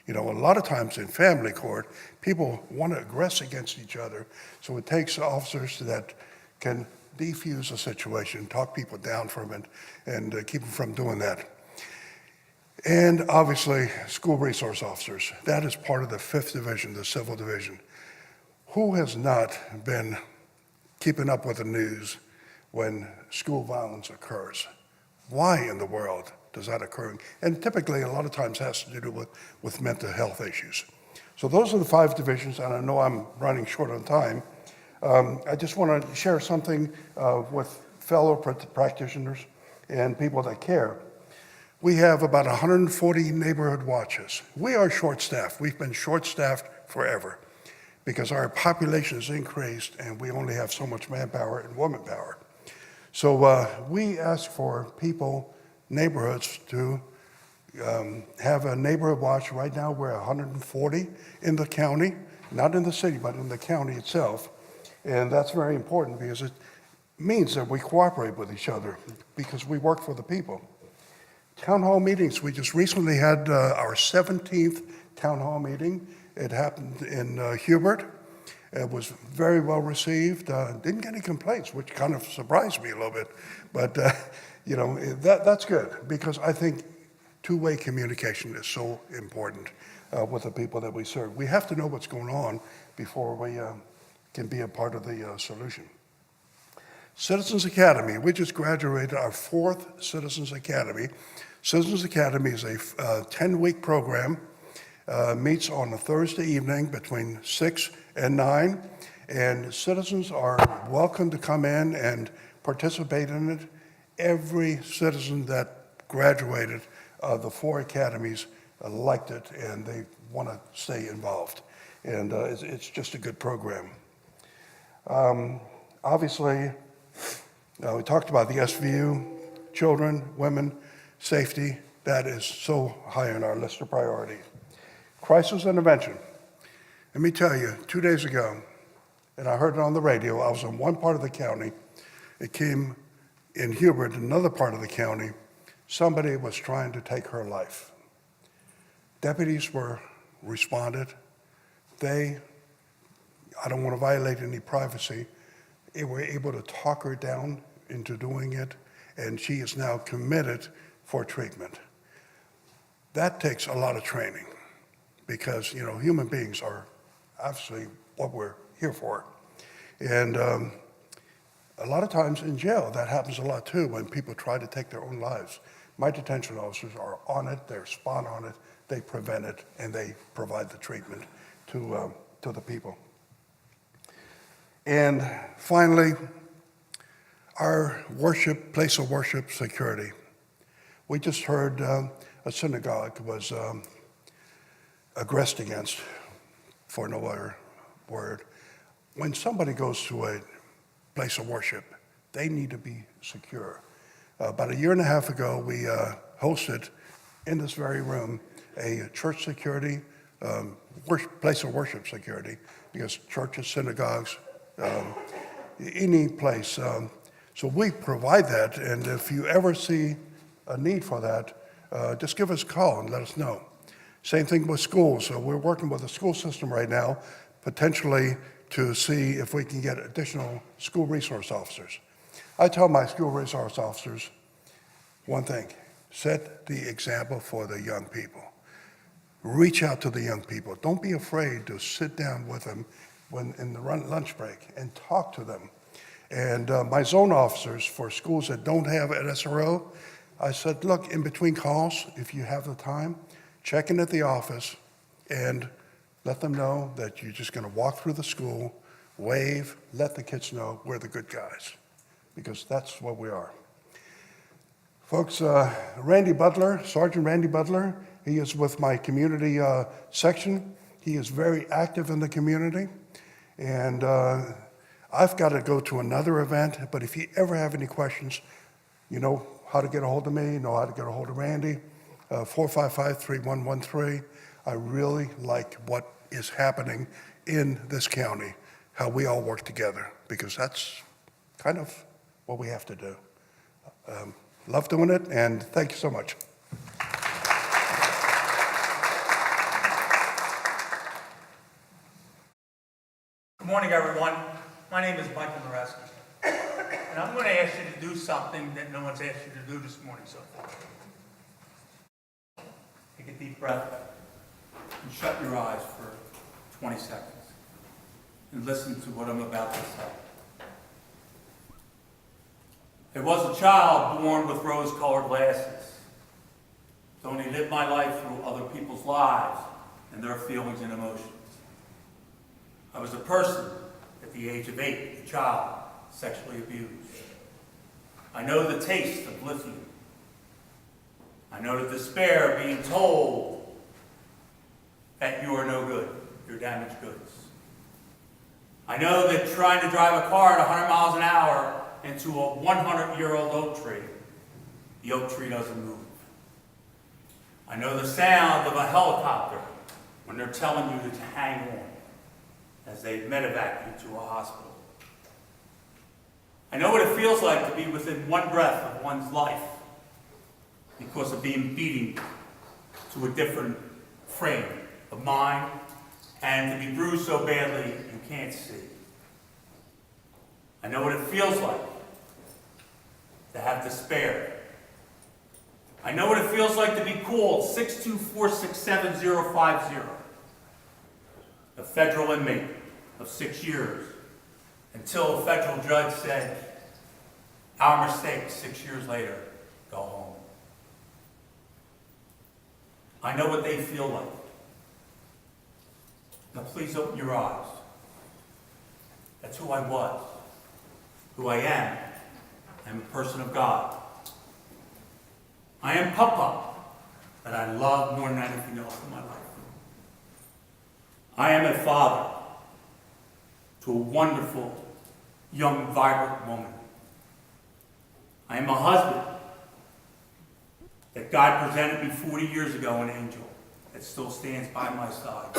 You know, a lot of times in family court, people want to aggress against each other, so it takes officers that can defuse a situation, talk people down from it, and keep them from doing that. And obviously, school resource officers. That is part of the fifth division, the civil division. Who has not been keeping up with the news when school violence occurs? Why in the world does that occur? And typically, a lot of times has to do with mental health issues. So those are the 5 divisions, and I know I'm running short on time. I just want to share something with fellow practitioners and people that care. We have about 140 neighborhood watches. We are short-staffed. We've been short-staffed forever because our population has increased and we only have so much manpower and woman power. So we ask for people, neighborhoods, to have a neighborhood watch. Right now we're 140 in the county, not in the city, but in the county itself. And that's very important because it means that we cooperate with each other because we work for the people. Town hall meetings, we just recently had our 17th town hall meeting. It happened in Hubert. It was very well received. Didn't get any complaints, which kind of surprised me a little bit. But, that's good because I think two-way communication is so important with the people that we serve. We have to know what's going on before we can be a part of the solution. Citizens Academy, we just graduated our 4th Citizens Academy. Citizens Academy is a 10-week program, meets on a Thursday evening between 6 and 9, and citizens are welcome to come in and participate in it. Every citizen that graduated the 4 academies liked it, and they want to stay involved. And it's just a good program. Obviously, we talked about the SVU, children, women, safety. That is so high on our list of priorities. Crisis intervention. Let me tell you, 2 days ago, and I heard it on the radio, I was in one part of the county. It came in Hubert, another part of the county. Somebody was trying to take her life. Deputies responded. I don't want to violate any privacy. They were able to talk her down into doing it, and she is now committed for treatment. That takes a lot of training because, human beings are obviously what we're here for. And A lot of times in jail, that happens a lot too, when people try to take their own lives. My detention officers are on it, they're spot on it, they prevent it, and they provide the treatment to the people. And finally, our place of worship security. We just heard a synagogue was aggressed against, for no other word. When somebody goes to a place of worship, they need to be secure. About a year and a half ago, we hosted in this very room a church security, place of worship security, because churches, synagogues, any place. So we provide that, and if you ever see a need for that, just give us a call and let us know. Same thing with schools. So we're working with the school system right now, potentially to see if we can get additional school resource officers. I tell my school resource officers one thing: set the example for the young people. Reach out to the young people. Don't be afraid to sit down with them when in the lunch break and talk to them. And my zone officers for schools that don't have an SRO, I said, look, in between calls, if you have the time, check in at the office and let them know that you're just going to walk through the school, wave, let the kids know we're the good guys, because that's what we are. Folks, Randy Butler, Sergeant Randy Butler, he is with my community section. He is very active in the community. And I've got to go to another event, but if you ever have any questions, you know how to get a hold of me, you know how to get a hold of Randy, 455-3113. I really like what is happening in this county, how we all work together, because that's kind of what we have to do. Love doing it, and thank you so much. Good morning, everyone. My name is Michael Moreski, and I'm going to ask you to do something that no one's asked you to do this morning so far. Take a deep breath and shut your eyes for 20 seconds and listen to what I'm about to say. There was a child born with rose-colored glasses. So only lived my life through other people's lives and their feelings and emotions. I was a person at the age of 8, a child sexually abused. I know the taste of lithium. I know the despair of being told that you are no good, you're damaged goods. I know that trying to drive a car at 100 miles an hour into a 100-year-old oak tree, the oak tree doesn't move. I know the sound of a helicopter when they're telling you to hang on as they medevac you to a hospital. I know what it feels like to be within one breath of one's life because of being beaten to a different frame of mind and to be bruised so badly you can't see. I know what it feels like to have despair. I know what it feels like to be called 624-67050. A federal inmate of 6 years, until a federal judge said, our mistake, 6 years later, go home. I know what they feel like. Now please open your eyes. That's who I was, who I am. I'm a person of God. I am Papa, that I love more than anything else in my life. I am a father to a wonderful, young, vibrant woman. I am a husband that God presented me 40 years ago, an angel that still stands by my side.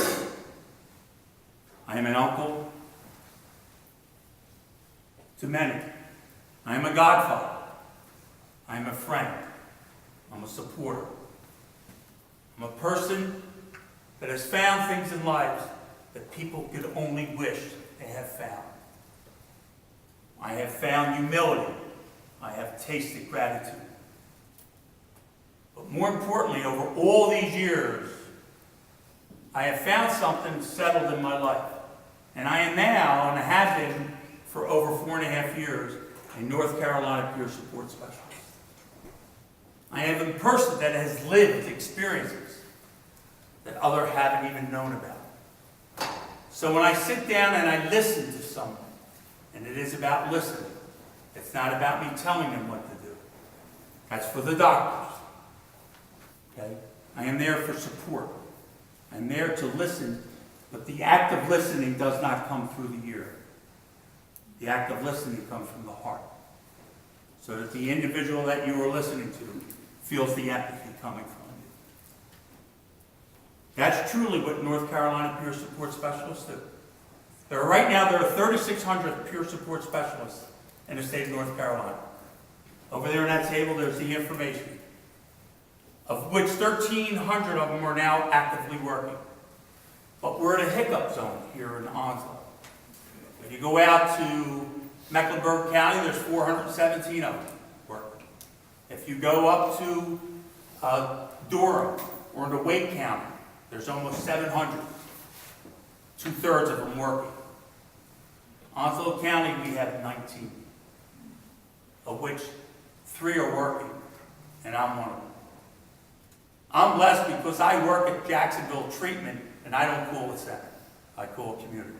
I am an uncle to many. I am a godfather. I am a friend. I'm a supporter. I'm a person that has found things in life that people could only wish they had found. I have found humility. I have tasted gratitude. But more importantly, over all these years, I have found something settled in my life. And I am now, and I have been for over 4.5 years, a North Carolina peer support specialist. I am a person that has lived experiences that others haven't even known about. So when I sit down and I listen to someone, and it is about listening, it's not about me telling them what to do. That's for the doctors. Okay? I am there for support. I'm there to listen, but the act of listening does not come through the ear. The act of listening comes from the heart. So that the individual that you are listening to feels the empathy coming from you. That's truly what North Carolina peer support specialists do. Right now, there are 3,600 peer support specialists in the state of North Carolina. Over there on that table, there's the information, of which 1,300 of them are now actively working. But we're at a hiccup zone here in Onslow. If you go out to Mecklenburg County, there's 417 of them working. If you go up to Durham or into Wake County, there's almost 700. 2/3 of them working. Onslow County, we have 19, of which 3 are working, and I'm one of them. I'm blessed because I work at Jacksonville Treatment, and I don't call it center. I call it community.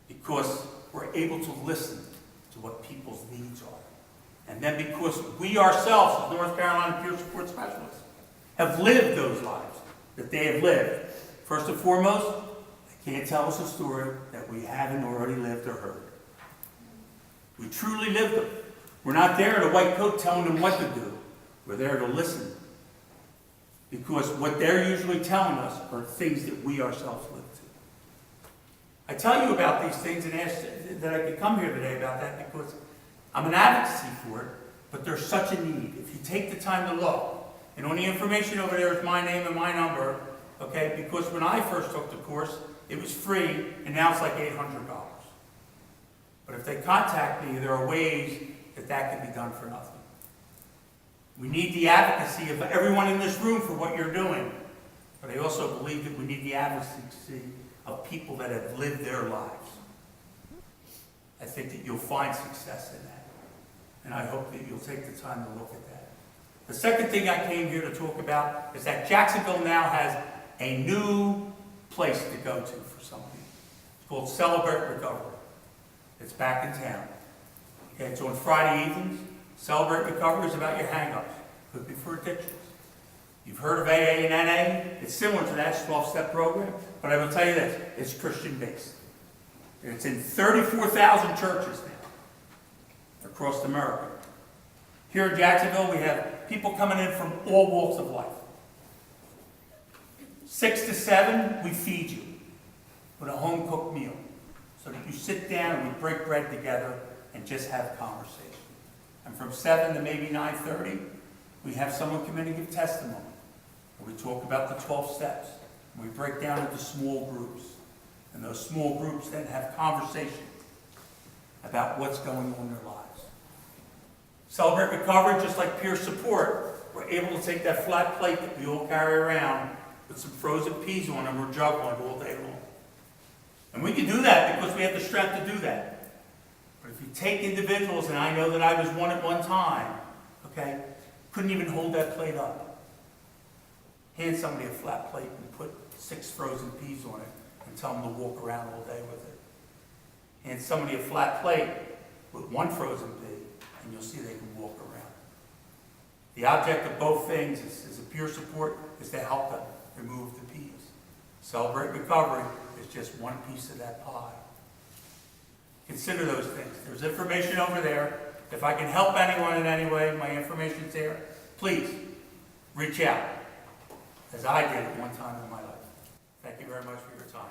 Because we're able to listen to what people's needs are. And then because we ourselves, as North Carolina peer support specialists, have lived those lives that they have lived. First and foremost, they can't tell us a story that we haven't already lived or heard. We truly lived them. We're not there in a white coat telling them what to do. We're there to listen. Because what they're usually telling us are things that we ourselves live to. I tell you about these things and ask that I could come here today about that because I'm an advocacy for it, but there's such a need. If you take the time to look, and on the information over there is my name and my number, okay, because when I first took the course, it was free, and now it's like $800. But if they contact me, there are ways that that can be done for nothing. We need the advocacy of everyone in this room for what you're doing, but I also believe that we need the advocacy of people that have lived their lives. I think that you'll find success in that, and I hope that you'll take the time to look at that. The second thing I came here to talk about is that Jacksonville now has a new place to go to for some people. It's called Celebrate Recovery. It's back in town. Okay, it's on Friday evenings. Celebrate Recovery is about your hang-ups. Could be for addictions. You've heard of AA and NA. It's similar to that 12-step program, but I will tell you this, it's Christian-based. It's in 34,000 churches now across America. Here in Jacksonville, we have people coming in from all walks of life. 6 to 7, we feed you with a home-cooked meal so that you sit down and we break bread together and just have conversation. And from 7 to maybe 9:30, we have someone come in and give testimony. And we talk about the 12 steps. And we break down into small groups. And those small groups then have conversation about what's going on in their lives. Celebrate Recovery, just like peer support, we're able to take that flat plate that we all carry around with some frozen peas on it, we're juggling all day long. And we can do that because we have the strength to do that. But if you take individuals, and I know that I was one at one time, okay, couldn't even hold that plate up. Hand somebody a flat plate and put 6 frozen peas on it and tell them to walk around all day with it. Hand somebody a flat plate with 1 frozen pea, and you'll see they can walk around. The object of both things is a peer support is to help them remove the peas. Celebrate Recovery is just one piece of that pie. Consider those things. There's information over there. If I can help anyone in any way, my information's there. Please, reach out, as I did at one time in my life. Thank you very much for your time.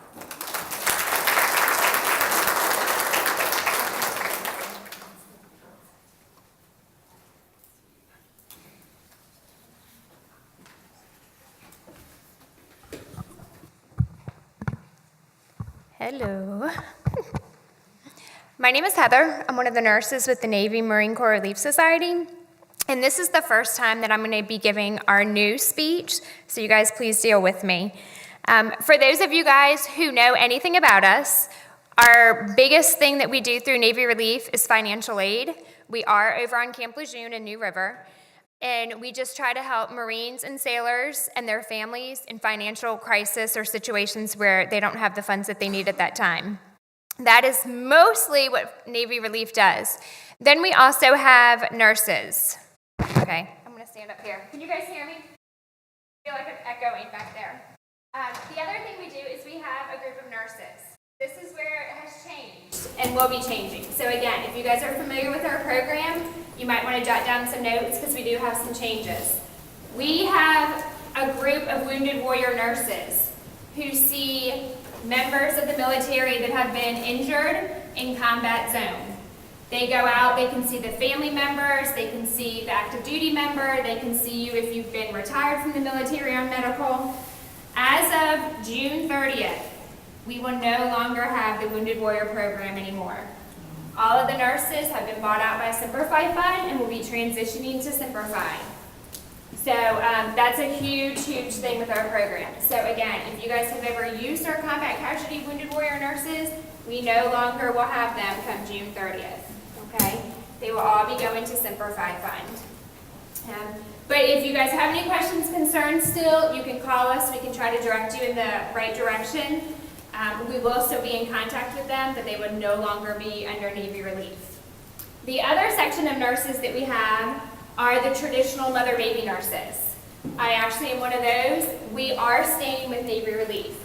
Hello. My name is Heather. I'm one of the nurses with the Navy Marine Corps Relief Society. And this is the first time that I'm going to be giving our new speech, so you guys please deal with me. For those of you guys who know anything about us, Our biggest thing that we do through Navy Relief is financial aid. We are over on Camp Lejeune in New River, and we just try to help Marines and sailors and their families in financial crisis or situations where they don't have the funds that they need at that time. That is mostly what Navy Relief does. Then we also have nurses. Okay, I'm going to stand up here. Can you guys hear me? I feel like I'm echoing back there. The other thing we do is we have a group of nurses. This is where it has changed and will be changing. So again, if you guys are familiar with our program, you might want to jot down some notes because we do have some changes. We have a group of wounded warrior nurses who see members of the military that have been injured in combat zone. They go out, they can see the family members, they can see the active duty member, they can see you if you've been retired from the military or medical. As of June 30th, we will no longer have the Wounded Warrior program anymore. All of the nurses have been bought out by Simplify Fund and will be transitioning to Simplify. So that's a huge, huge thing with our program. So again, if you guys have ever used our combat casualty Wounded Warrior nurses, we no longer will have them come June 30th, okay? They will all be going to Simplify Fund. But if you guys have any questions, concerns still, you can call us. We can try to direct you in the right direction. We will still be in contact with them, but they would no longer be under Navy Relief. The other section of nurses that we have are the traditional mother-baby nurses. I actually am one of those. We are staying with Navy Relief.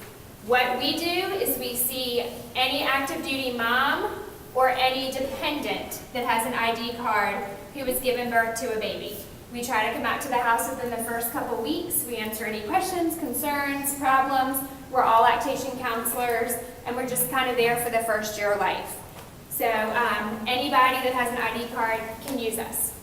What we do is we see any active duty mom or any dependent that has an ID card who was given birth to a baby. We try to come out to the house within the first couple weeks. We answer any questions, concerns, problems. We're all lactation counselors, and we're just kind of there for the first year of life. So anybody that has an ID card can use us.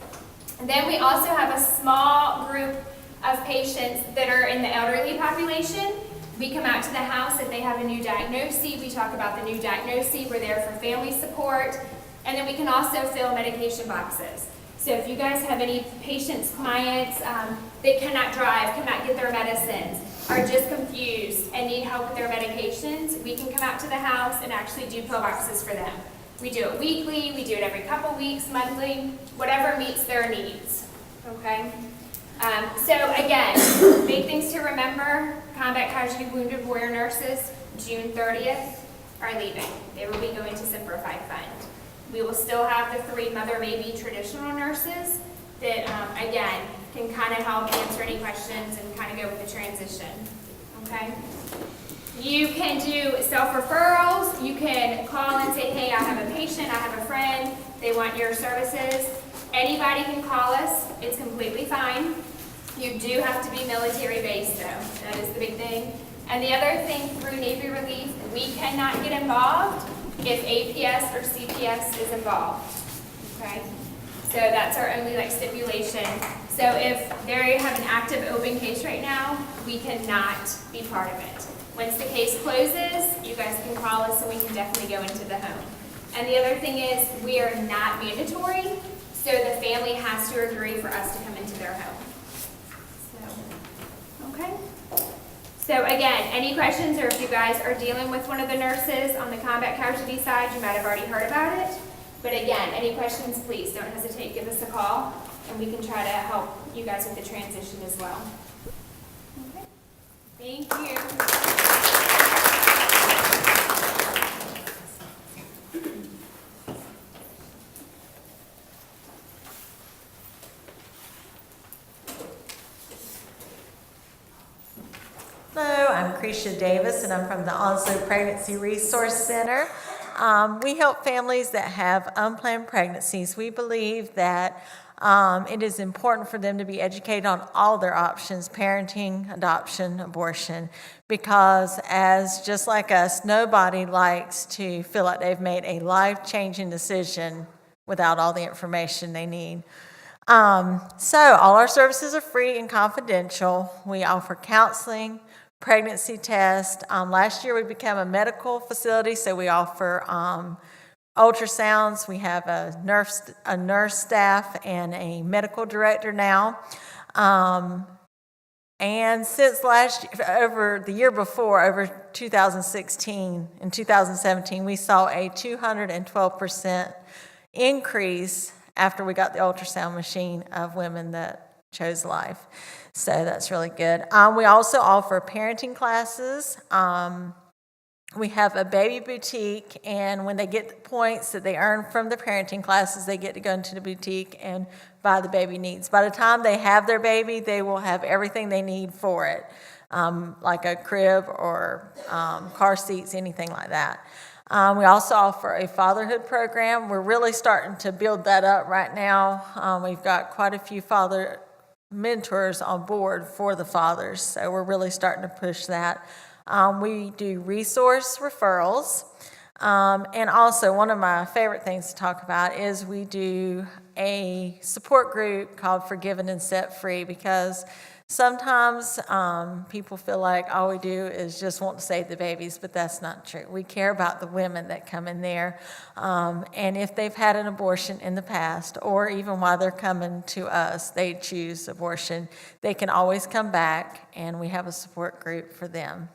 And then we also have a small group of patients that are in the elderly population. We come out to the house if they have a new diagnosis. We talk about the new diagnosis. We're there for family support. And then we can also fill medication boxes. So if you guys have any patients, clients that cannot drive, cannot get their medicines, are just confused and need help with their medications, we can come out to the house and actually do pill boxes for them. We do it weekly, we do it every couple weeks, monthly, whatever meets their needs, okay? So again, big things to remember, combat casualty wounded warrior nurses, June 30th, are leaving. They will be going to Simplify Fund. We will still have the 3 mother-baby traditional nurses that, again, can kind of help answer any questions and kind of go with the transition, okay? You can do self-referrals. You can call and say, hey, I have a patient, I have a friend, they want your services. Anybody can call us. It's completely fine. You do have to be military-based, though. That is the big thing. And the other thing through Navy Relief, we cannot get involved if APS or CPS is involved, okay? So that's our only stipulation. So if they have an active open case right now, we cannot be part of it. Once the case closes, you guys can call us and we can definitely go into the home. And the other thing is we are not mandatory, so the family has to agree for us to come into their home. So, okay? So again, any questions, or if you guys are dealing with one of the nurses on the combat casualty side, you might have already heard about it. But again, any questions, please don't hesitate, give us a call, and we can try to help you guys with the transition as well. Okay. Thank you. Hello, I'm Cretia Davis, and I'm from the Onslow Pregnancy Resource Center. We help families that have unplanned pregnancies. We believe that it is important for them to be educated on all their options, parenting, adoption, abortion, because just like us, nobody likes to feel like they've made a life-changing decision without all the information they need. So all our services are free and confidential. We offer counseling, pregnancy test. Last year we became a medical facility, so we offer ultrasounds. We have a nurse staff and a medical director now. And since over the year before, over 2016 and 2017, we saw a 212% increase after we got the ultrasound machine of women that chose life. So that's really good. We also offer parenting classes. We have a baby boutique, and when they get the points that they earn from the parenting classes, they get to go into the boutique and buy the baby needs. By the time they have their baby, they will have everything they need for it, like a crib or car seats, anything like that. We also offer a fatherhood program. We're really starting to build that up right now. We've got quite a few father mentors on board for the fathers, so we're really starting to push that. We do resource referrals, and also one of my favorite things to talk about is we do a support group called Forgiven and Set Free, because sometimes people feel like all we do is just want to save the babies, but that's not true. We care about the women that come in there, and if they've had an abortion in the past, or even while they're coming to us, they choose abortion, they can always come back, and we have a support group for them.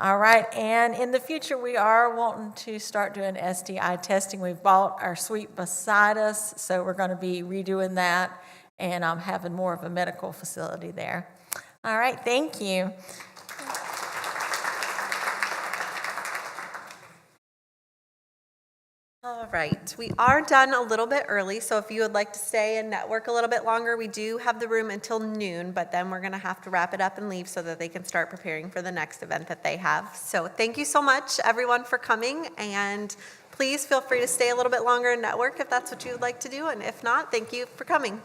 All right, and in the future, we are wanting to start doing STI testing. We've bought our suite beside us, so we're going to be redoing that and having more of a medical facility there. All right, thank you. All right, we are done a little bit early, so if you would like to stay and network a little bit longer, we do have the room until noon, but then we're going to have to wrap it up and leave so that they can start preparing for the next event that they have. So thank you so much, everyone, for coming, and please feel free to stay a little bit longer and network if that's what you would like to do, and if not, thank you for coming.